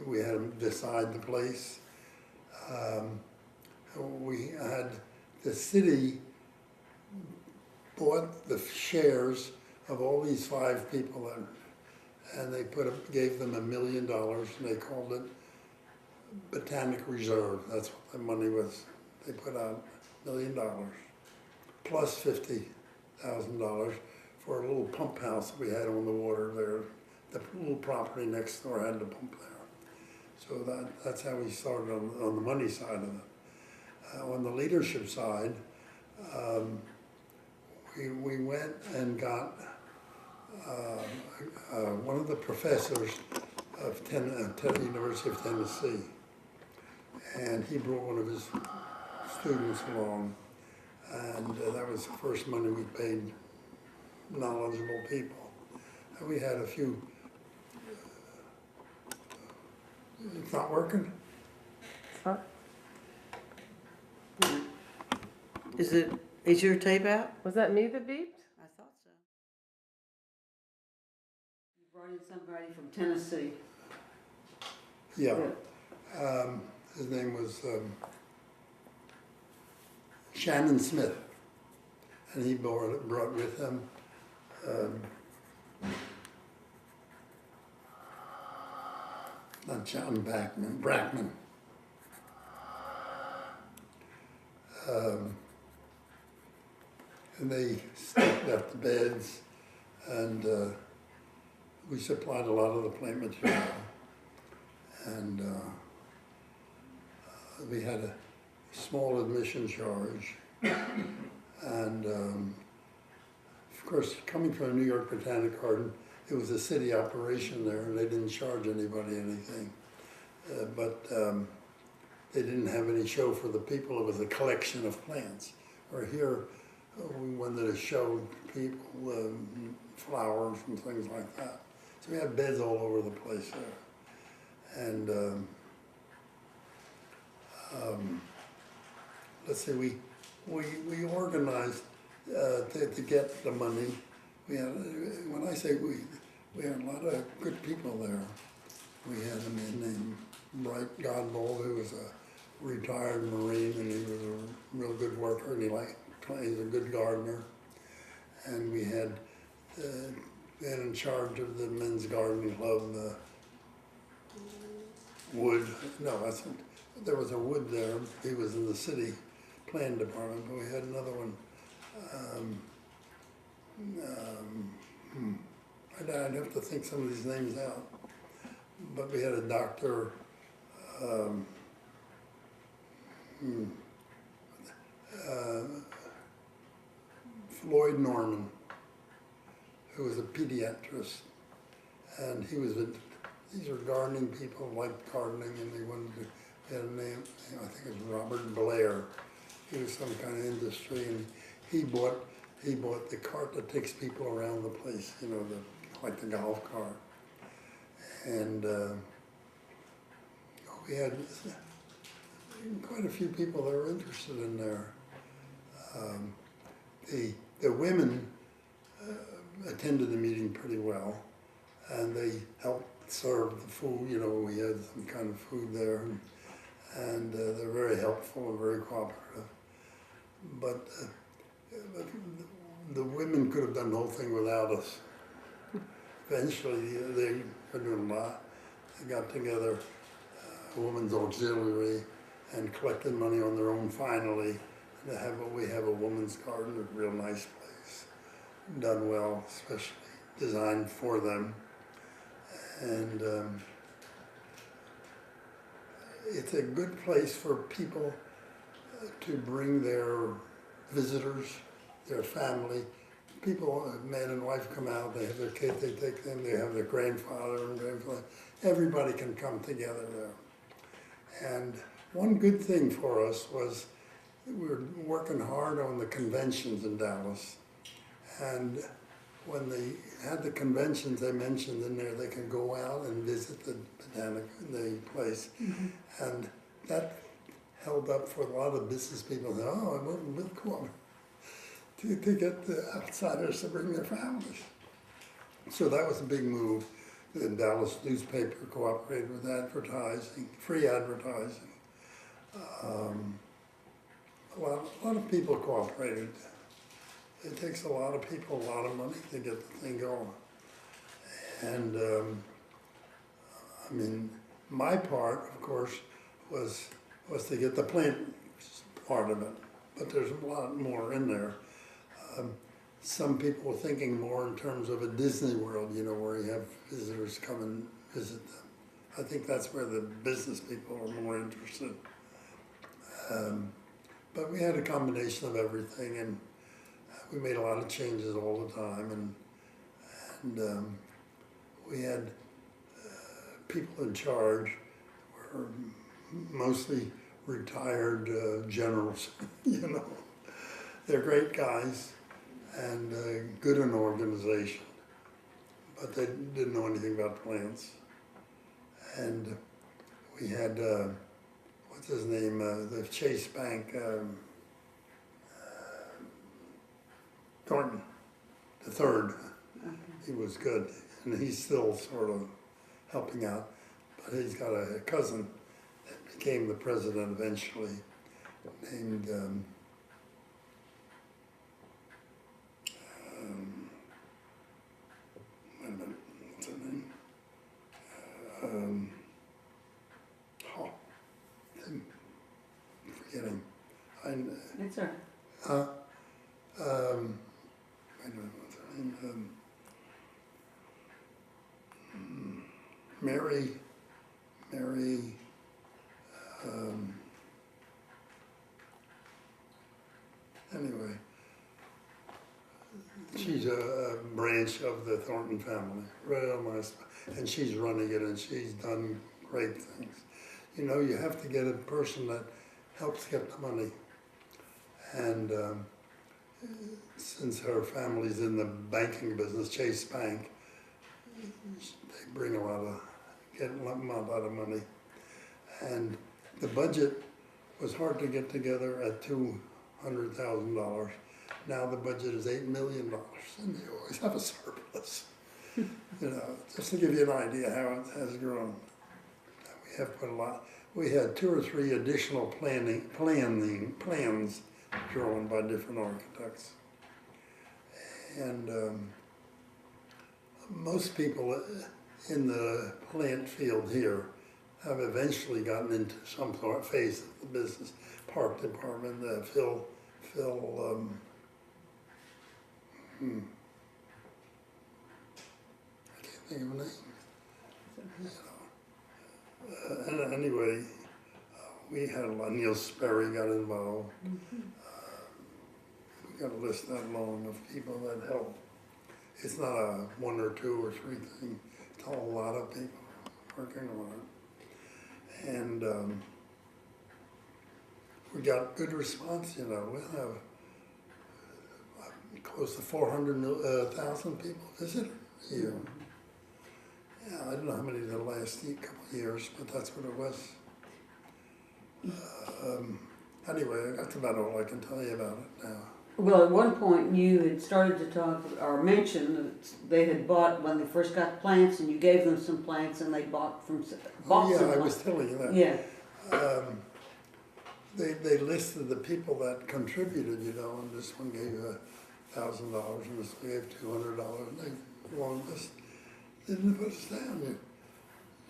We had to decide the place. We had the city bought the shares of all these 5 people, and they gave them $1 million, and they called it Botanic Reserve. That's what the money was. They put out $1 million plus $50,000 for a little pump house we had on the water there. The little property next door had the pump there. So that's how we started on the money side of it. On the leadership side, we went and got one of the professors of University of Tennessee, and he brought one of his students along, and that was the first money we paid knowledgeable people. And we had a few. It's not working? Huh? Is your tape out? Was that me that beeped? I thought so. You brought in somebody from Tennessee. Yeah. His name was Shannon Smith, and he brought with him not John Brackman. And they staked out the beds, and we supplied a lot of the plant material. And we had a small admission charge. And of course, coming from a New York Botanic Garden, it was a city operation there, and they didn't charge anybody anything. But they didn't have any show for the people. It was a collection of plants. Or here, we wanted to show people flowers and things like that. So we had beds all over the place there. And let's see, we organized to get the money. We had, when I say we had a lot of good people there. We had a man named Bright Godbold, who was a retired Marine, and he was a real good worker, and he's a good gardener. And we had in charge of the men's garden club, the wood. No, there was a wood there. He was in the city plan department, but we had another one. I'd have to think some of these names out. But we had a doctor, Floyd Norman, who was a pediatrist, and these are gardening people, liked gardening, and they wanted to, they had a name, I think it was Robert Blair. He was some kind of industry, and he bought the cart that takes people around the place, you know, like the golf cart. And we had quite a few people that were interested in there. The women attended the meeting pretty well, and they helped serve the food. You know, we had some kind of food there, and they're very helpful and very cooperative. But the women could have done the whole thing without us. Eventually, they were doing a lot. They got together a women's auxiliary and collected money on their own finally. We have a women's garden, a real nice place, done well, especially designed for them. And it's a good place for people to bring their visitors, their family. People, man and wife come out, they have their kids, they take them, they have their grandfather and grandfather. Everybody can come together there. And one good thing for us was we were working hard on the conventions in Dallas. And when they had the conventions, they mentioned in there they can go out and visit the the place. And that held up for a lot of business people. Oh, we'll cooperate to get the outsiders to bring their families. So that was a big move. The Dallas newspaper cooperated with advertising, free advertising. A lot of people cooperated. It takes a lot of people, a lot of money to get the thing going. And I mean, my part, of course, was to get the plant part of it. But there's a lot more in there. Some people were thinking more in terms of a Disney World, you know, where you have visitors come and visit them. I think that's where the business people are more interested. But we had a combination of everything, and we made a lot of changes all the time, and we had people in charge were mostly retired generals, you know. They're great guys and good in organization, but they didn't know anything about plants. And we had, what's his name, the Chase Bank, Thornton, the third. Okay. He was good, and he's still sort of helping out. But he's got a cousin that became the president eventually, named wait a minute, what's her name? Oh, I'm forgetting. It's all right. Wait a minute, what's her name? Mary, anyway, she's a branch of the Thornton family, real nice, and she's running it, and she's done great things. You know, you have to get a person that helps get the money, and since her family's in the banking business, Chase Bank, they bring get a lot of money. And the budget was hard to get together at $200,000. Now the budget is $8 million, and you always have a surplus. You know, just to give you an idea how it has grown. We have put a lot. We had 2 or 3 additional plans drawn by different architects. And most people in the plant field here have eventually gotten into some sort of phase of the business. Park department, Phil, I can't think of a name. You know. And anyway, we had a lot. Neil Sperry got involved. We got a list that long of people that helped. It's not a 1 or 2 or 3 thing. It's a whole lot of people working on it. And we got good response, you know. We have close to 400,000 people visit a year. Yeah, I don't know how many the last couple of years, but that's what it was. Anyway, that's about all I can tell you about it now. Well, at one point you had started to talk or mention that they had bought when they first got plants, and you gave them some plants, and they bought Yeah, some I was plants. telling you that. Yeah. They listed the people that contributed, you know, and this one gave $1,000, and this one gave $200, and they long list. They didn't put us down yet.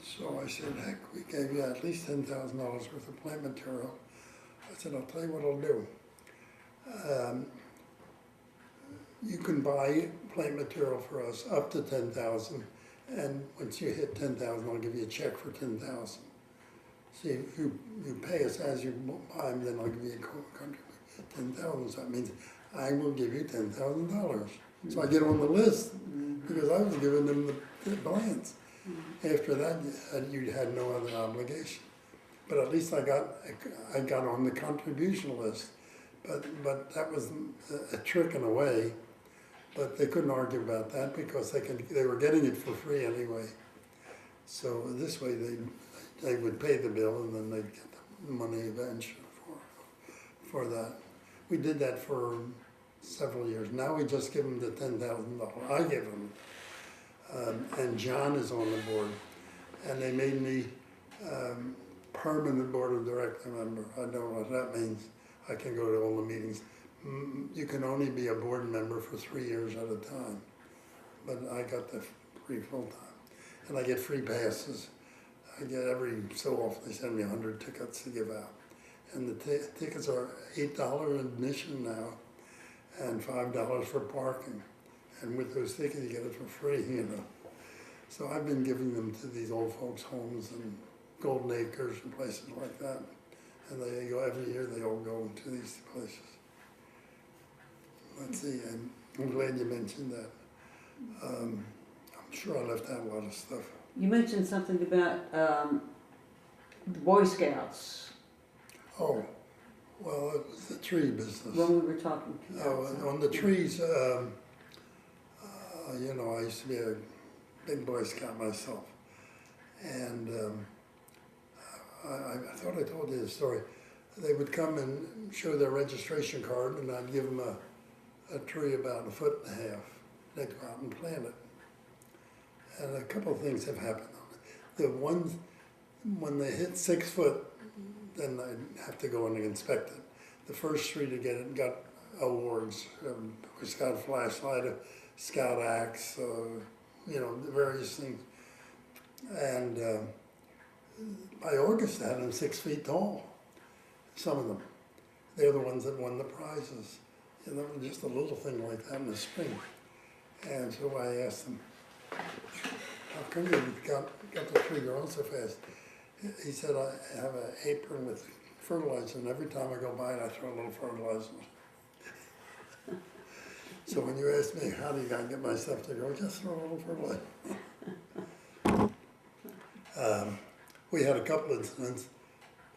So I said, heck, we gave you at least $10,000 worth of plant material. I said, I'll tell you what I'll do. You can buy plant material for us up to $10,000, and once you hit $10,000, I'll give you a check for $10,000. See, if you pay us as you buy them, then I'll give you a country $10,000. So that means I will give you $10,000. So I get on the list because I was giving them the plants. After that, you had no other obligation. But at least I got on the contribution list. But that was a trick in a way But they couldn't argue about that because they were getting it for free anyway. So this way they would pay the bill and then they'd get the money eventually for that. We did that for several years. Now we just give them the $10,000. I give them. And John is on the board. And they made me permanent board of director member. I don't know what that means. I can go to all the meetings. You can only be a board member for 3 years at a time. But I got the free full time. And I get free passes. I get every so often, they send me 100 tickets to give out. And the tickets are $8 admission now and $5 for parking. And with those tickets, you get it for free, you know. So I've been giving them to these old folks' homes and Golden Acres and places like that. And they go every year, they all go to these places. Let's see, I'm glad you mentioned that. I'm sure I left out a lot of stuff. You mentioned something about the Boy Scouts Oh, well, it was the tree business. when we were talking. On the trees, you know, I used to be a big Boy Scout myself. And I thought I told you the story. They would come and show their registration card and I'd give them a tree about 1.5 feet. They'd go out and plant it. And a couple of things have happened. The ones, when they hit 6 foot, then I'd have to go in and inspect it. The first tree to get it got awards, Boy Scout flashlight, a Scout axe, you know, various things. And by August, I had them 6 feet tall, some of them. They're the ones that won the prizes. You know, just a little thing like that in the spring. And so I asked them, how come you got the tree growing so fast? He said, I have an apron with fertilizer, and every time I go by it, I throw a little fertilizer. So when you ask me, how do you get my stuff to grow, just throw a little fertilizer. We had a couple incidents.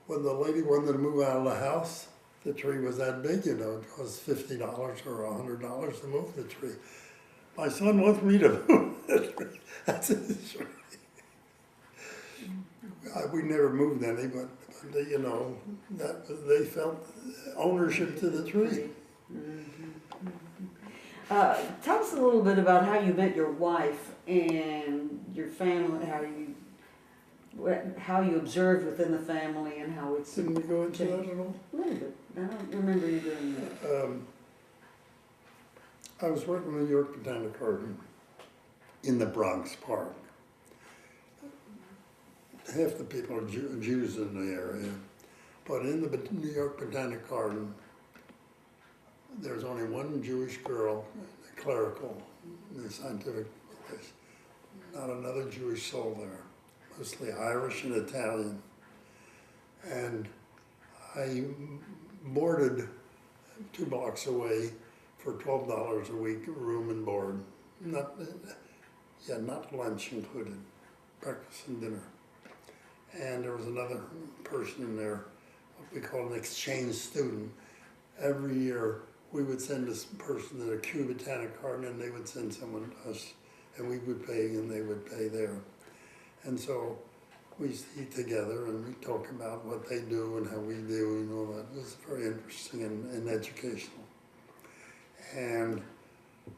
When the lady wanted to move out of the house, the tree was that big, you know, it cost $50 or $100 to move the tree. My son wants me to move the tree. That's his tree. We never moved any, but you know, they felt ownership to the tree. Tell us a little bit about how you met your wife and your family, how you observed within the family and how it's Didn't we go into that at all? a little bit. I don't remember you doing that. I was working in the New York Botanic Garden in the Bronx Park. Half the people are Jews in the area, but in the New York Botanic Garden, there's only one Jewish girl, clerical, in the scientific place. Not another Jewish soul there, mostly Irish and Italian. And I boarded 2 blocks away for $12 a week, room and board. Not lunch included, breakfast and dinner. And there was another person in there, what we call an exchange student. Every year, we would send this person to the Kew Botanic Garden and they would send someone to us, and we would pay and they would pay there. And so we eat together and we talk about what they do and how we do and all that. It was very interesting and educational. And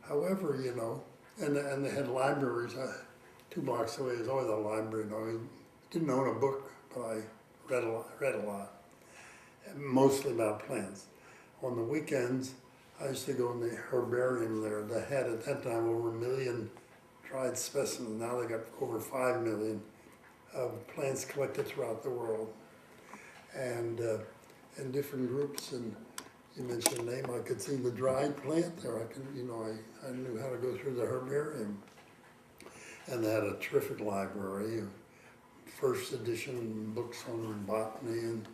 however, you know, and they had libraries. 2 blocks away is always a library. You know, I didn't own a book, but I read a lot, mostly about plants. On the weekends, I used to go in the herbarium there. They had at that time over 1 million dried specimens. Now they got over 5 million of plants collected throughout the world, and in different groups. And you mentioned the name. I could see the dried plant there. I knew how to go through the herbarium, and they had a terrific library, first edition books on botany, and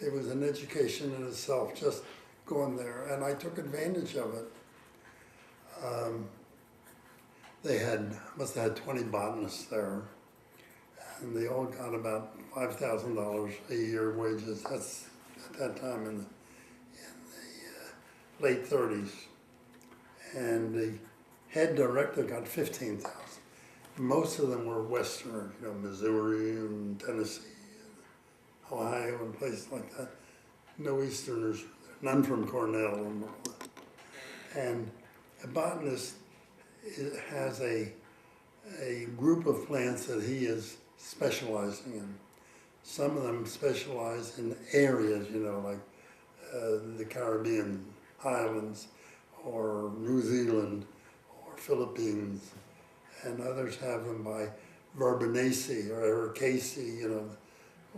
it was an education in itself. Just going there, and I took advantage of it. They must have had 20 botanists there, and they all got about $5,000 a year wages. That's at that time in the late 30s, and Head director got 15,000. Most of them were Westerners, you know, Missouri and Tennessee, and Ohio, and places like that. No Easterners, none from Cornell and all that. And a botanist has a group of plants that he is specializing in. Some of them specialize in areas, you know, like the Caribbean islands, or New Zealand, or Philippines, and others have them by Verbenaceae or Ericaceae, you know,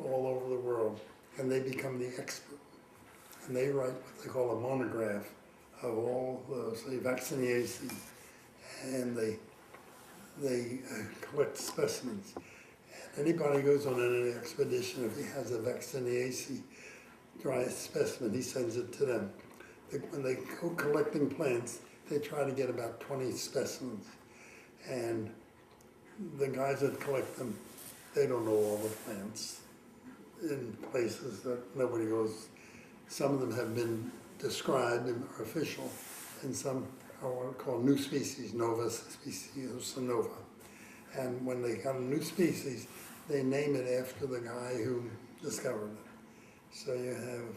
all over the world, and they become the expert. And they write what they call a monograph of all those, say, Vacciniaceae, and they collect specimens. And anybody goes on any expedition, if he has a Vacciniaceae dry specimen, he sends it to them. When they go collecting plants, they try to get about 20 specimens. And the guys that collect them, they don't know all the plants in places that nobody goes. Some of them have been described and are official, and some are what are called new species, nova species, nova. And when they have a new species, they name it after the guy who discovered it. So you have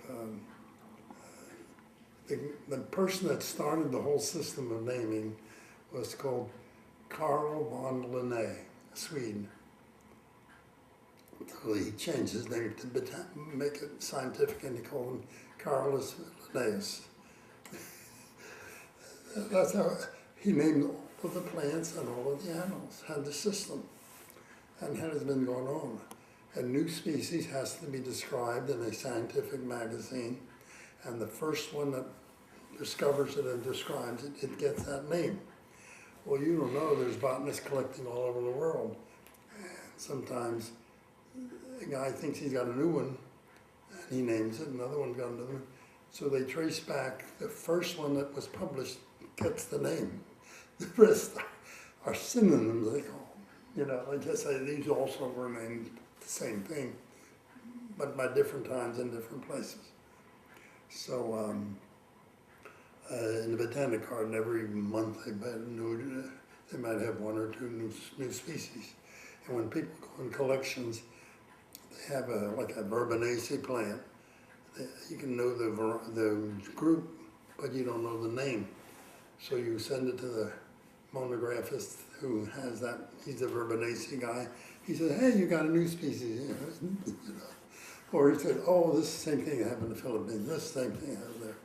the person that started the whole system of naming was called Carl von Linné, a Swede. So he changed his name to make it scientific, and he called him Carolus Linnaeus. That's how he named all of the plants and all of the animals, had the system, and has been going on. A new species has to be described in a scientific magazine, and the first one that discovers it and describes it, it gets that name. Well, you don't know, there's botanists collecting all over the world. And sometimes a guy thinks he's got a new one, and he names it, another one's got another one. So they trace back, the first one that was published gets the name. The rest are synonyms, they call them. You know, I just say these also were named the same thing, but by different times in different places. So in the Botanic Garden, every month they might have one or two new species. And when people go in collections, they have like a Verbenaceae plant. You can know the group, but you don't know the name. So you send it to the monographist who has that. He's a Verbenaceae guy. He said, "Hey, you got a new species." You know. Or he said, "Oh, this is the same thing that happened in the Philippines. This same thing happened there."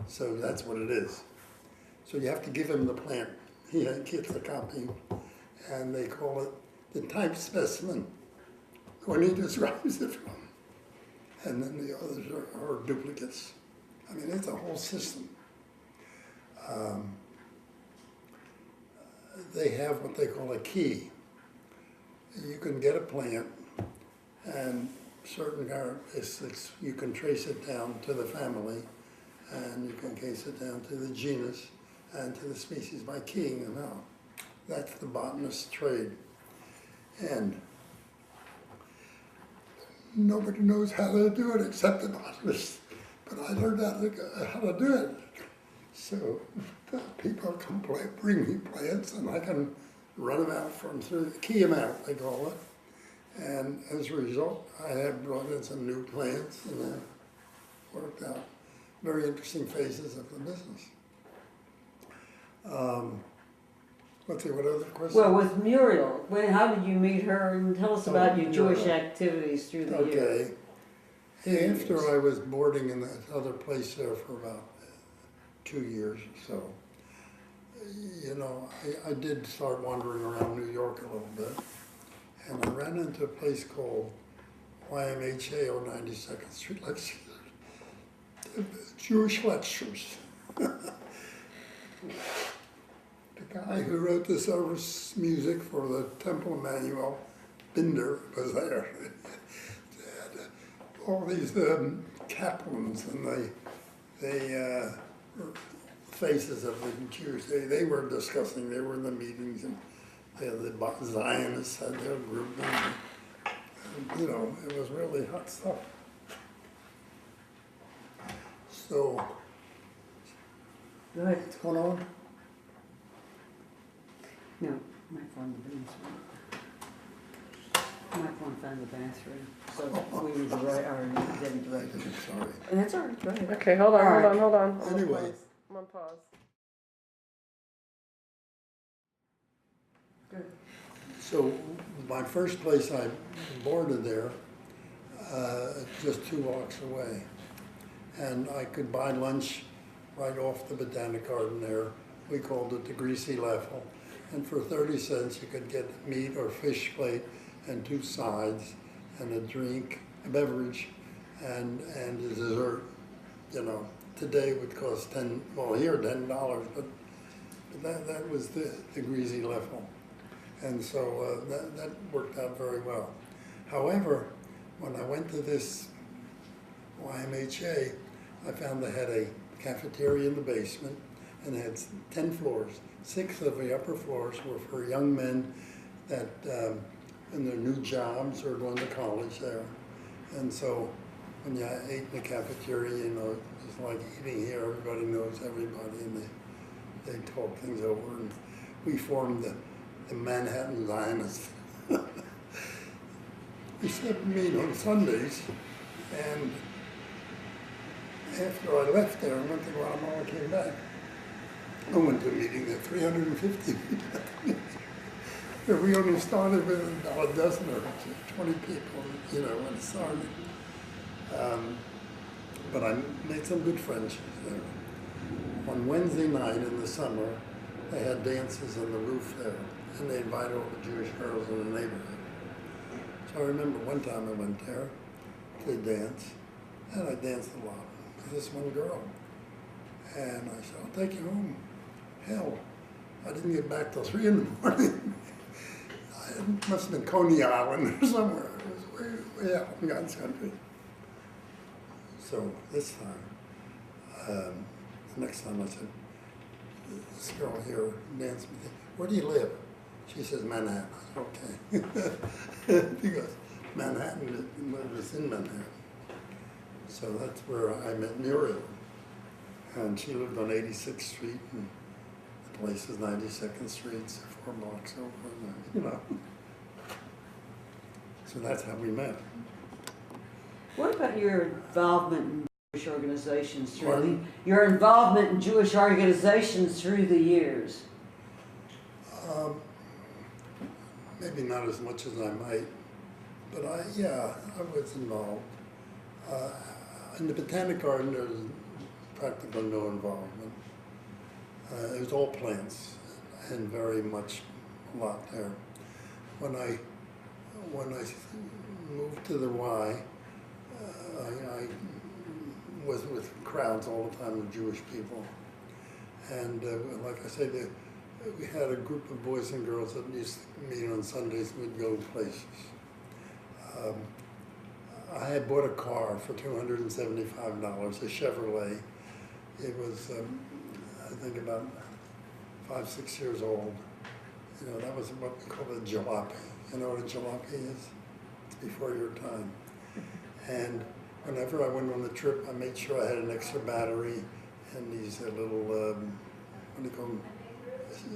So that's what it is. So you have to give him the plant. He gets the copy, and they call it the type specimen when he describes it from. And then the others are duplicates. I mean, it's a whole system. They have what they call a key. You can get a plant, and certain characteristics, you can trace it down to the family, and you can trace it down to the genus and to the species by keying them out. That's the botanist's trade. And nobody knows how to do it except the botanist. But I learned how to do it. So people can bring me plants, and I can run them out from through, key them out, they call it. And as a result, I have brought in some new plants, and have worked out very interesting phases of the business. Let's see, what other questions? Well, with Muriel, how did you meet her? And tell us about your Jewish Muriel. activities through the years. Okay. After I was boarding in that other place there for about 2 years or so, you know, I did start wandering around New York a little bit, and I ran into a place called YMHA on 92nd Street, like Jewish lectures. The guy who wrote the service music for the Temple Emmanuel, Binder, was there. All these Kaplans, and they faces of the Jews, they were discussing, they were in the meetings, and the Zionists had their group, and, you know, it was really hot stuff. So, Go ahead. what's going on? No, might find the bathroom. Might want to find the bathroom. So we were direct, or didn't direct. I'm sorry. And that's all right, go ahead. Okay, hold on, All hold right. on, hold on. I'm gonna Anyway. pause. I'm on pause. Good. So my first place I boarded there, just 2 blocks away. And I could buy lunch right off the Botanic Garden there. We called it the Greasy Leffel. And for 30 cents, you could get meat or fish plate and 2 sides and a drink, a beverage, and a dessert. You know, today would cost here $10, but that was the Greasy Leffel. And so that worked out very well. However, when I went to this YMHA, I found they had a cafeteria in the basement and they had 10 floors. 6 of the upper floors were for young men that in their new jobs or going to college there. And so when you ate in the cafeteria, you know, it's like eating here, everybody knows everybody and they talk things over. And we formed the Manhattan Zionists. We used to meet on Sundays, and after I left there, I went to Guatemala and came back. I went to a meeting there, 350 people. We only started with about a dozen or 20 people, you know, when it started. But I made some good friendships there. On Wednesday night in the summer, they had dances on the roof there, and they invited all the Jewish girls in the neighborhood. So I remember one time I went there to dance, and I danced a lot with this one girl. And I said, I'll take you home. Hell, I didn't get back till 3 in the morning. It must have been Coney Island or somewhere. It was way out in God's country. So this time, the next time I said, this girl here danced with me. Where do you live? She says, Manhattan. I said, okay. Because Manhattan was in Manhattan. So that's where I met Muriel. And she lived on 86th Street, and the place is 92nd Street, so 4 blocks over, you know. So that's how we met. What about your involvement in Jewish organizations through Pardon? your involvement in Jewish organizations through the years? Maybe not as much as I might, but I was involved. In the Botanic Garden, there was practically no involvement. It was all plants and very much a lot there. When I moved to the Y, I was with crowds all the time of Jewish people. And like I say, we had a group of boys and girls that used to meet on Sundays and we'd go places. I had bought a car for $275, a Chevrolet. It was, I think, about 5, 6 years old. You know, that was what we call a jalopy. You know what a jalopy is? It's before your time. And whenever I went on a trip, I made sure I had an extra battery and these little, what do you call them?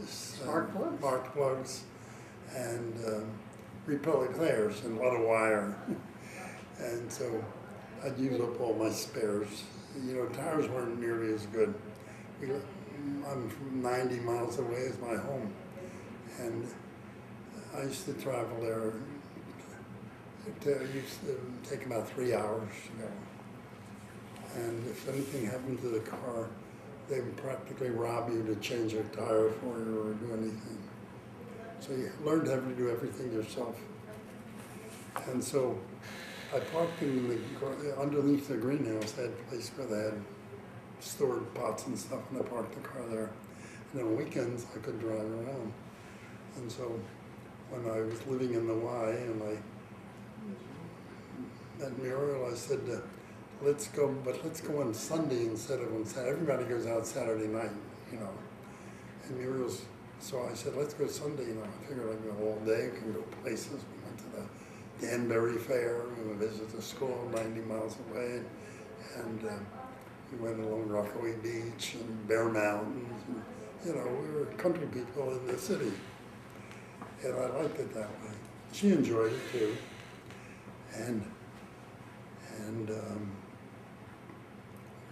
Spark plugs? Spark plugs and repellers and a lot of wire. And so I'd use up all my spares. You know, tires weren't nearly as good. I'm from 90 miles away is my home. And I used to travel there. It used to take about 3 hours to go. And if anything happened to the car, they would practically rob you to change a tire for you or do anything. So you learned how to do everything yourself. And so I parked in the, underneath the greenhouse. They had a place where they had stored pots and stuff, and I parked the car there. And on weekends, I could drive around. And so when I was living in the Y and I met Muriel, I said, let's go on Sunday instead of on Saturday. Everybody goes out Saturday night, you know. And Muriel's, so I said, let's go Sunday, you know. I figured I'd go all day, we can go places. We went to the Danbury Fair, we went to visit the school 90 miles away. And we went along Rockaway Beach and Bear Mountains. And, you know, we were country people in the city. and I liked it that way. She enjoyed it too. And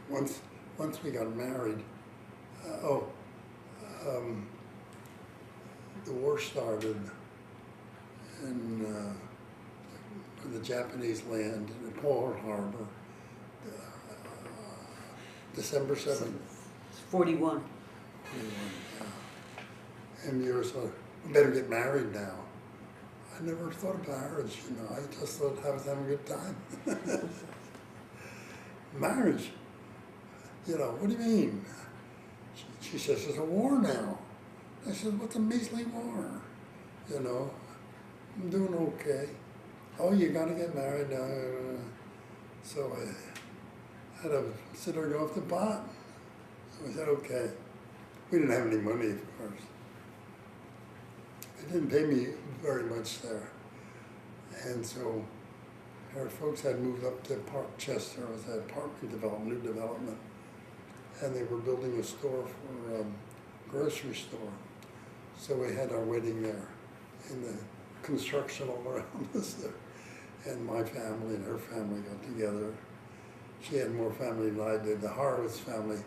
once we got married, the war started in the Japanese land in Pearl Harbor, December 7th. 41. And you were sort of, we better get married now. I never thought of marriage, you know. I just thought I was having a good time. Marriage, you know, what do you mean? She says, there's a war now. I said, what's a measly war? You know, I'm doing okay. Oh, you gotta get married now. So I had to sit there and go off the pot. So I said, okay. We didn't have any money, of course. They didn't pay me very much there. And so our folks had moved up to Parkchester. It was an apartment development, new development. And they were building a store for grocery store. So we had our wedding there, and the construction all around us there. And my family and her family got together. She had more family than I did. The Horowitz family,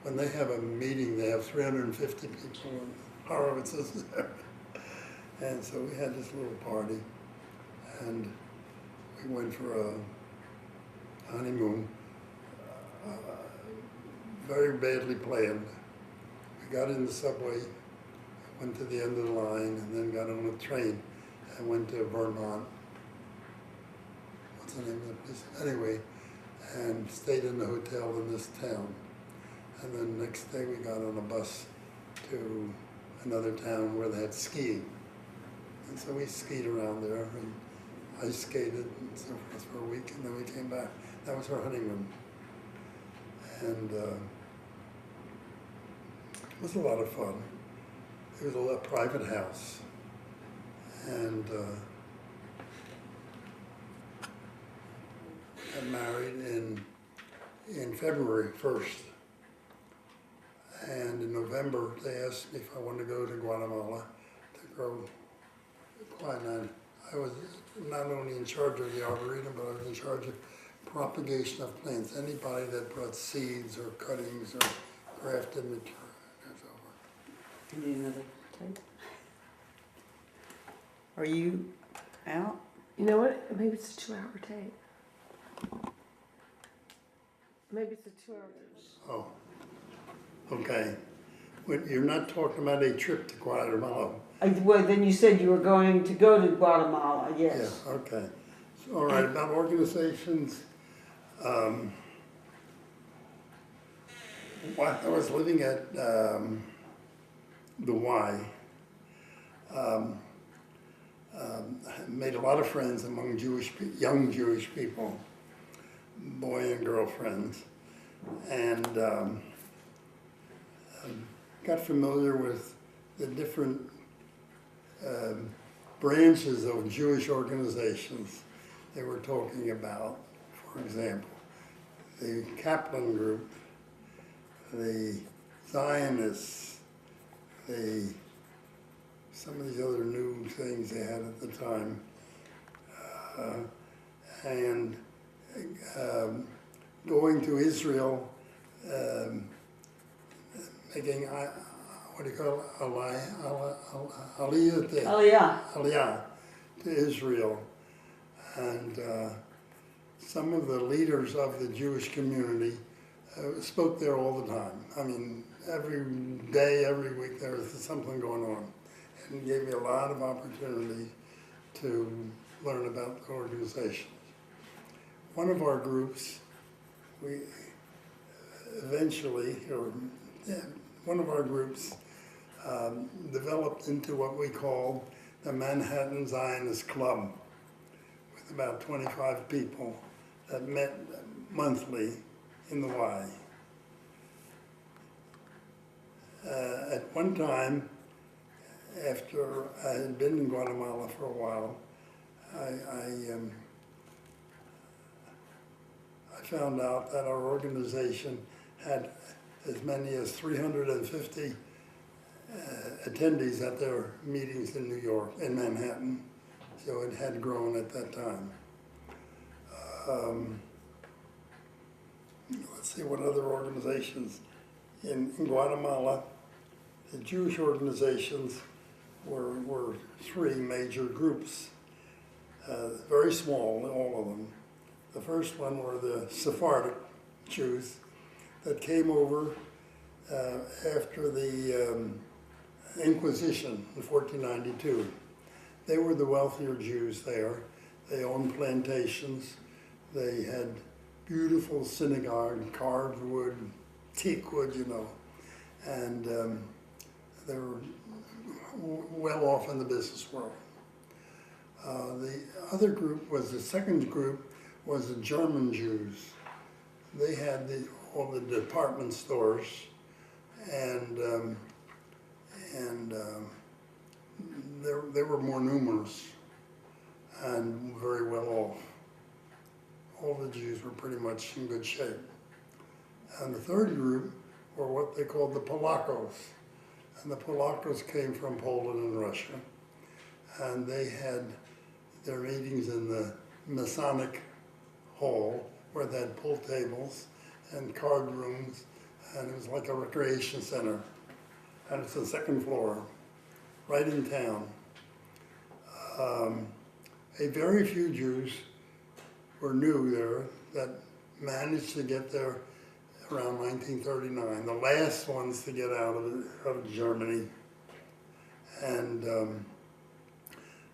when they have a meeting, they have 350 people, and Horowitz is there. And so we had this little party, and we went for a honeymoon, very badly planned. We got in the subway, went to the end of the line, and then got on a train and went to Vermont. What's the name of the place? Anyway, and stayed in the hotel in this town. And then the next day we got on a bus to another town where they had skiing. And so we skied around there, and I skated and so forth for a week, and then we came back. That was our honeymoon. And it was a lot of fun. It was a private house. And got married in February 1st. And in November, they asked me if I wanted to go to Guatemala to grow quinine. I was not only in charge of the arboretum, but I was in charge of propagation of plants. Anybody that brought seeds or cuttings or grafted material. You need another tape? Are you out? You know what? Maybe it's a 2-hour tape. Maybe it's a 2-hour tape. Oh, okay. Well, you're not talking about a trip to Guatemala. Well, then you said you were going to go to Guatemala, yes. Yeah, okay. So, all right, about organizations. While I was living at the Y, made a lot of friends among young Jewish people, boy and girl friends, and got familiar with the different branches of Jewish organizations they were talking about. For example, the Kaplan group, the Zionists, some of these other new things they had at the time, and going to Israel, making, what do you call it, aliyah to Israel. And some of the leaders of the Jewish community spoke there all the time. I mean, every day, every week, there was something going on. And it gave me a lot of opportunity to learn about the organizations. One of our groups, we eventually, one of our groups developed into what we call the Manhattan Zionist Club, with about 25 people that met monthly in the Y. At one time, after I had been in Guatemala for a while, I found out that our organization had as many as 350 attendees at their meetings in New York, in Manhattan. So it had grown at that time. Let's see what other organizations. In Guatemala, the Jewish organizations were three major groups, very small, all of them. The first one were the Sephardic Jews that came over after the Inquisition in 1492. They were the wealthier Jews there. They owned plantations. They had beautiful synagogue, carved wood, teak wood, you know, and they were well off in the business world. The other group was, the second group was the German Jews. They had all the department stores, and they were more numerous and very well off. All the Jews were pretty much in good shape. And the third group were what they called the Polacos. And the Polacos came from Poland and Russia. And they had their meetings in the Masonic Hall, where they had pool tables and card rooms, and it was like a recreation center. And it's the second floor, right in town. A very few Jews were new there that managed to get there around 1939, the last ones to get out of Germany. And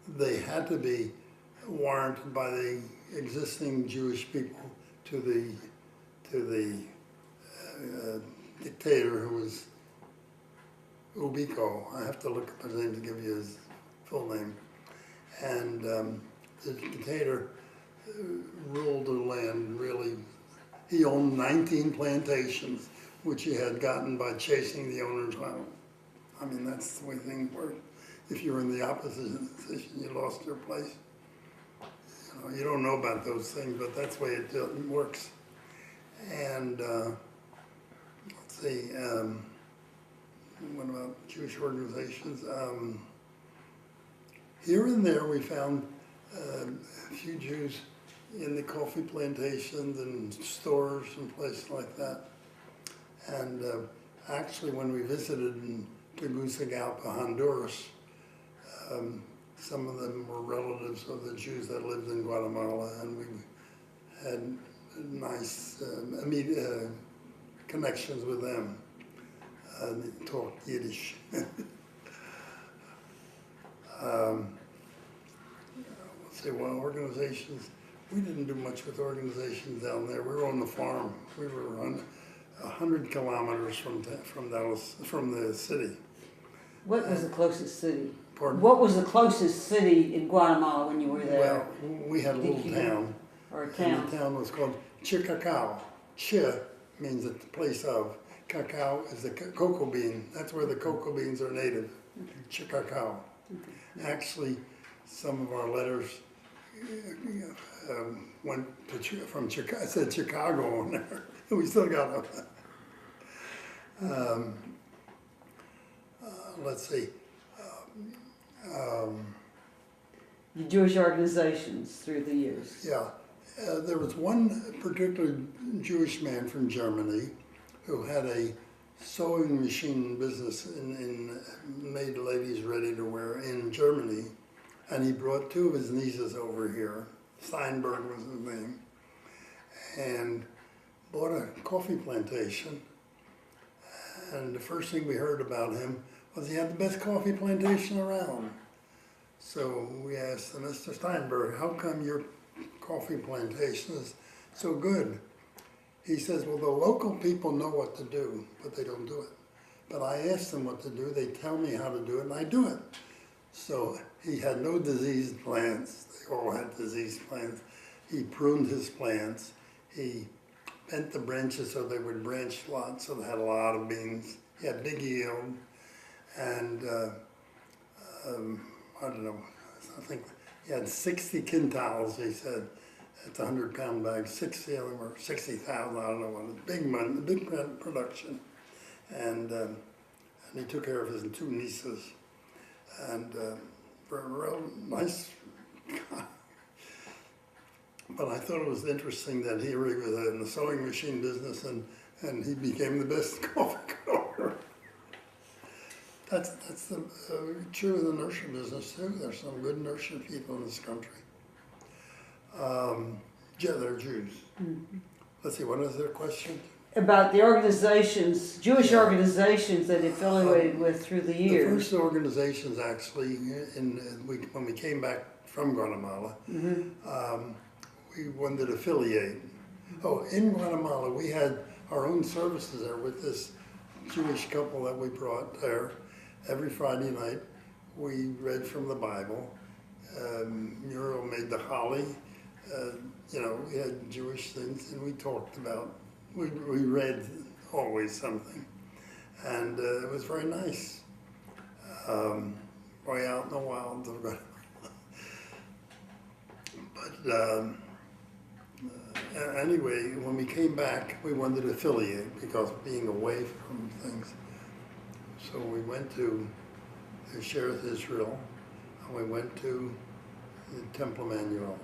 they had to be warranted by the existing Jewish people to the dictator, who was Ubiko. I have to look up his name to give you his full name. And the dictator ruled the land really. He owned 19 plantations, which he had gotten by chasing the owners out. I mean, that's the way things work. If you're in the opposition position, you lost your place. You know, you don't know about those things, but that's the way it works. And let's see, what about Jewish organizations? Here and there we found a few Jews in the coffee plantations and stores and places like that. And actually, when we visited in Tegucigalpa, Honduras, some of them were relatives of the Jews that lived in Guatemala, and we had nice connections with them. They talked Yiddish. Let's see, well, organizations. We didn't do much with organizations down there. We were on the farm. We were 100 kilometers from Dallas, from the city. What was the closest city? Pardon? What was the closest city in Guatemala when you were there? Well, we had a little town. Or a And town? the town was called Chicacao. Chi means the place of. Cacao is the cocoa bean. That's where the cocoa beans are native. Chicacao. Actually, some of our letters went to from Chicago. It said Chicago on there. We still got them. Let's see. The Jewish organizations through the years. Yeah, there was one particular Jewish man from Germany who had a sewing machine business in made ladies ready to wear in Germany, and he brought two of his nieces over here. Steinberg was his name, and bought a coffee plantation. And the first thing we heard about him was he had the best coffee plantation around. So we asked him, Mr. Steinberg, how come your coffee plantation is so good? He says, well, the local people know what to do, but they don't do it. But I ask them what to do, they tell me how to do it, and I do it. So he had no diseased plants. They all had diseased plants. He pruned his plants. He bent the branches so they would branch a lot, so they had a lot of beans. He had big yield, and I don't know, I think he had 60 quintals, he said. It's a 100-pound bag, 60 of them, or 60,000, I don't know what, big money, big production. And and he took care of his two nieces, and real nice guy. But I thought it was interesting that he was in the sewing machine business, and he became the best coffee grower. That's true of the nursery business too. There's some good nursery people in this country. Yeah, they're Jews. Mm-hmm. Let's see, what is their question? About the organizations, Jewish Yeah. organizations that he affiliated with through the The years. first organizations actually, when we came back from Guatemala, we wanted to affiliate. Oh, in Guatemala, we had our own services there with this Jewish couple that we brought there. Every Friday night, we read from the Bible. Muriel made the holly. We had Jewish things, and we talked about, we read always something. And it was very nice. Way out in the wild of Guatemala. But anyway, when we came back, we wanted to affiliate because being away from things. So we went to the Shereth Israel, and we went to the Temple Emmanuel.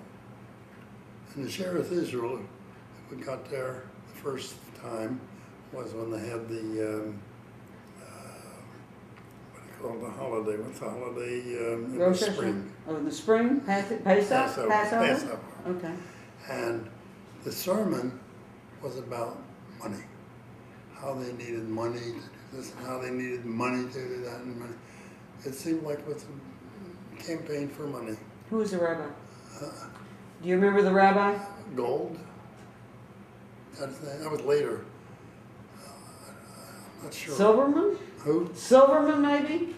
And the Shereth Israel, we got there the first time was when they had the the holiday. What's the holiday in the Rosh Hashanah? spring? Oh, in the spring? Pesach? Passover. Passover? Okay. And the sermon was about money, how they needed money to do this, and how they needed money to do that, and money. It seemed like it was a campaign for money. Who was the rabbi? Do you remember the rabbi? Gold. That was later. I'm not sure. Silverman? Who? Silverman, maybe?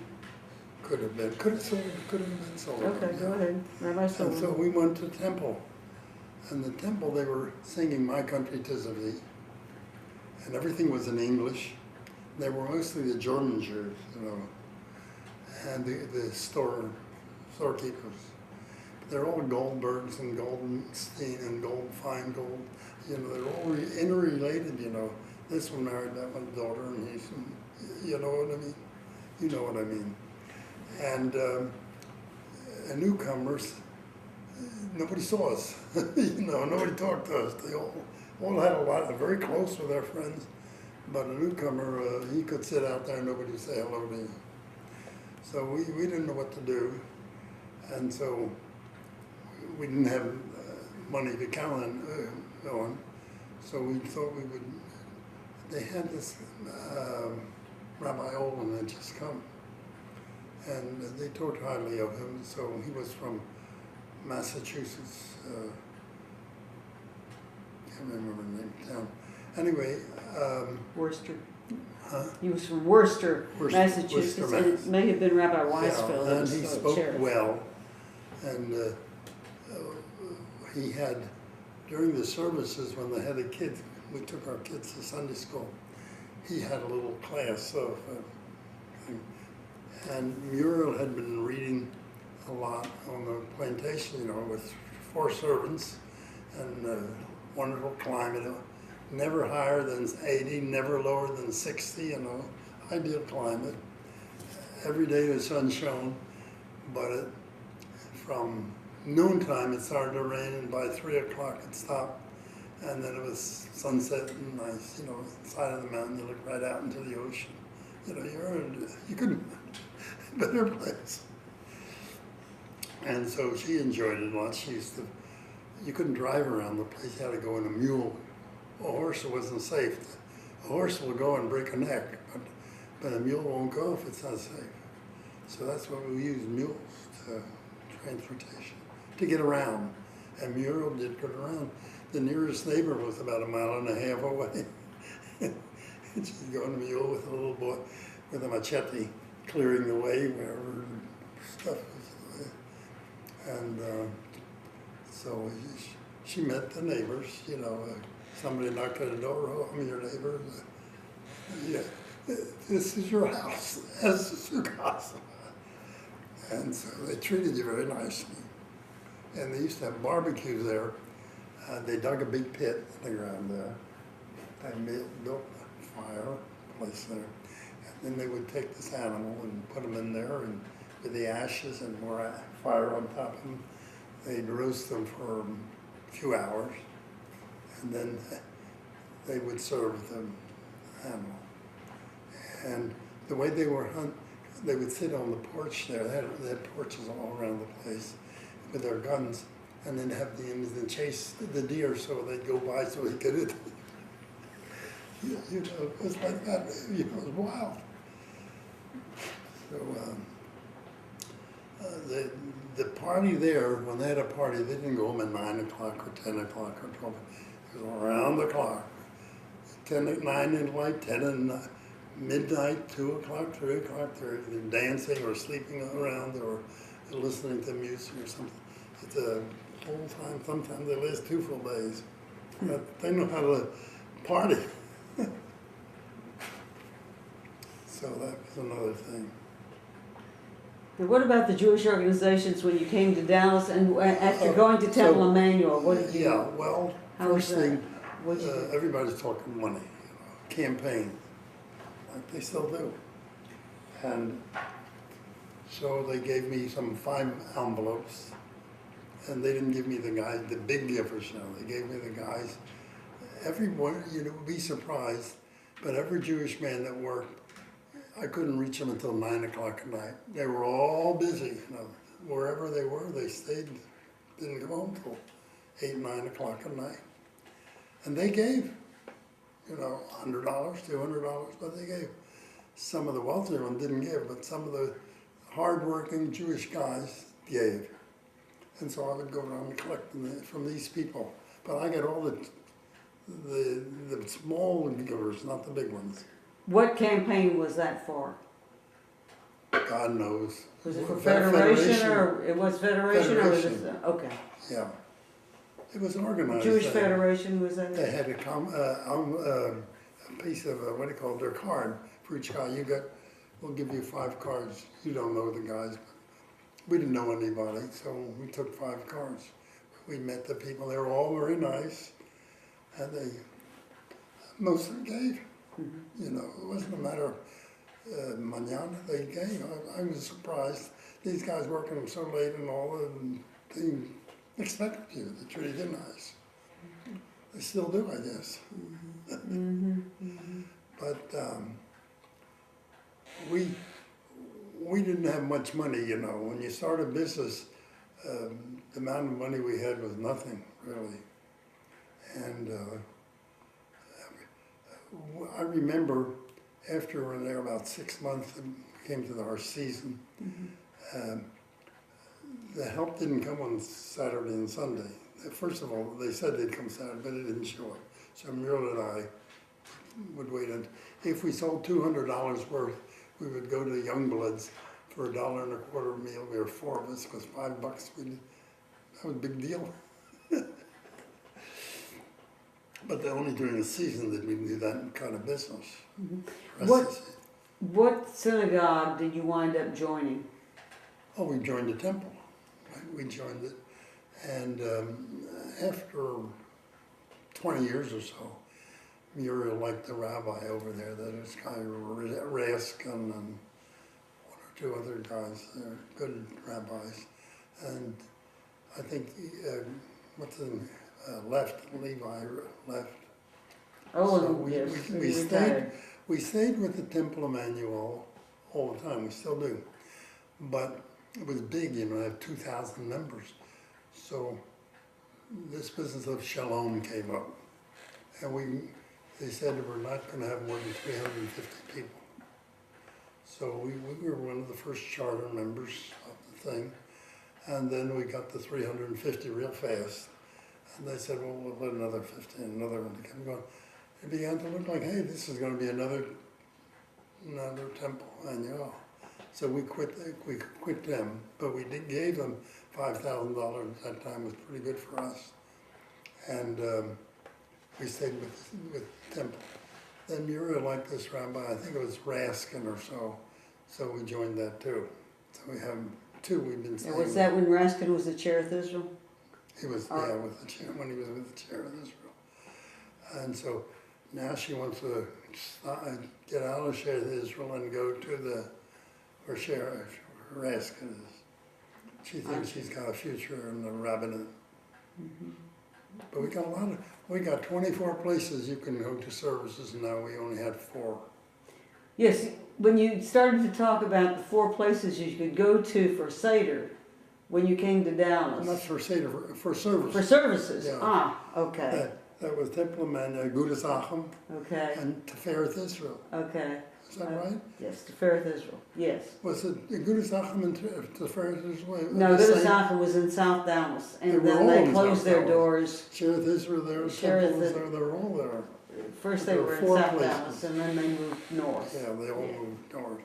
Could have been. Could have been Silverman. Okay, go ahead. Rabbi And so Silverman. we went to the temple. And the temple, they were singing My Country 'Tis of Thee. And everything was in English. They were mostly the German Jews, and the storekeepers. They're all Goldbergs and Goldenstein and fine gold. They're all interrelated, This one married that one's daughter, and he's, you know what I mean? You know what I mean. And newcomers, nobody saw us. Nobody talked to us. They all had a lot, very close with their friends. But a newcomer, he could sit out there and nobody would say hello to him. So we didn't know what to do. And so we didn't have money to count on. So we thought we would, they had this Rabbi Olin had just come. And they talked highly of him. So he was from Massachusetts, can't remember the name of the town. Anyway. Worcester. Huh? He was from Worcester, Massachusetts, Worcester, and it may have been Rabbi Weisfeld. Yeah, and he was spoke sheriff. well. And he had, during the services when they had a kid, we took our kids to Sunday school, he had a little class of and Muriel had been reading a lot on the plantation, with 4 servants and wonderful climate, never higher than 80, never lower than 60, ideal climate. Every day the sun shone, but from noontime it started to rain, and by 3 o'clock it stopped, and then it was sunset and nice, side of the mountain, you look right out into the ocean. You couldn't better place. And so she enjoyed it a lot. You couldn't drive around the place, you had to go in a mule. A horse wasn't safe. A horse will go and break a neck, but a mule won't go if it's not safe. So that's why we use mules to transportation, to get around. And Muriel did get around. The nearest neighbor was about 1.5 miles away. And she'd go on a mule with a little boy with a machete, clearing the way wherever stuff was. And so she met the neighbors, somebody knocked at the door, oh, I'm your neighbor. Yeah, this is your house, this is your casa. And so they treated you very nicely. And they used to have barbecues there. They dug a big pit in the ground there. They built a fireplace there. And then they would take this animal and put him in there and with the ashes and more fire on top of them. They'd roast them for a few hours, and then they would serve the animal. And the way they were they would sit on the porch there. They had porches all around the place with their guns, and then have the Indians chase the deer so they'd go by so he could. You know, it was like that. You know, it was wild. So the party there, when they had a party, they didn't go home at 9 o'clock or 10 o'clock or 12. It was around the clock. 10 at 9 at night, 10 at midnight, 2 o'clock, 3 o'clock. They're dancing or sleeping around or listening to music or something. It's a whole time. Sometimes they last 2 full days. But they know how to party. So that was another thing. And what about the Jewish organizations when you came to Dallas and after going to Temple Emmanuel? What did you do? Yeah, well, How was first that? thing, What'd you do? everybody's talking money, campaign, like they still do. And so they gave me some 5 envelopes, and they didn't give me the guys, the big givers, you know, they gave me the guys. Everyone, you know, would be surprised, but every Jewish man that worked, I couldn't reach them until 9 o'clock at night. They were all busy, you know, wherever they were, they stayed, didn't come home till 8, 9 o'clock at night. And they gave, you know, $100, $200, but they gave. Some of the wealthier ones didn't give, but some of the hardworking Jewish guys gave. And so I would go around and collect from these people. But I got all the small givers, not the big ones. What campaign was that for? God knows. Was it for Federation. Federation or it was Federation or was it? Federation. Okay. Yeah. It was organized. Jewish Federation was that? They had a piece of, what do you call it, their card for each guy. We'll give you 5 cards. You don't know the guys, but we didn't know anybody, so we took 5 cards. We met the people. They were all very nice, and most of them gave. Mm-hmm. You know, it wasn't a matter of mañana, they gave. I was surprised. These guys working so late and all, and they expected you. They treated you nice. Mm-hmm. They still do, I guess. Mm-hmm. Mm-hmm. But we didn't have much money, you know. When you start a business, the amount of money we had was nothing, really. And I remember after we were there about 6 months, and came to our season, mm-hmm. The help didn't come on Saturday and Sunday. First of all, they said they'd come Saturday, but it didn't show up. So Muriel and I would wait. And if we sold $200 worth, we would go to the Youngbloods for $1.25 meal. We were 4 of us, it was $5. That was a big deal. But only during the season did we do that kind of business. Mm-hmm. What synagogue did you wind up joining? Oh, we joined the temple. Right? We joined it. And after 20 years or so, Muriel liked the rabbi over there, that is guy Raskin and 1 or 2 other guys. They're good rabbis. And I think, Levi left. Oh, so yes. We stayed with the Temple Emmanuel all the time. We still do, but it was big. You know, I have 2,000 members. So this business of Shalom came up, and they said we're not going to have more than 350 people. So we were one of the first charter members of the thing, and then we got to 350 real fast. And they said, well, we'll let another 50 and another one to come going. It began to look like, hey, this is going to be another temple annual. So we quit them, but we gave them $5,000 at that time. It was pretty good for us. And we stayed with temple. Then Muriel liked this rabbi, I think it was Raskin or so we joined that too. So we have 2 we've been staying. And was that when Raskin was the chair of Israel? He was, yeah, with the chair, when he was with the chair of Israel. And so Now she wants to get out of Shared Israel and go to where Raska is. She thinks she's got a future in the rabbinate. But we got 24 places you can go to services now. We only had 4. Yes, when you started to talk about the 4 places you could go to for Seder, when you came to Dallas. Not for Seder, for services. For services? Yeah. Ah, okay. That was Templum and Gudas Achim Okay. and Tiferet Israel. Okay. Is that right? Yes, Tiferet Israel. Yes. Was it Gudas Achim and Tiferet Israel? No, Gudas Achim was in South Dallas, They and were then all they in closed South their Dallas. doors. Shereth Israel there, Shereth Temple was there, they were all there. First they There were were in 4 South places. Dallas, and then they moved north. Yeah, they all moved north.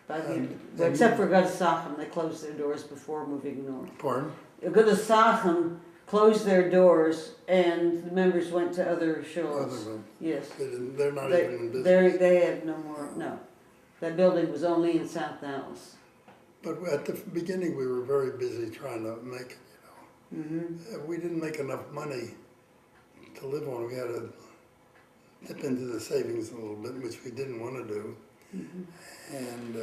But And except for Gudas Achim, they closed their doors before moving north. Pardon? Gudas Achim closed their doors, and the members went to other shores. Other than, Yes. they're not even in business. They had no more, no. That building was only in South Dallas. But at the beginning, we were very busy trying to make it, you know. We didn't make enough money to live on. We had to dip into the savings a little bit, which we didn't want to do. And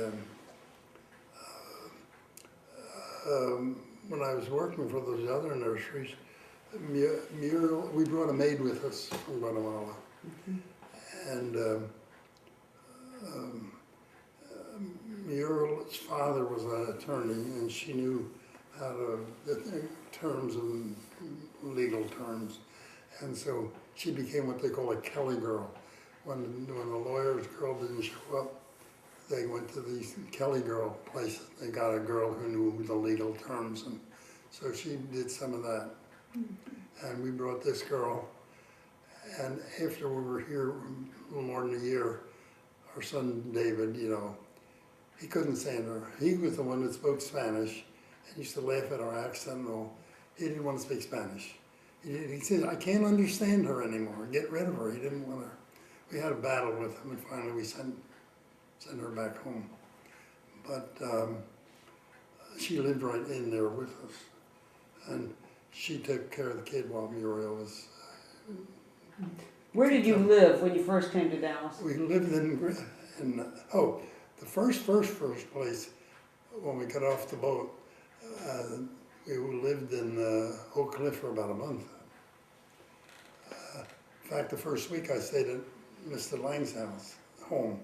when I was working for those other nurseries, Muriel, we brought a maid with us from Guatemala. And Muriel's father was an attorney, and she knew how to, the terms and legal terms. And so she became what they call a Kelly girl. When the lawyer's girl didn't show up, they went to these Kelly girl places. They got a girl who knew the legal terms, and so she did some of that. And we brought this girl, and after we were here a little more than a year, our son David, you know, he couldn't stand her. He was the one that spoke Spanish and used to laugh at our accent and all. He didn't want to speak Spanish. He said, I can't understand her anymore. Get rid of her. He didn't want her. We had a battle with him, and finally we sent her back home. But she lived right in there with us. And she took care of the kid while Muriel was... Where did you live when you first came to Dallas? We lived the first place when we got off the boat, we lived in Oak Cliff for about a month. In fact, the first week I stayed at Mr. Lang's house, home.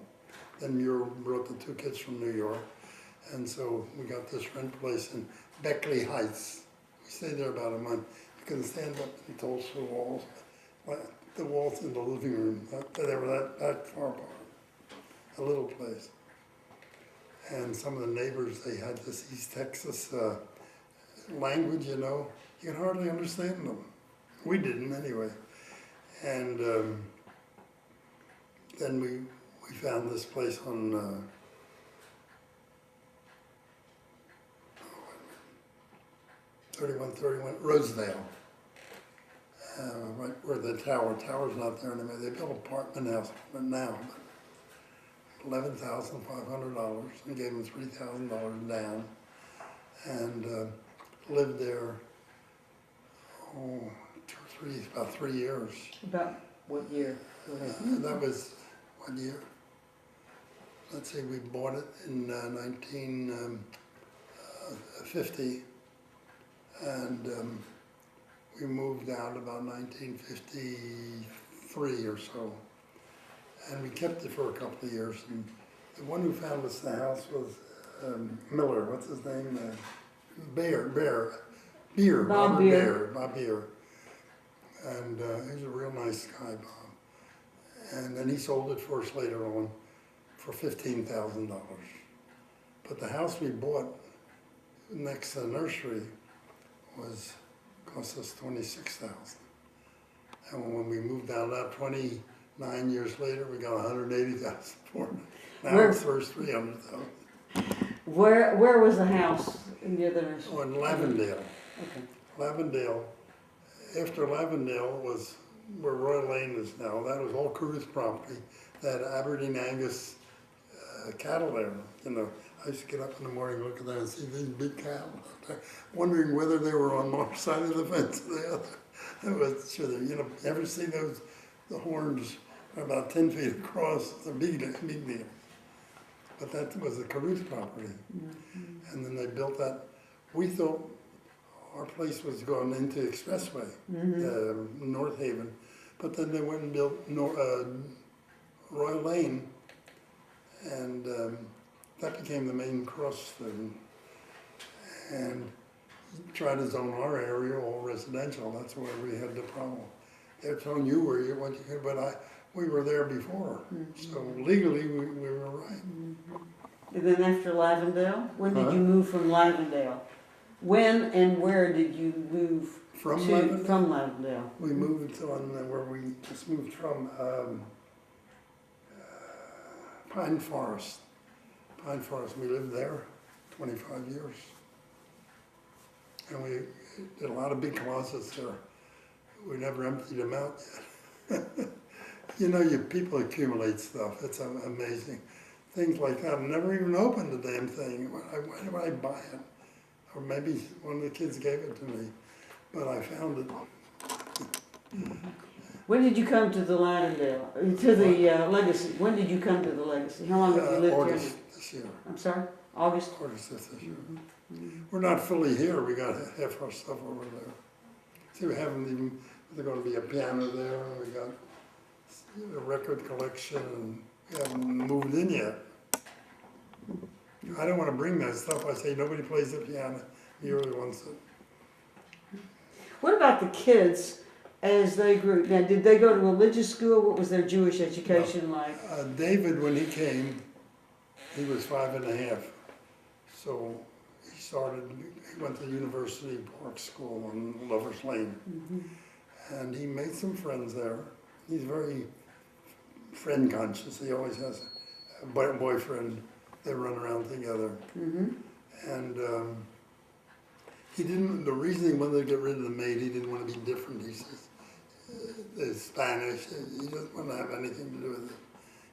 Then Muir brought the 2 kids from New York, and so we got this rent place in Beckley Heights. We stayed there about a month. You couldn't stand up and toast the walls. The walls in the living room, they were that far apart. A little place. And some of the neighbors, they had this East Texas language, you know. You could hardly understand them. We didn't anyway. And then we found this place on 3131 Rosedale. Right where the tower's not there anymore. They built an apartment house now, but $11,500 and gave them $3,000 down, and lived there about 3 years. About what year? That was what year? Let's see, we bought it in 1950, and we moved out about 1953 or so, and we kept it for a couple of years. And the one who found us the house was Miller. What's his name? Bob Beer. And he's a real nice guy, Bob. And then he sold it for us later on for $15,000. But the house we bought next to the nursery cost us $26,000. And when we moved out of that 29 years later, we got $180,000 for it. Now it's worth $300,000. Where was the house in the other nursery? Oh, in Lavendale. Okay. Lavendale. After Lavendale was where Royal Lane is now. That was all Cruz property. They had Aberdeen Angus cattle there. You know, I used to get up in the morning, look at that, and see these big cattle out there, wondering whether they were on one side of the fence or the other. It was sure. You know, ever see the horns about 10 feet across. It's a big deal. But that was the Caruth property. And then they built that. We thought our place was going into Expressway, North Haven. But then they went and built Royal Lane, and that became the main cross thing. And tried to zone our area all residential. That's where we had the problem. They're telling you where you went, but we were there before. So legally, we were right. And then after Lavendale, when did you move from Lavendale? When and where did you move From to, Lavendale? from Lavendale? We moved on where we just moved from Pine Forest. Pine Forest, we lived there 25 years. And we did a lot of big closets there. We never emptied them out yet. You know, people accumulate stuff. It's amazing. Things like that. I never even opened the damn thing. Why do I buy it? Or maybe one of the kids gave it to me. But I found it. When did you come to the Lavendale, to the Legacy? When did you come to the Legacy? How long have you lived August here? this year. I'm sorry? August? August this year. We're not fully here. We got half our stuff over there. See, we haven't even, there's going to be a piano there, and we got a record collection, and we haven't moved in yet. I don't want to bring that stuff. I say nobody plays the piano. You're the ones that. What about the kids as they grew? Now, did they go to religious school? What was their Jewish education like? David, when he came, he was 5.5. So he went to University Park School on Lover's Lane. And he made some friends there. He's very friend conscious. He always has a boyfriend. They run around together. And he didn't, the reason he wanted to get rid of the maid, he didn't want to be different. He says, it's Spanish, he doesn't want to have anything to do with it.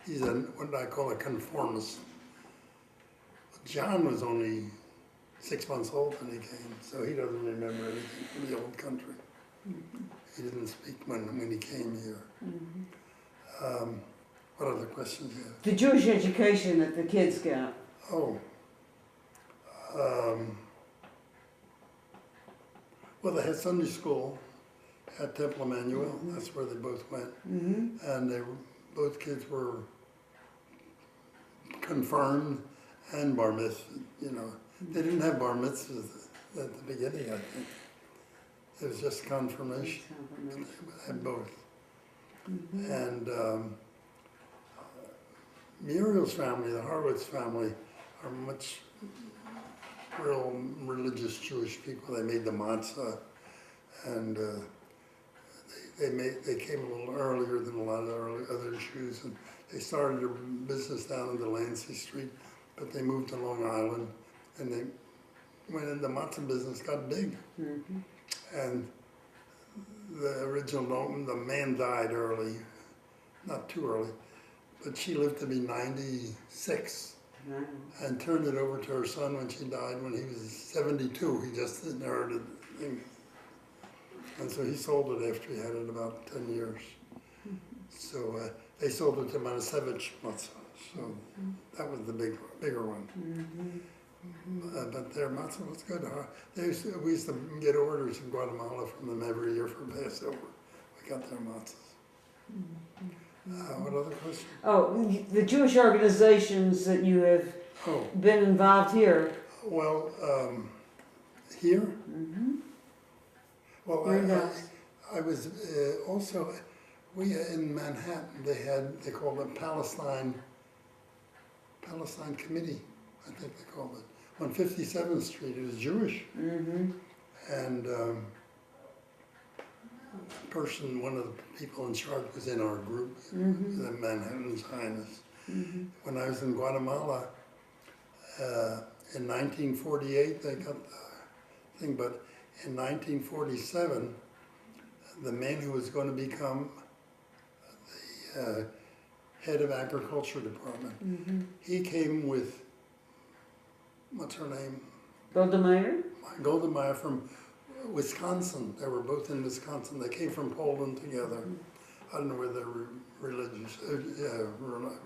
He's what I call a conformist. John was only 6 months old when he came, so he doesn't remember anything from the old country. He didn't speak when he came here. What other questions do you have? The Jewish education that the kids got. Oh. Well, they had Sunday school at Temple Emmanuel. That's where they both went. And both kids were confirmed and bar mitzvah, you know. They didn't have bar mitzvahs at the beginning, I think. It was just confirmation. They had both. And Muriel's family, the Horowitz family, are much real religious Jewish people. They made the matzah, and they came a little earlier than a lot of other Jews, and they started their business down in Delancey Street, but they moved to Long Island, and they went in the matzah business, got big. And the original owner, the man died early, not too early, but she lived to be 96 and turned it over to her son when she died when he was 72. He just inherited the thing. And so he sold it after he had it about 10 years. So they sold it to Manasevich matzah. So that was the bigger one. But their matzah was good. We used to get orders in Guatemala from them every year for Passover. We got their matzahs. What other question? Oh, the Jewish organizations that you have been involved here. Well, here? Well, I was also, in Manhattan, they called it Palestine Committee, I think they called it. On 57th Street, it was Jewish. And one of the people in charge was in our group, the Manhattan Zionists. When I was in Guatemala, in 1948, they got the thing, but in 1947, the man who was going to become the head of agriculture department, he came with, what's her name? Golda Meir? Golda Meir from Wisconsin. They were both in Wisconsin. They came from Poland together. I don't know whether they're religious,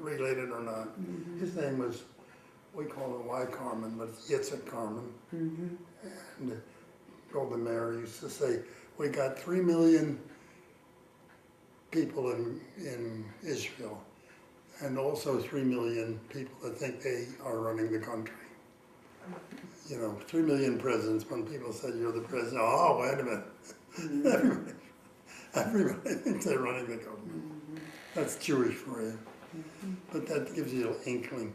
related or not. His name was, we call it Y. Carmen, but it's Yitzhak Carmen. And Golda Meir used to say, we got 3 million people in Israel, and also 3 million people that think they are running the country. You know, 3 million presidents. When people said you're the president, oh, wait a minute. Everybody thinks they're running the government. That's Jewish for you. But that gives you an inkling.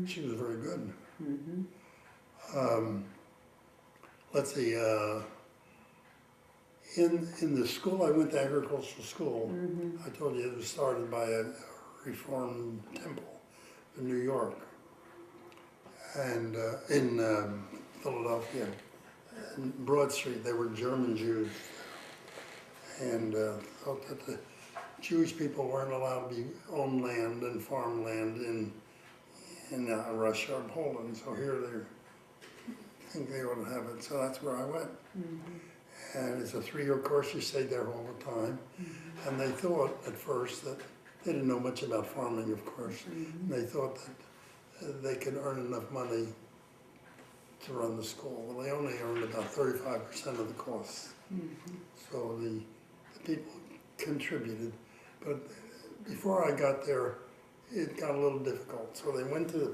She was very good. Let's see, in the school, I went to agricultural school. I told you it was started by a Reformed temple in New York. And in Philadelphia, in Broad Street, they were German Jews. And thought that the Jewish people weren't allowed to own land and farmland in Russia or Poland. So here they think they ought to have it. So that's where I went. And it's a 3-year course. You stayed there all the time. And they thought at first that they didn't know much about farming, of course. And they thought that they could earn enough money to run the school. Well, they only earned about 35% of the costs. So the people contributed. But before I got there, it got a little difficult. So they went to the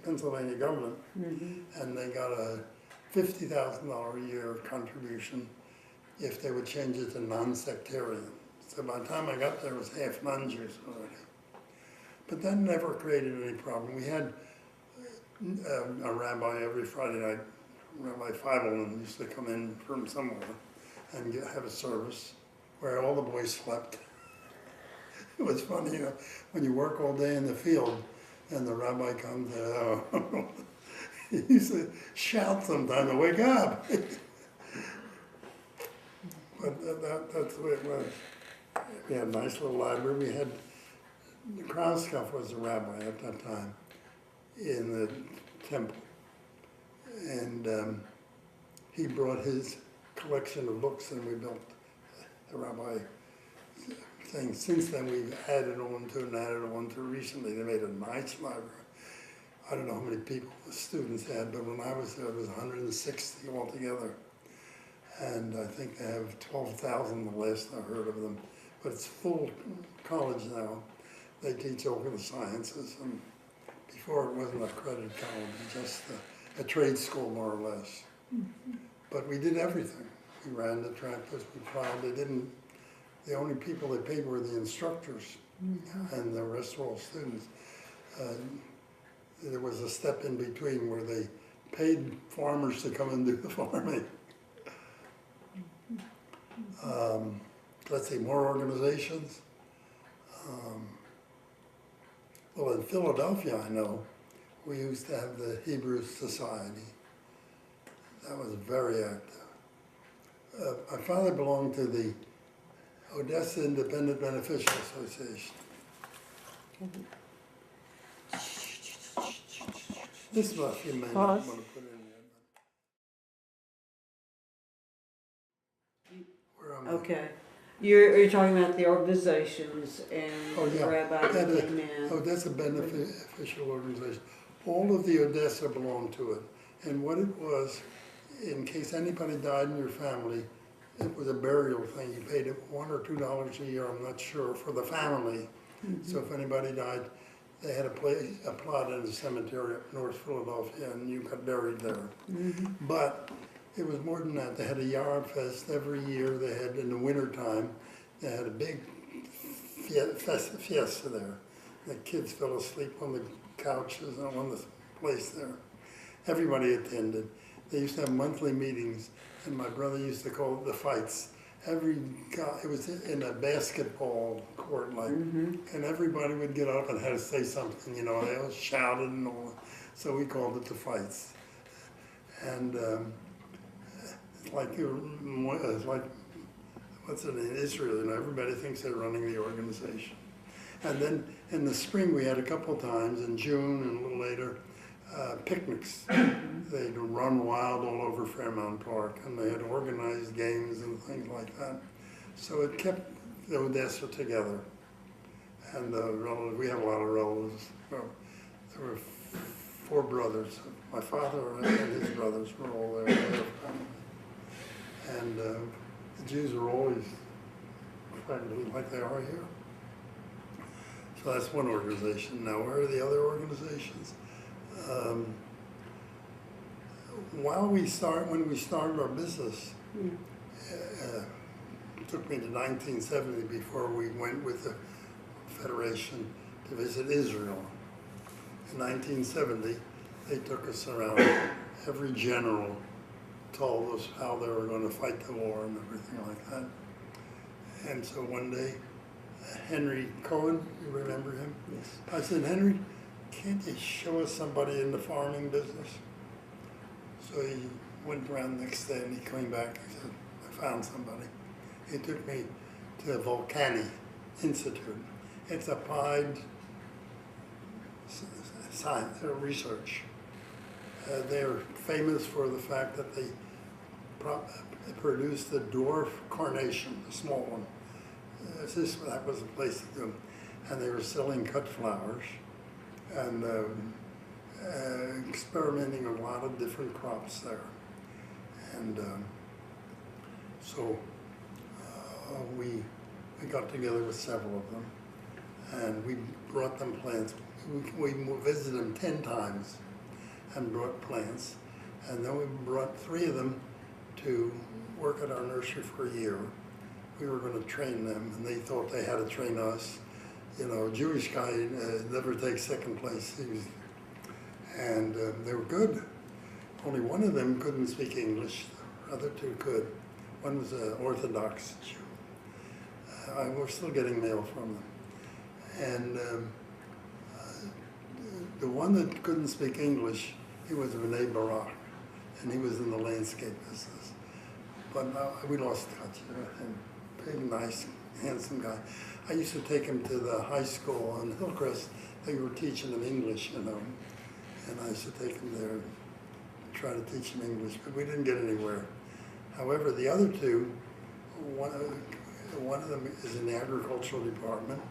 Pennsylvania government, and they got a $50,000 a year contribution if they would change it to non-sectarian. So by the time I got there, it was half non-Jews already. But that never created any problem. We had a rabbi every Friday night. Rabbi Feidelman used to come in from somewhere and have a service where all the boys slept. It was funny, you know, when you work all day in the field and the rabbi comes, he used to shout sometimes to wake up. But that's the way it was. We had a nice little library. We had, Krauskopf was the rabbi at that time in the temple. And he brought his collection of books and we built the rabbi thing. Since then we've added on to and added on to. Recently they made a nice library. I don't know how many people the students had, but when I was there it was 160 altogether. And I think they have 12,000 the last I heard of them. But it's full college now. They teach over the sciences, and before it wasn't a accredited college, just a trade school more or less. But we did everything. We ran the tractors, we plowed. The only people they paid were the instructors, and the rest were all students. There was a step in between where they paid farmers to come and do the farming. Let's see, more organizations. Well, in Philadelphia, I know, we used to have the Hebrew Society. That was very active. My father belonged to the Odessa Independent Beneficial Association. This much you may not want to put in there. Where am I? Okay. You're talking about the organizations and Oh, the yeah. rabbi that came in. Odessa Beneficial Organization. All of the Odessa belonged to it. And what it was, in case anybody died in your family, it was a burial thing. You paid $1 or $2 a year, I'm not sure, for the family. So if anybody died, they had a plot in the cemetery up North Philadelphia, and you got buried there. But it was more than that. They had a yard fest every year. They had, in the wintertime, they had a big fiesta there. The kids fell asleep on the couches and on the place there. Everybody attended. They used to have monthly meetings, and my brother used to call it the fights. Every guy, it was in a basketball court, like, and everybody would get up and had to say something, you know, they all shouted and all. So we called it the fights. And it's like, what's it in Israel, you know, everybody thinks they're running the organization. And then in the spring we had a couple times, in June and a little later, picnics. They'd run wild all over Fairmount Park, and they had organized games and things like that. So it kept the Odessa together. And we have a lot of relatives. Well, there were 4 brothers. My father and his brothers were all there. And the Jews are always friendly like they are here. So that's one organization. Now, where are the other organizations? When we started our business, it took me to 1970 before we went with the Federation to visit Israel. In 1970, they took us around. Every general told us how they were going to fight the war and everything like that. And so one day, Henry Cohen, you remember him? Yes. I said, Henry, can't you show us somebody in the farming business? So he went around the next day and he came back. He said, I found somebody. He took me to the Volcani Institute. It's applied science, research. They're famous for the fact that they produced the dwarf carnation, the small one. That was a place to do. And they were selling cut flowers and experimenting with a lot of different crops there. And so we got together with several of them and we brought them plants. We visited them 10 times and brought plants. And then we brought 3 of them to work at our nursery for a year. We were going to train them, and they thought they had to train us. You know, a Jewish guy never takes second place. And they were good. Only one of them couldn't speak English. The other 2 could. One was an Orthodox Jew. We're still getting mail from them. And the one that couldn't speak English, he was B'nai Barak, and he was in the landscape business. But we lost touch. And big, nice, handsome guy. I used to take him to the high school on Hillcrest. They were teaching him English, you know, and I used to take him there and try to teach him English, but we didn't get anywhere. However, the other 2, one of them is in the agricultural department,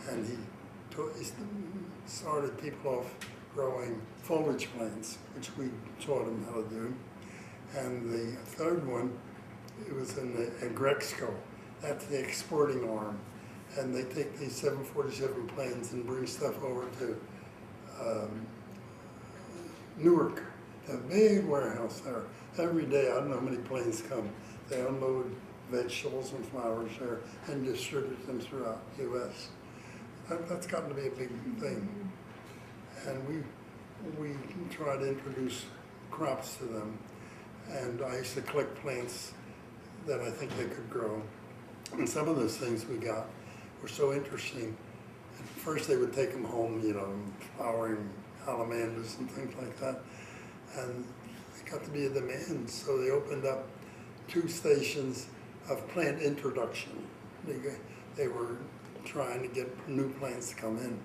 and he started people off growing foliage plants, which we taught him how to do. And the 3rd one, it was in Grexco. That's the exporting arm. And they take these 747 planes and bring stuff over to Newark. A big warehouse there. Every day, I don't know how many planes come. They unload vegetables and flowers there and distribute them throughout the U.S. That's gotten to be a big thing. And we try to introduce crops to them. And I used to collect plants that I think they could grow. And some of those things we got were so interesting. At first they would take them home, you know, flowering salamanders and things like that. And it got to be a demand, so they opened up 2 stations of plant introduction. They were trying to get new plants to come in.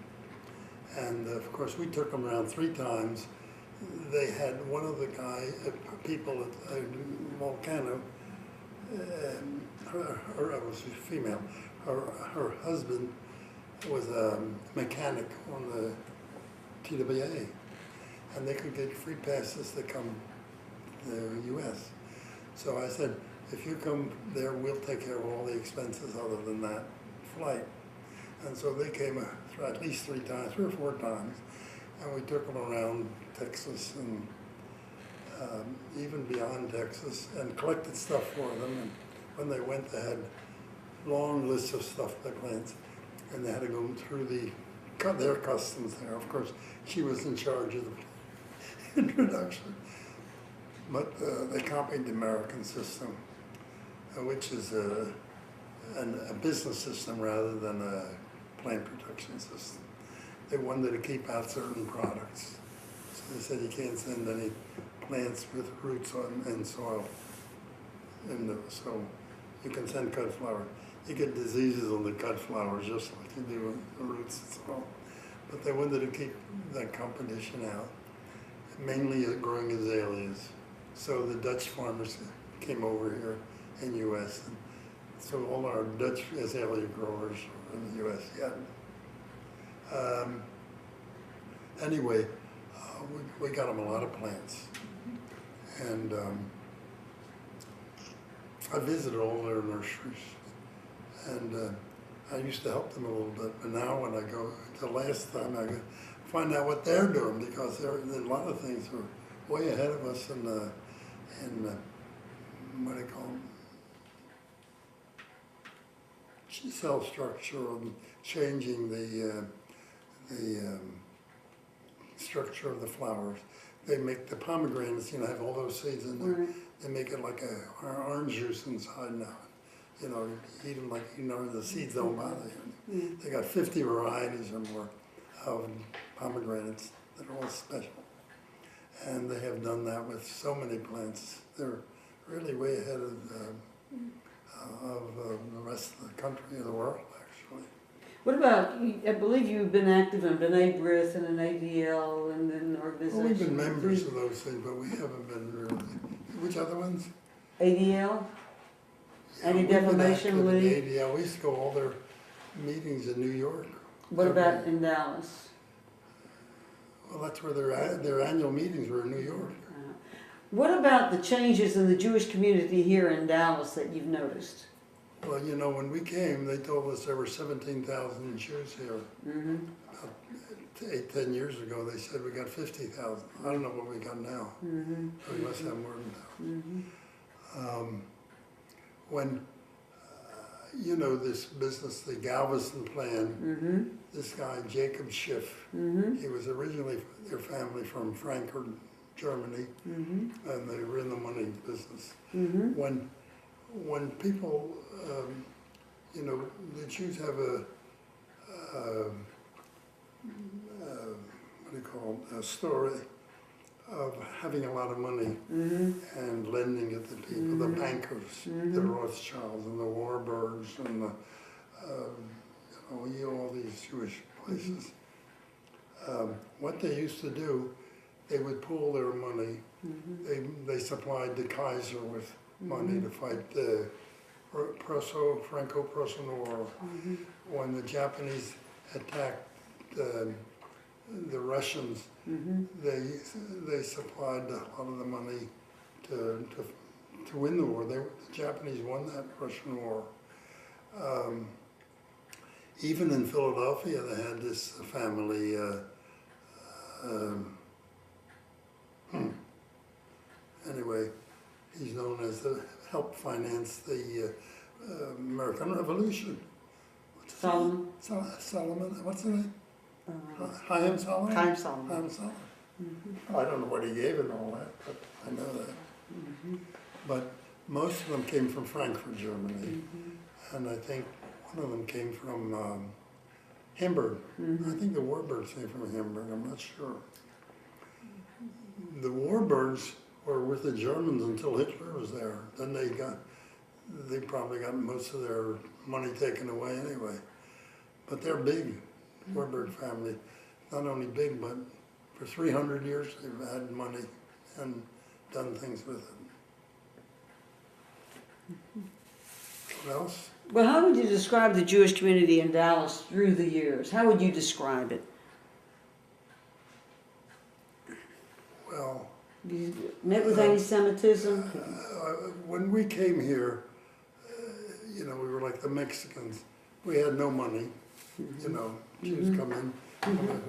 And of course we took them around 3 times. They had one of the people at Volcano, her was a female, her husband was a mechanic on the TWA, and they could get free passes to come to the U.S. So I said, if you come there, we'll take care of all the expenses other than that flight. And so they came at least 3 times, 3 or 4 times, and we took them around Texas and even beyond Texas and collected stuff for them. And when they went, they had long lists of stuff they plants, and they had to go through their customs there. Of course, she was in charge of the introduction. But they copied the American system, which is a business system rather than a plant protection system. They wanted to keep out certain products. So they said you can't send any plants with roots in soil. So you can send cut flower. You get diseases on the cut flowers just like you do on the roots and soil. But they wanted to keep that competition out, mainly growing azaleas. So the Dutch farmers came over here in the U.S. and So all our Dutch azalea growers are in the U.S. yet. Anyway, we got them a lot of plants. And I visited all their nurseries. And I used to help them a little bit. But now when I go, the last time I go, find out what they're doing, because a lot of things are way ahead of us in what do you call them? Cell structure and changing the structure of the flowers. They make the pomegranates, have all those seeds in there. Right. They make it like a orange juice inside now. You eat them like, the seeds don't bother you. They got 50 varieties or more of pomegranates that are all special. And they have done that with so many plants. They're really way ahead of the rest of the country and the world, actually. What about, I believe you've been active in B'nai B'rith and an ADL and an organization. Well, we've been members of those things, but we haven't been really. Which other ones? ADL? Anti-Defamation League. League? ADL, we used to go all their meetings in New York. What about in Dallas? Well, that's where their annual meetings were in New York. What about the changes in the Jewish community here in Dallas that you've noticed? Well, when we came, they told us there were 17,000 Jews here. Mm-hmm. About 10 years ago, they said we got 50,000. I don't know what we got now. Mm-hmm. We must have more than that. Mm-hmm. When, this business, the Galveston plan, Mm-hmm. this guy, Jacob Schiff, Mm-hmm. he was originally, their family from Frankfurt, Germany, Mm-hmm. and they were in the money business. Mm-hmm. When people, the Jews have a story of having a lot of money and lending it to people, the bankers, the Rothschilds and the Warburgs and the, all these Jewish places. What they used to do, they would pool their money. They supplied the Kaiser with money to fight the Franco-Prussian War. When the Japanese attacked the Russians, they supplied a lot of the money to win the war. The Japanese won that Russian war. Even in Philadelphia, they had this family. Anyway, he's known as helped finance the American Revolution. Solomon? Solomon, what's his name? Chaim Solomon? Chaim Solomon. Chaim Solomon. I don't know what he gave and all that, but I know that. But most of them came from Frankfurt, Germany. And I think one of them came from Hamburg. I think the Warburgs came from Hamburg, I'm not sure. The Warburgs were with the Germans until Hitler was there. Then they probably got most of their money taken away anyway. But they're big, Warburg family. Not only big, but for 300 years they've had money and done things with it. What else? Well, how would you describe the Jewish community in Dallas through the years? How would you describe it? Well, You met with anti-Semitism? when we came here, we were like the Mexicans. We had no money, Jews come in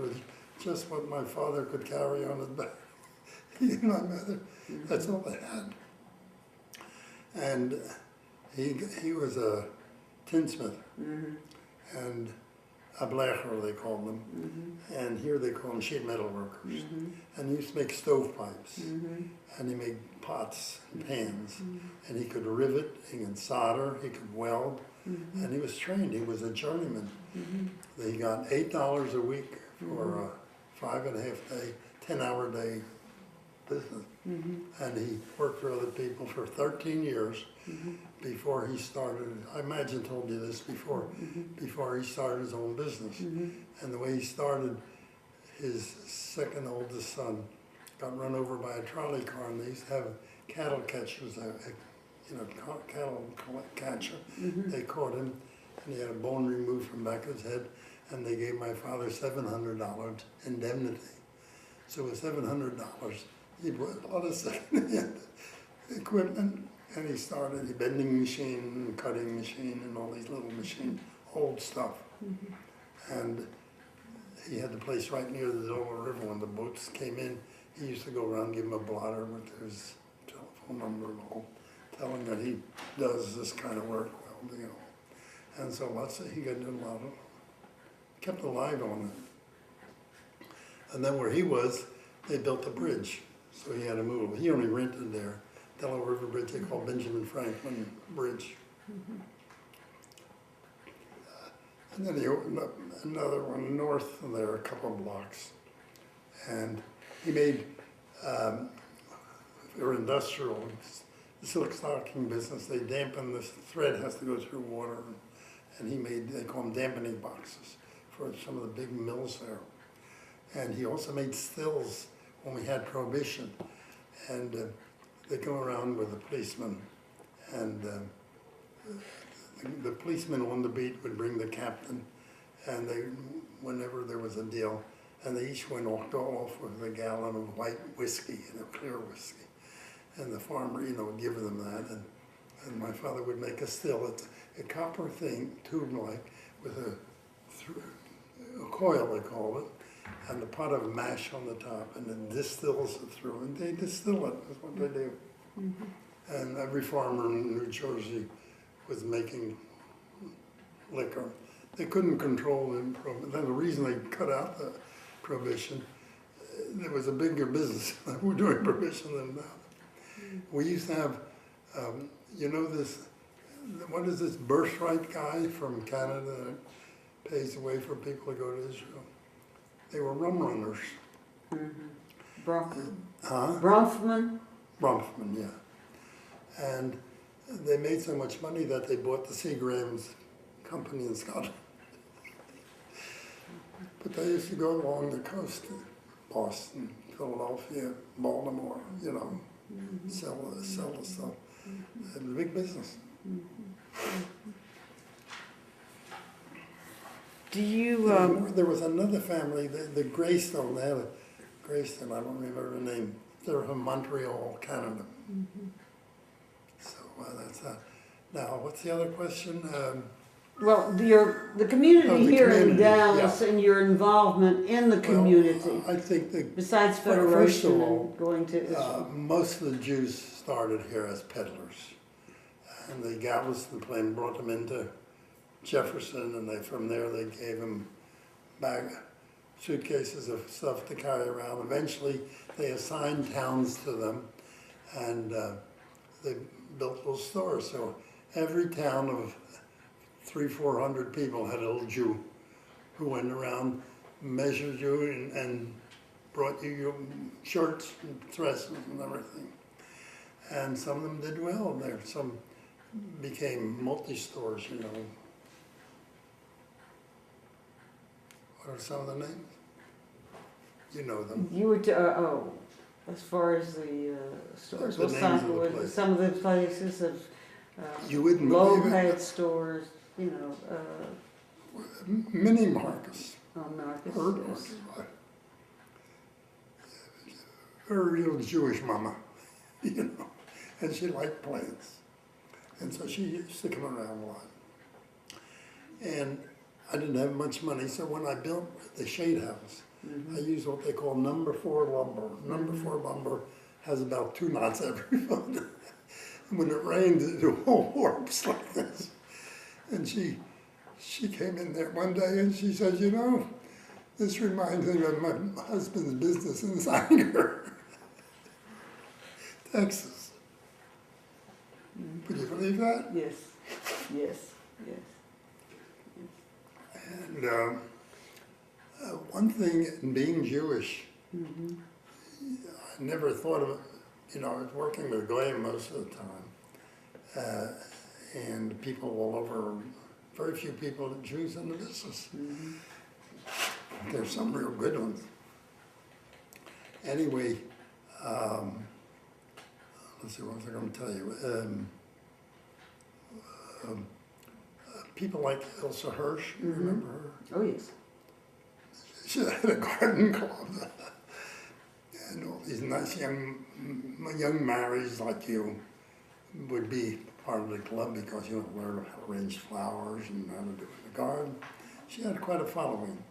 with just what my father could carry on his back. My mother, that's all they had. And he was a tinsmith, and a blecher they called them, and here they call them sheet metal workers. And he used to make stovepipes, and he made pots and pans, and he could rivet, he could solder, he could weld, and he was trained. He was a journeyman. He got $8 a week for a 5.5 day, 10-hour day business. And he worked for other people for 13 years before he started, I imagine told you this before, before he started his own business. And the way he started, his second oldest son got run over by a trolley car, and they used to have cattle catchers, cattle catcher. They caught him, and he had a bone removed from back of his head, and they gave my father $700 indemnity. So with $700, he bought a lot of second-hand equipment, and he started a bending machine, and cutting machine, and all these little machines, old stuff. And he had the place right near the Zola River. When the boats came in, he used to go around, give him a blotter with his telephone number and all, telling that he does this kind of work, welding and all. And so he got a lot of, kept alive on it. And then where he was, they built a bridge, so he had to move. He only rented there, Delaware River Bridge, they call Benjamin Franklin Bridge. And then he opened up another one north of there, a couple of blocks. And he made, for industrial, the silk stocking business, they dampen, this thread has to go through water. And he made, they call them dampening boxes for some of the big mills there. And he also made stills when we had Prohibition. And they go around with a policeman, and the policeman on the beat would bring the captain, and they, whenever there was a deal, and they each went walked off with a gallon of white whiskey, clear whiskey. And the farmer, would give them that, and my father would make a still. It's a copper thing, tube-like, with a coil, they call it, and a pot of mash on the top, and it distills it through, and they distill it, that's what they do. And every farmer in New Jersey was making liquor. They couldn't control the prohibition. That's the reason they cut out the prohibition. There was a bigger business we're doing prohibition than now. We used to have, this, what is this birthright guy from Canada that pays the way for people to go to Israel? They were rum runners. Bronfman? Bronfman, yeah. And they made so much money that they bought the Seagram's company in Scotland. But they used to go along the coast, Boston, Philadelphia, Baltimore, sell the stuff. It was a big business. Do you, There was another family, the Greystone, they had a Greystone, I don't remember her name. They're from Montreal, Canada. So that's that. Now, what's the other question? well, the community here in community, Dallas yeah. and your involvement in the community, I think besides first Federation of all, and going to Israel. most of the Jews started here as peddlers. And the Galveston plane brought them into Jefferson, and from there they gave them suitcases of stuff to carry around. Eventually, they assigned towns to them, and they built little stores. So every town of 300-400 people had a little Jew who went around, measured you, and brought you your shirts and dresses and everything. And some of them did well there. Some became multi-stores, What are some of the names? You know them. You were as far as the stores, The names of the place. some of the places of You wouldn't believe it. low-paid stores, Minnie Marcus. Marcus. Heard of Yes. her. Her real Jewish mama, and she liked plants. And so she used to come around a lot. And I didn't have much money, so when I built the shade house, I used what they call number 4 lumber. Number 4 lumber has about 2 knots every foot. When it rains, it all warps like this. And she came in there one day and she said, this reminds me of my husband's business in Sanger, Texas. Would you believe that? Yes, yes. And one thing in being Jewish, I never thought of it, I was working with Goyim most of the time, and people all over, very few people, Jews in the business. There's some real good ones. Anyway, let's see, what was I going to tell you? people like Elsa Hirsch, remember her? Oh, yes. She had a garden club. And all these nice young marrieds like you would be part of the club because you learn how to arrange flowers and how to do it in the garden. She had quite a following.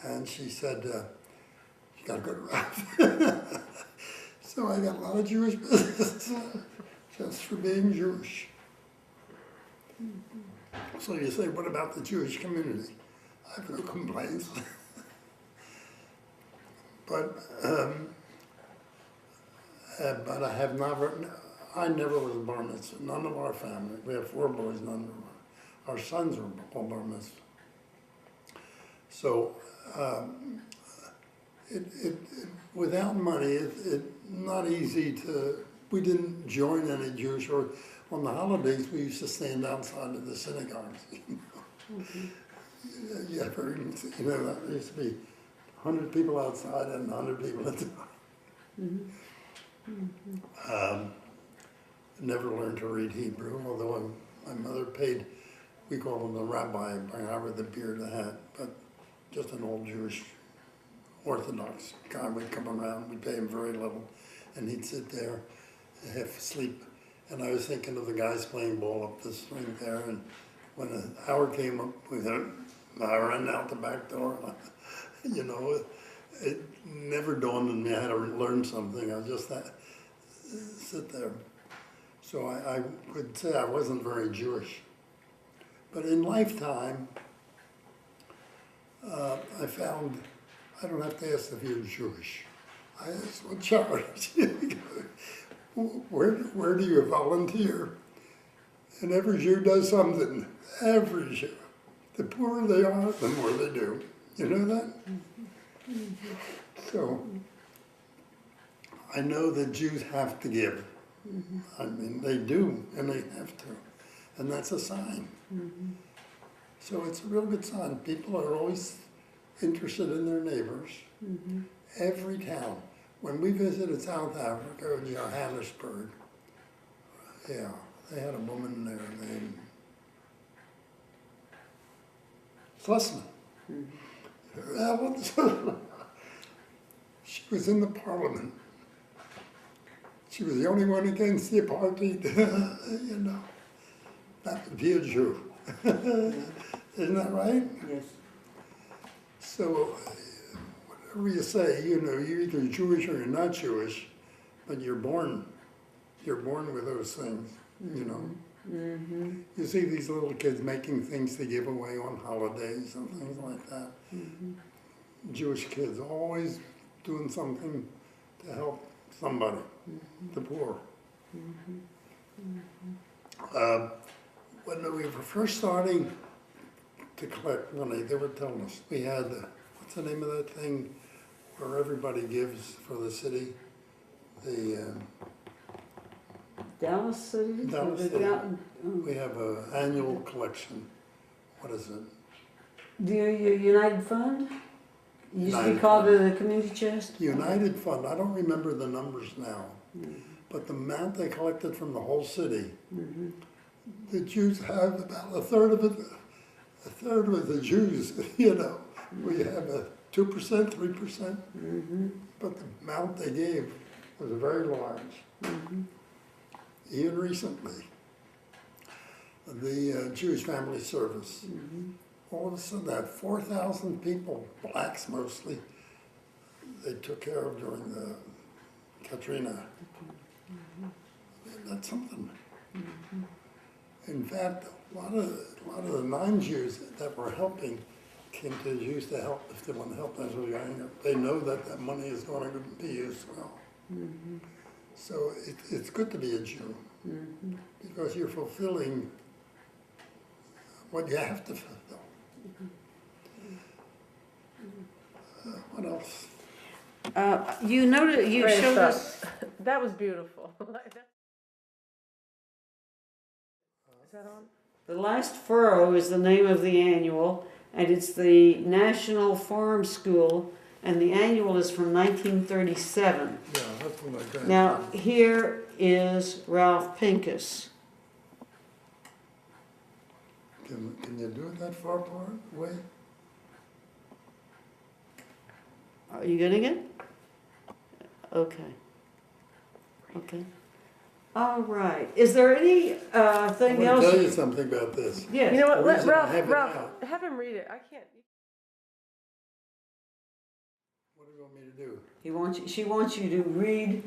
And she said, you got to go to Ralph. So I got a lot of Jewish business just for being Jewish. So you say, what about the Jewish community? I have no complaints. But I have never, I never was a bar mitzvah. None of our family. We have 4 boys, none of our sons were all bar mitzvah. So without money, it's not easy to. We didn't join any Jewish, or on the holidays we used to stand outside of the synagogues. You ever, there used to be 100 people outside and 100 people inside. Never learned to read Hebrew, although my mother paid, we call him the rabbi, however the beard I had, but just an old Jewish Orthodox guy would come around, we'd pay him very little, and he'd sit there, half asleep. And I was thinking of the guys playing ball up the swing there, and when an hour came up, I ran out the back door. It never dawned on me I had to learn something. I just had to sit there. So I would say I wasn't very Jewish. But in lifetime, I found I don't have to ask if you're Jewish. I asked what charity. Where do you volunteer? And every Jew does something. Every Jew. The poorer they are, the more they do. You know that? So, I know that Jews have to give. I mean, they do, and they have to. And that's a sign. So it's a real good sign. People are always interested in their neighbors. Every town. When we visited South Africa in Johannesburg, yeah, they had a woman there named Sussman. She was in the parliament. She was the only one against the apartheid, That would be a Jew. Isn't that right? Yes. So, whatever you say, you're either Jewish or you're not Jewish, but you're born with those things, You see these little kids making things to give away on holidays and things like that. Jewish kids always doing something to help somebody, the poor. When we were first starting to collect money, they were telling us we had, what's the name of that thing where everybody gives for the city? The Dallas City? Dallas City. Oh. We have an annual collection. What is it? The United Fund? It used to be United called Fund. the Community Chest? United Fund, I don't remember the numbers now, but the amount they collected from the whole city, the Jews have about a third of the Jews, We have a 2%, 3%, but the amount they gave was very large. Even recently, the Jewish Family Service, all of a sudden that 4,000 people, blacks mostly, they took care of during the Katrina. That's something. In fact, a lot of the non-Jews that were helping came to the Jews to help if they want to help them. So they know that money is going to be used well. So it's good to be a Jew because you're fulfilling what you have to fulfill. What else? You noted, you Great showed stuff. us, That was beautiful. Is that on? the last furrow is the name of the annual, and it's the National Farm School, and the annual is from 1937. Yeah, that's what I got. Now, here is Ralph Pinkus. Can you do it that far apart away? Are you getting it? Okay. Okay. All right. Is there any I thing want else? to tell you something about this. Yes. You know what, The let reason I Ralph, have it Ralph, out- have him read it. I can't. What do you want me to do? She wants you to read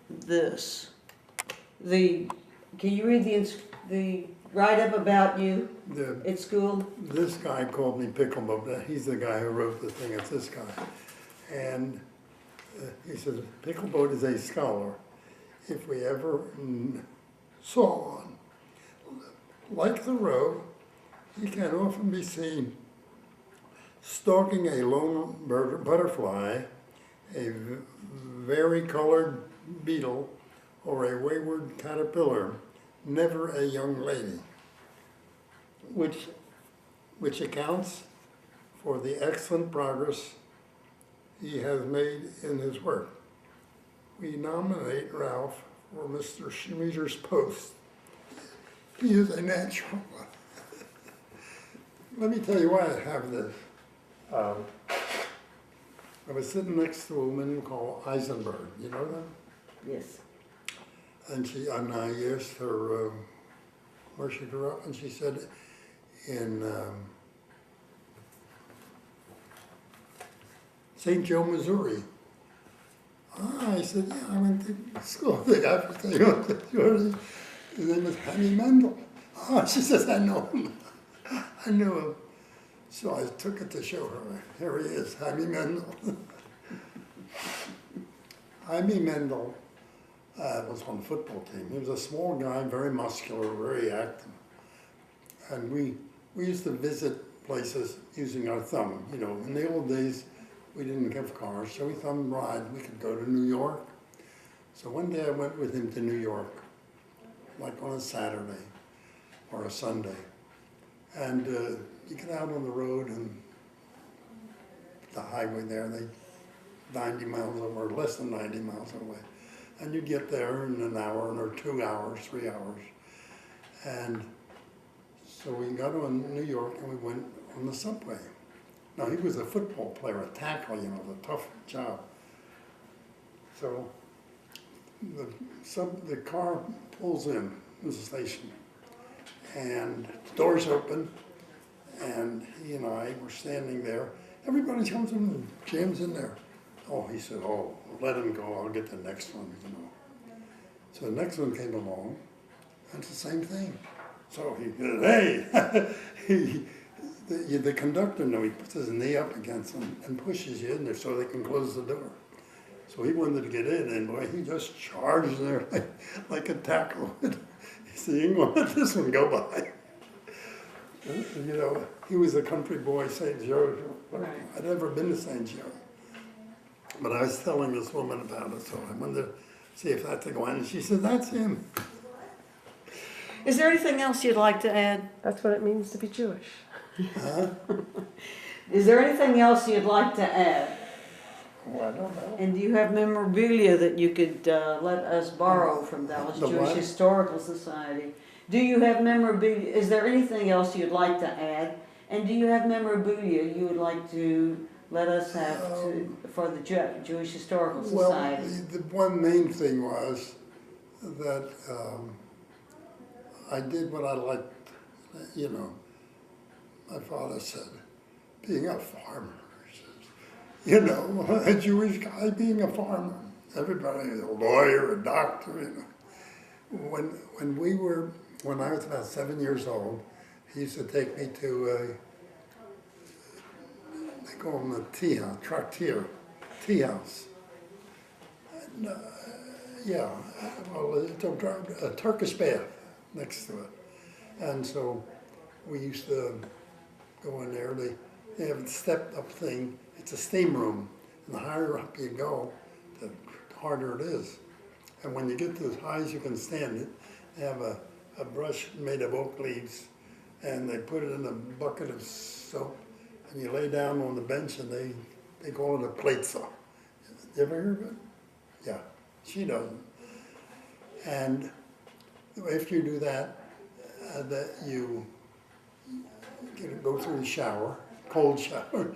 this. Can you read the write-up about you at school? This guy called me Pickleboat. He's the guy who wrote the thing. It's this guy. And he says, Pickleboat is a scholar. If we ever saw one, like Thoreau, he can often be seen stalking a lone butterfly, a varicolored beetle, or a wayward caterpillar, never a young lady, which accounts for the excellent progress he has made in his work. We nominate Ralph for Mr. Schmeider's post. He is a natural. Let me tell you why I have this. I was sitting next to a woman called Eisenberg. You know that? Yes. And I asked her where she grew up, and she said in St. Joe, Missouri. I said, yeah, I went to school there after St. Joe, Missouri. His name was Henny Mendel. Oh, she says, I know him. I knew him. So I took it to show her. Here he is, Jaime Mendel. Jaime Mendel was on the football team. He was a small guy, very muscular, very active. And we used to visit places using our thumb. You know, in the old days, we didn't have cars, so we thumb ride. We could go to New York. So one day I went with him to New York, like on a Saturday or a Sunday. And you get out on the road and the highway there, 90 miles over, less than 90 miles away. And you get there in an hour or 2 hours, 3 hours. And so we got on New York and we went on the subway. Now he was a football player, a tackle, you know, the tough job. So the car pulls in the station and the doors open and he and I were standing there. Everybody comes in and jams in there. Oh, he said, oh, let him go, I'll get the next one, you know. So the next one came along, and it's the same thing. So he said, hey, the conductor, no, he puts his knee up against them and pushes you in there so they can close the door. So he wanted to get in, and boy, he just charged there like a tackle. He said, you ain't gonna let this one go by. You know, he was a country boy, St. Joe. Right. I'd never been to St. Joe. But I was telling this woman about it, so I wanted to see if that's the one. And she said, that's him. Is there anything else you'd like to add? That's what it means to be Jewish. Huh? Is there anything else you'd like to add? Oh, I don't know. And do you have memorabilia that you could let us borrow from Dallas The Jewish what? Historical Society? Do you have memorabilia? Is there anything else you'd like to add? And do you have memorabilia you would like to let us have for the Jewish Historical Society? Well, the one main thing was that I did what I liked, you know. My father said, being a farmer, he says, you know, a Jewish guy being a farmer. Everybody, a lawyer, a doctor, you know. When I was about 7 years old, he used to take me to they call them a tea house, tea house. And, yeah, well, it's a Turkish bath next to it. And so we used to go in there. They have a stepped up thing. It's a steam room. And the higher up you go, the harder it is. And when you get to as high as you can stand it, they have a brush made of oak leaves, and they put it in a bucket of soap, and you lay down on the bench, and they call it a plate saw. You ever heard of it? Yeah, she doesn't. And after you do that, that you go through the shower, cold shower,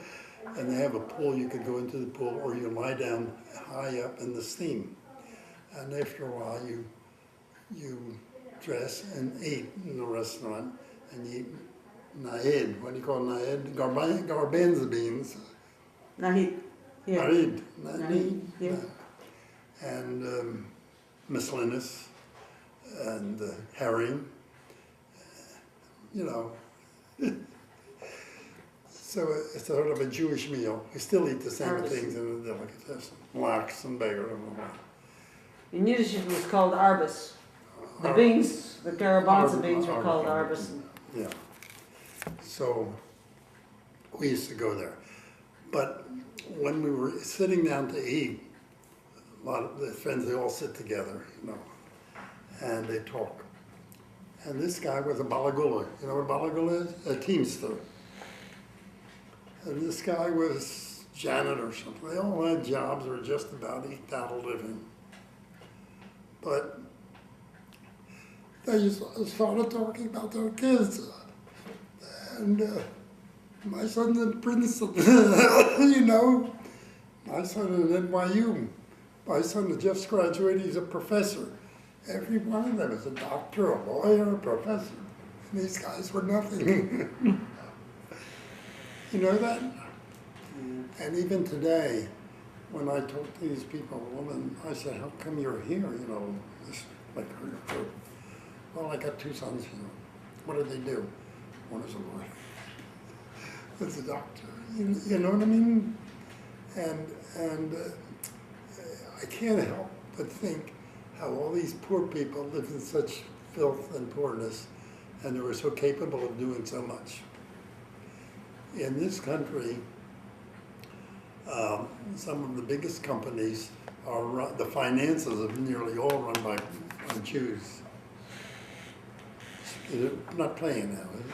and they have a pool. You could go into the pool, or you lie down high up in the steam. And after a while, you dress and eat in the restaurant, and you eat naed. What do you call naed? Garbanzo beans. Naheed. Yeah. Naed. Naheed, yeah. And miscellaneous, and herring. You know. So it's sort of a Jewish meal. We still eat the same Arbus. things in the delicatessen. Lax and bagel and all that. In Yiddish it was called arbus. The beans, the garbanzo beans were called arbus. Yeah. So we used to go there. But when we were sitting down to eat, a lot of the friends, they all sit together, you know, and they talk. And this guy was a balagula. You know what a balagula is? A teamster. And this guy was janitor or something. They all had jobs or just about eked out a living. But they started talking about their kids. And my son's in Princeton, you know. My son at NYU. My son just graduated, he's a professor. Every one of them is a doctor, a lawyer, a professor. And these guys were nothing. You know that? And even today, when I talk to these people, women, I say, how come you're here, you know? This, like, well, I got two sons, you know. What do they do? One is a lawyer. One's a doctor. You know what I mean? And I can't help but think how all these poor people lived in such filth and poorness, and they were so capable of doing so much. In this country, some of the biggest companies are the finances are nearly all run by Jews. You're not playing now, is it?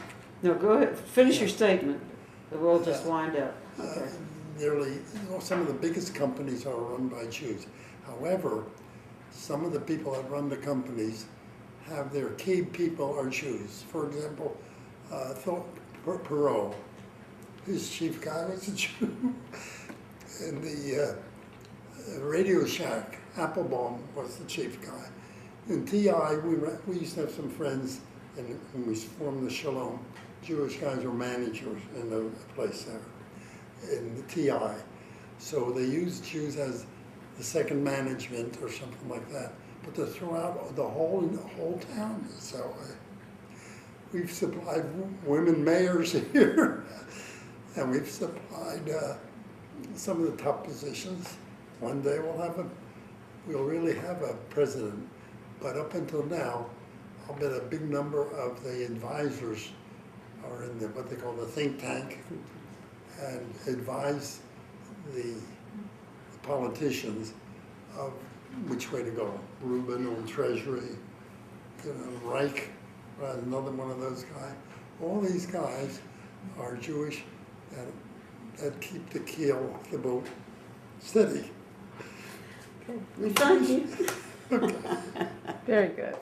No, go ahead, finish your statement. We'll just wind up. Okay. Nearly, some of the biggest companies are run by Jews. However, some of the people that run the companies have their key people are Jews. For example, Perot, his chief guy was a Jew. And the Radio Shack, Applebaum was the chief guy. In TI, we used to have some friends, and when we formed the Shalom, Jewish guys were managers in the place there, in the TI. So they used Jews as the second management or something like that. But to throw out the whole town. So we've supplied women mayors here, and we've supplied some of the top positions. One day we'll really have a president. But up until now, I'll bet a big number of the advisors are in what they call the think tank and advise the politicians of which way to go. Rubin on Treasury, you know, Reich, another one of those guys. All these guys are Jewish and that keep the keel of the boat steady. We thank you. Very good.